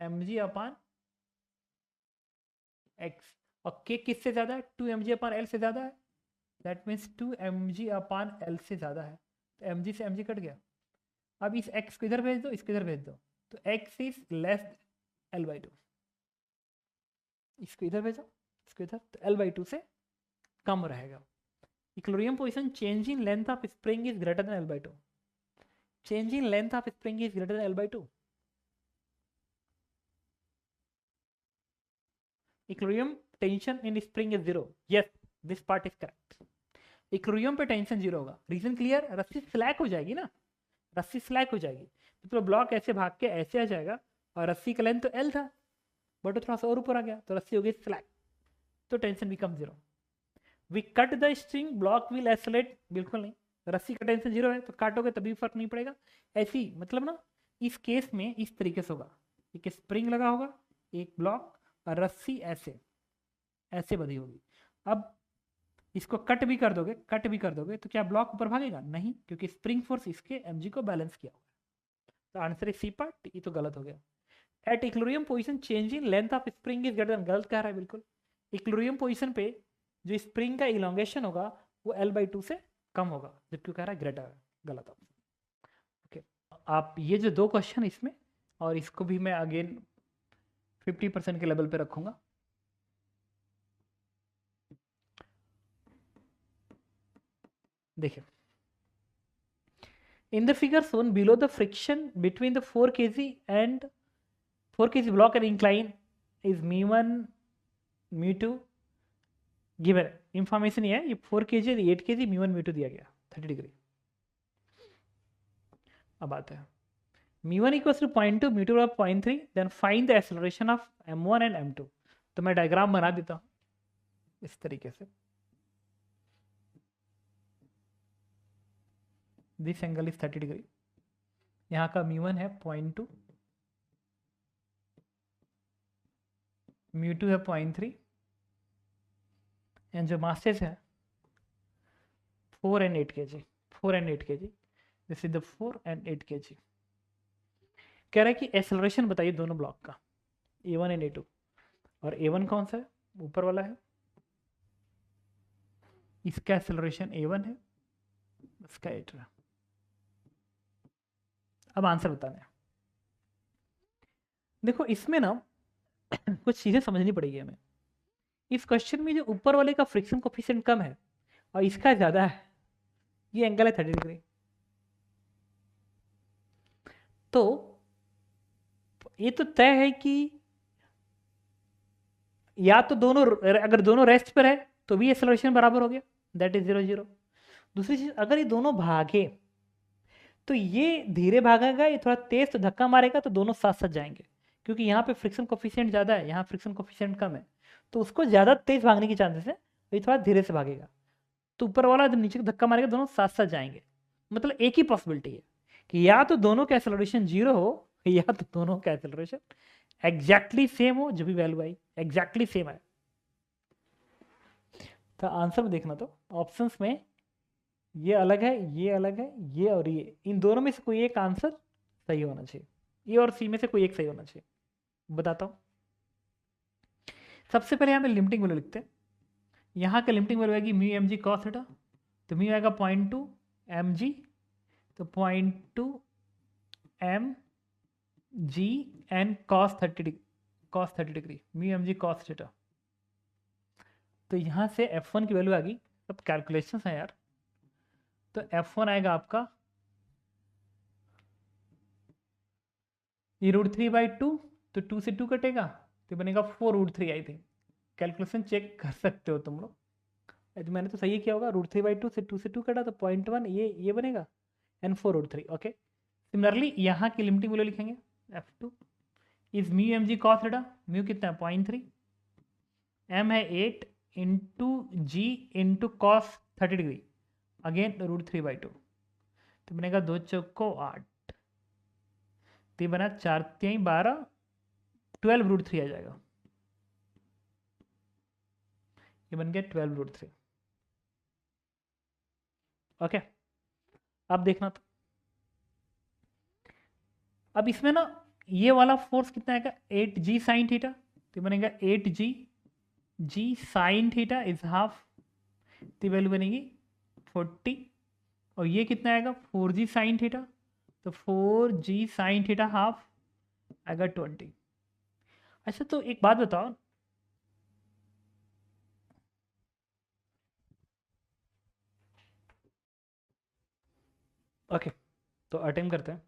mg अपान x। और k किससे ज्यादा है? 2mg अपान l से ज्यादा है। That means 2mg upon l से ज्यादा है। तो mg से mg कट गया। अब इस x को इधर भेज दो, इसको इधर भेज दो, तो x इज लेस L/2। इसको इधर भेजो, इसको इधर, तो L/2 से कम रहेगा। Equilibrium position change in length of spring is greater than L/2। Change in length of spring is greater than L/2। Equilibrium tension in spring is 0। Yes, this part is correct. Equilibrium पे टेंशन 0 होगा। Region clear? रस्सी स्लैक हो जाएगी ना, रस्सी स्लैक हो जाएगी तो ब्लॉक ऐसे भाग के ऐसे आ जाएगा, और रस्सी का लेंथ तो L था बट थोड़ा सा और ऊपर आ गया तो रस्सी हो गई स्लैक, तो tension become 0। We cut the string block will accelerate, बिल्कुल नहीं, रस्सी का टेंशन 0 है तो काटोगे तभी फर्क नहीं पड़ेगा। ऐसी मतलब ना, इस केस में इस तरीके से होगा, एक स्प्रिंग लगा होगा, एक ब्लॉक, और रस्सी ऐसे ऐसे बंधी होगी। अब इसको कट भी कर दोगे, कट भी कर दोगे तो क्या ब्लॉक ऊपर भागेगा? नहीं, क्योंकि स्प्रिंग फोर्स इसके mg को बैलेंस किया होगा। तो आंसर इज सी पार्ट, ये तो गलत हो गया। At equilibrium position change in length of spring is greater than, गलत कह रहा है बिल्कुल। इक्विलिब्रियम पोजीशन पे जो स्प्रिंग का इलोंगेशन होगा वो L/2 से कम होगा, जबकि कह रहा है ग्रेटर है, गलत ऑप्शन। ओके, आप ये जो दो क्वेश्चन इसमें, और इसको भी मैं अगेन 50% के लेवल पे रखूंगा। देखिए, in the figure shown below, the friction between the 4 kg and 4 kg block and incline is mu1 mu2 given। Information ये है, ये 4 kg 8 kg mu1 mu2 दिया गया 30 डिग्री। अब आते हैं mu1 equals to 0.2 mu2 बराबर 0.3, then find the acceleration of m1 and m2। तो मैं डायग्राम बना देता हूँ इस तरीके से। This angle is 30 degree. यहाँ का mu1 है 0.2, mu2 है 0.3, एंड जो मासेस है 4 and 8 kg, 4 and 8 kg, this is the 4 and 8 kg। कह रहा है कि एक्सेलरेशन बताइए दोनों ब्लॉक का, A1 एंड A2। और A1 कौन सा है? ऊपर वाला है, इसका एक्सेलरेशन A1 है, इसका A2 है। अब आंसर बताना है। देखो इसमें ना कुछ चीजें समझनी पड़ेगी हमें। इस क्वेश्चन में जो ऊपर वाले का फ्रिक्शन कोफिशिएंट कम है और इसका ज्यादा है, ये एंगल है 30 डिग्री। तो ये तो तय है कि या तो दोनों, अगर दोनों रेस्ट पर है तो भी एक्सेलरेशन बराबर हो गया, दैट इज 0 0। दूसरी चीज, अगर ये दोनों भागे तो ये धीरे भागेगा, ये थोड़ा तेज तो धक्का मारेगा, तो दोनों साथ साथ जाएंगे, क्योंकि यहाँ पे फ्रिक्शन कोफिशिएंट ज्यादा है, यहाँ फ्रिक्शन कोफिशिएंट कम है, तो उसको ज्यादा तेज भागने की चांसेस है, ये थोड़ा धीरे से भागेगा। तो ऊपर वाला जब नीचे को धक्का मारेगा दोनों साथ साथ जाएंगे। मतलब एक ही पॉसिबिलिटी है कि या तो दोनों का एक्सेलरेशन 0 हो, या तो दोनों का एक्सेलरेशन एग्जैक्टली सेम हो, जो भी वैल्यू आई एग्जैक्टली सेम है। तो आंसर में देखना, तो ऑप्शंस में ये अलग है, ये अलग है, ये और ये, इन दोनों में से कोई एक आंसर सही होना चाहिए, ए और सी में से कोई एक सही होना चाहिए। बताता हूँ। सबसे पहले यहाँ पे लिमिटिंग वैल्यू लिखते हैं। यहाँ का लिमिटिंग वैल्यू आएगी म्यू mg cos थीटा, तो म्यू आएगा 0.2 mg, तो 0.2 mg and cos 30 degree mu mg cos theta. तो यहाँ से f1 की वैल्यू आ गई, सब कैलकुलेशंस हैं यार। तो f1 आएगा आपका ये √3/2, तो 2 से 2 कटेगा तो बनेगा 4√3 आई थिंक, कैलकुलेशन चेक कर सकते हो तुम लोग। तो मैंने तो सही किया होगा, √3/2 से 2 कटा तो 0.1 ये बनेगा एंड 4√3। ओके, सिमिलरली यहाँ की लिमिटिंग वैल्यू लिखेंगे F2 is mu M G cos theta. Mu कितना है 0.3, एम है 8 into G into cos 30 degree again √3/2। तो बनेगा 2 चौको 8, तो ये बना 4 3 12 12√3 आ जाएगा। ये बन गया 12√3। ओके, अब देखना तो अब इसमें ना ये वाला फोर्स कितना आएगा 8g साइन थीटा, तो बनेगा 8g g sign theta is half, तो वैल्यू बनेगी 40। और ये कितना आएगा 4g साइन थीटा, तो 4g साइन थीटा हाफ आएगा 20। अच्छा तो एक बात बताओ, ओके तो अटेम्प्ट करते हैं।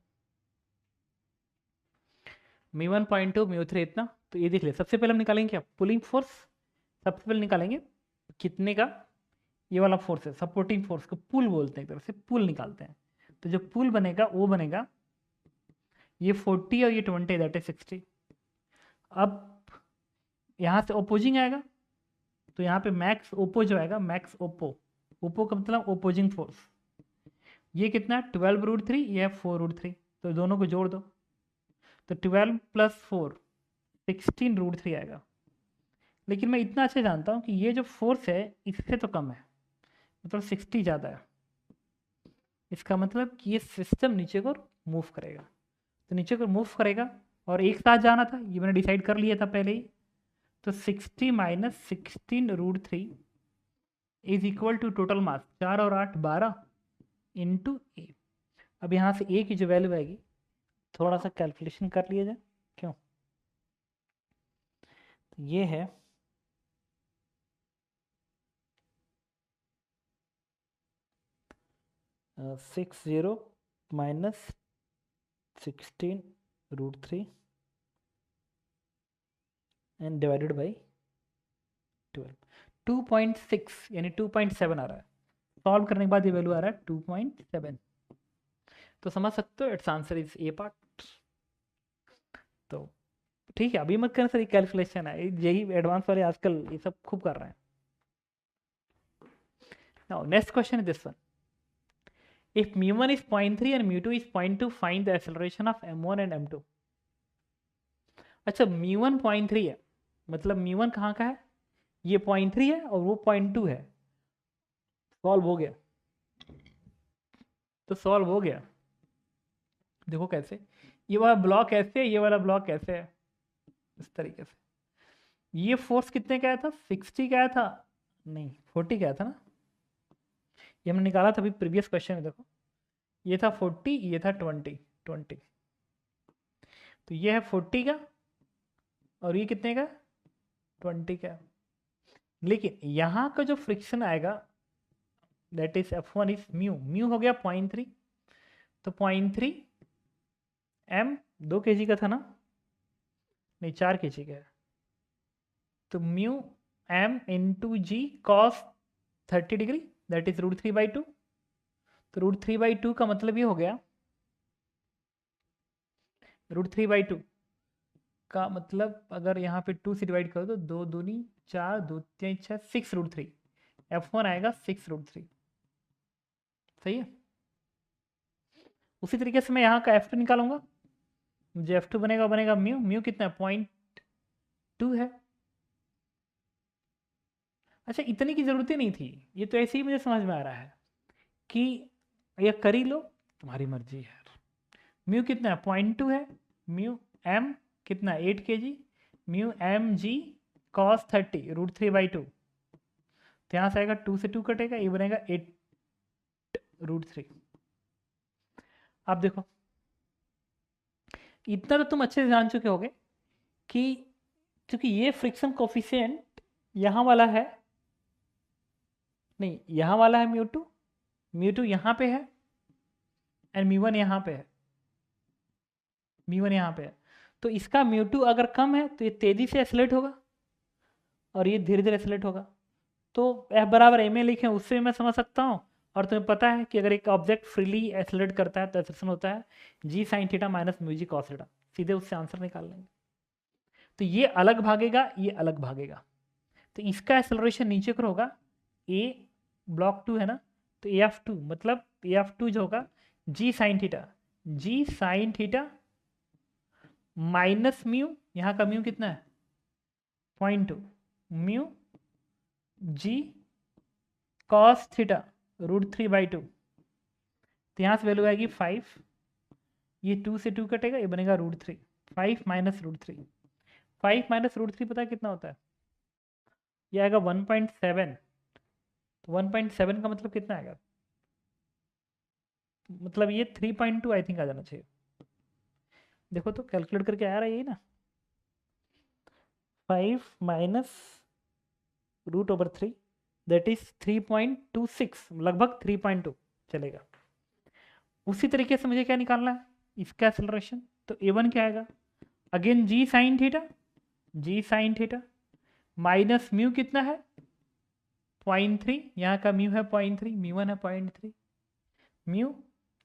μ1.2 μ3 इतना, तो ये देख ले सबसे पहले हम निकालेंगे क्या पुलिंग फोर्स। सबसे पहले निकालेंगे कितने का ये वाला फोर्स है, सपोर्टिंग फोर्स को पुल बोलते हैं, एक तरह से पुल निकालते हैं। तो जो पुल बनेगा वो बनेगा ये 40 और ये 20 दैट इज 60। अब यहाँ से ओपोजिंग आएगा, तो यहाँ पे मैक्स ओपो जो आएगा, मैक्स ओपो, ओपो का मतलब ओपोजिंग फोर्स, ये कितना 12√3, ये 4√3, तो दोनों को जोड़ दो, तो 12 + 4 16√3 आएगा। लेकिन मैं इतना अच्छा जानता हूँ कि ये जो फोर्स है इससे तो कम है, मतलब 60 ज़्यादा है। इसका मतलब कि ये सिस्टम नीचे को मूव करेगा, तो नीचे को मूव करेगा और एक साथ जाना था, ये मैंने डिसाइड कर लिया था पहले ही। तो 60 - 16√3 is equal to total mass 4 और 8 12 इंटू ए। अब यहाँ से ए की जो वैल्यू आएगी थोड़ा सा कैलकुलेशन कर लिया जाए, क्यों, तो ये है 60 - 16√3 एंड डिवाइडेड बाई 12, 2.6 यानी 2.7 आ रहा है। सॉल्व करने के बाद ये वैल्यू आ रहा है 2.7, तो समझ सकते हो it's answer is a part. तो ठीक है, अभी मत करना सर, ये कैलकुलेशन है, यही एडवांस वाले आजकल ये सब खूब कर रहे हैं। Now next question is this one, if μ1 is 0.3 and μ2 is 0.2 find the acceleration of m1 and m2। अच्छा μ1 0.3 है, मतलब μ1 कहाँ का है, ये 0.3 है और वो 0.2 है, सॉल्व हो गया। तो सॉल्व हो गया, देखो कैसे, ये वाला ब्लॉक ऐसे है, ये वाला ब्लॉक कैसे है, इस तरीके से। ये फोर्स कितने का आया था 60 का आया था, नहीं 40 का आया था ना, ये हमने निकाला था अभी प्रीवियस क्वेश्चन में, देखो ये था 40, ये था 20। तो ये है 40 का और ये कितने का 20 का। लेकिन यहाँ का जो फ्रिक्शन आएगा that is F1 is mu, mu हो गया 0.3, तो 0.3 m 2 kg का था ना, नहीं 4 kg का है, तो mu m into G cos 30 degree that is √3/2। तो √3/2 का मतलब ये हो गया, √3/2 का मतलब अगर यहाँ पे 2 से डिवाइड करो तो 2 दूनी 4 2 3 6 6√3, F1 आएगा 6√3, सही है। उसी तरीके से मैं यहाँ का F2 निकालूंगा, मुझे F2 बनेगा म्यू, म्यू कितना है 0.2 है। अच्छा इतनी की ज़रूरत ही नहीं थी, ये तो ऐसे ही मुझे समझ में आ रहा है कि ये कर ही लो, तुम्हारी मर्जी है। म्यू कितना है 0.2 है, म्यू m कितना 8 kg, mu M G cos 30 √3/2, तो यहाँ से आएगा 2 से 2 कटेगा, ये बनेगा 8√3। आप देखो इतना तो तुम अच्छे से जान चुके होगे कि क्योंकि ये फ्रिक्शन कोफिशिएंट यहाँ वाला है, नहीं यहाँ वाला है म्यू टू यहाँ पे है एंड म्यू1 यहाँ पे है, म्यू1 यहाँ पे है, तो इसका म्यू2 अगर कम है तो ये तेजी से एक्सेलरेट होगा और ये धीरे धीरे एक्सेलरेट होगा। तो F बराबर ma लिखें, उससे भी मैं समझ सकता हूँ। और तुम्हें पता है कि अगर एक ऑब्जेक्ट फ्रीली एक्सेलरेट करता है तो एक्सेलरेशन होता है g sin theta minus mu G cos theta, सीधे उससे आंसर निकाल लेंगे। तो ये अलग भागेगा, ये अलग भागेगा, तो इसका एक्सेलरेशन नीचे कर होगा a ब्लॉक 2 है ना, तो af2 मतलब af2 जो होगा g sin theta minus mu, यहाँ का म्यू कितना है 0.2 म्यू जी कॉस थीटा √3/2, तो यहाँ से वैल्यू आएगी 5, ये 2 से 2 कटेगा, ये बनेगा √3, 5 माइनस √3, 5 माइनस √3 पता है कितना होता है, ये आएगा 1.7, तो 1.7 का मतलब कितना आएगा, मतलब ये 3.2 आई थिंक आ जाना चाहिए। देखो तो कैलकुलेट करके आ रहा है यही ना, 5 माइनस √3 दैट इज 3.26, लगभग 3.2 चलेगा। उसी तरीके से मुझे क्या निकालना है, इसका एक्सेलरेशन, तो a1 क्या आएगा, again g sin theta minus mu कितना है 0.3, यहाँ का म्यू है 0.3, म्यू1 है 0.3, म्यू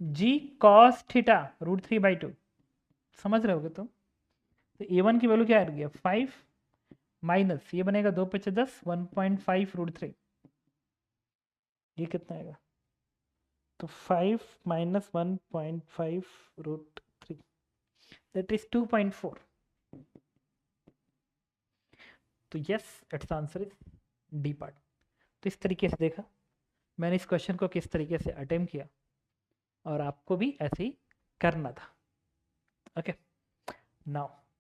जी कॉस थीटा √3/2, समझ रहे होगे तुम। तो a1 की वैल्यू क्या आ रही है 5 माइनस ये बनेगा 2 × 10 1.5 √3, ये कितना आएगा, तो 5 माइनस 1.5 √3 दैट इज 2.4। तो yes it's answer is D part. तो इस तरीके से देखा मैंने इस क्वेश्चन को किस तरीके से अटेम्प्ट किया, और आपको भी ऐसे ही करना था। Okay now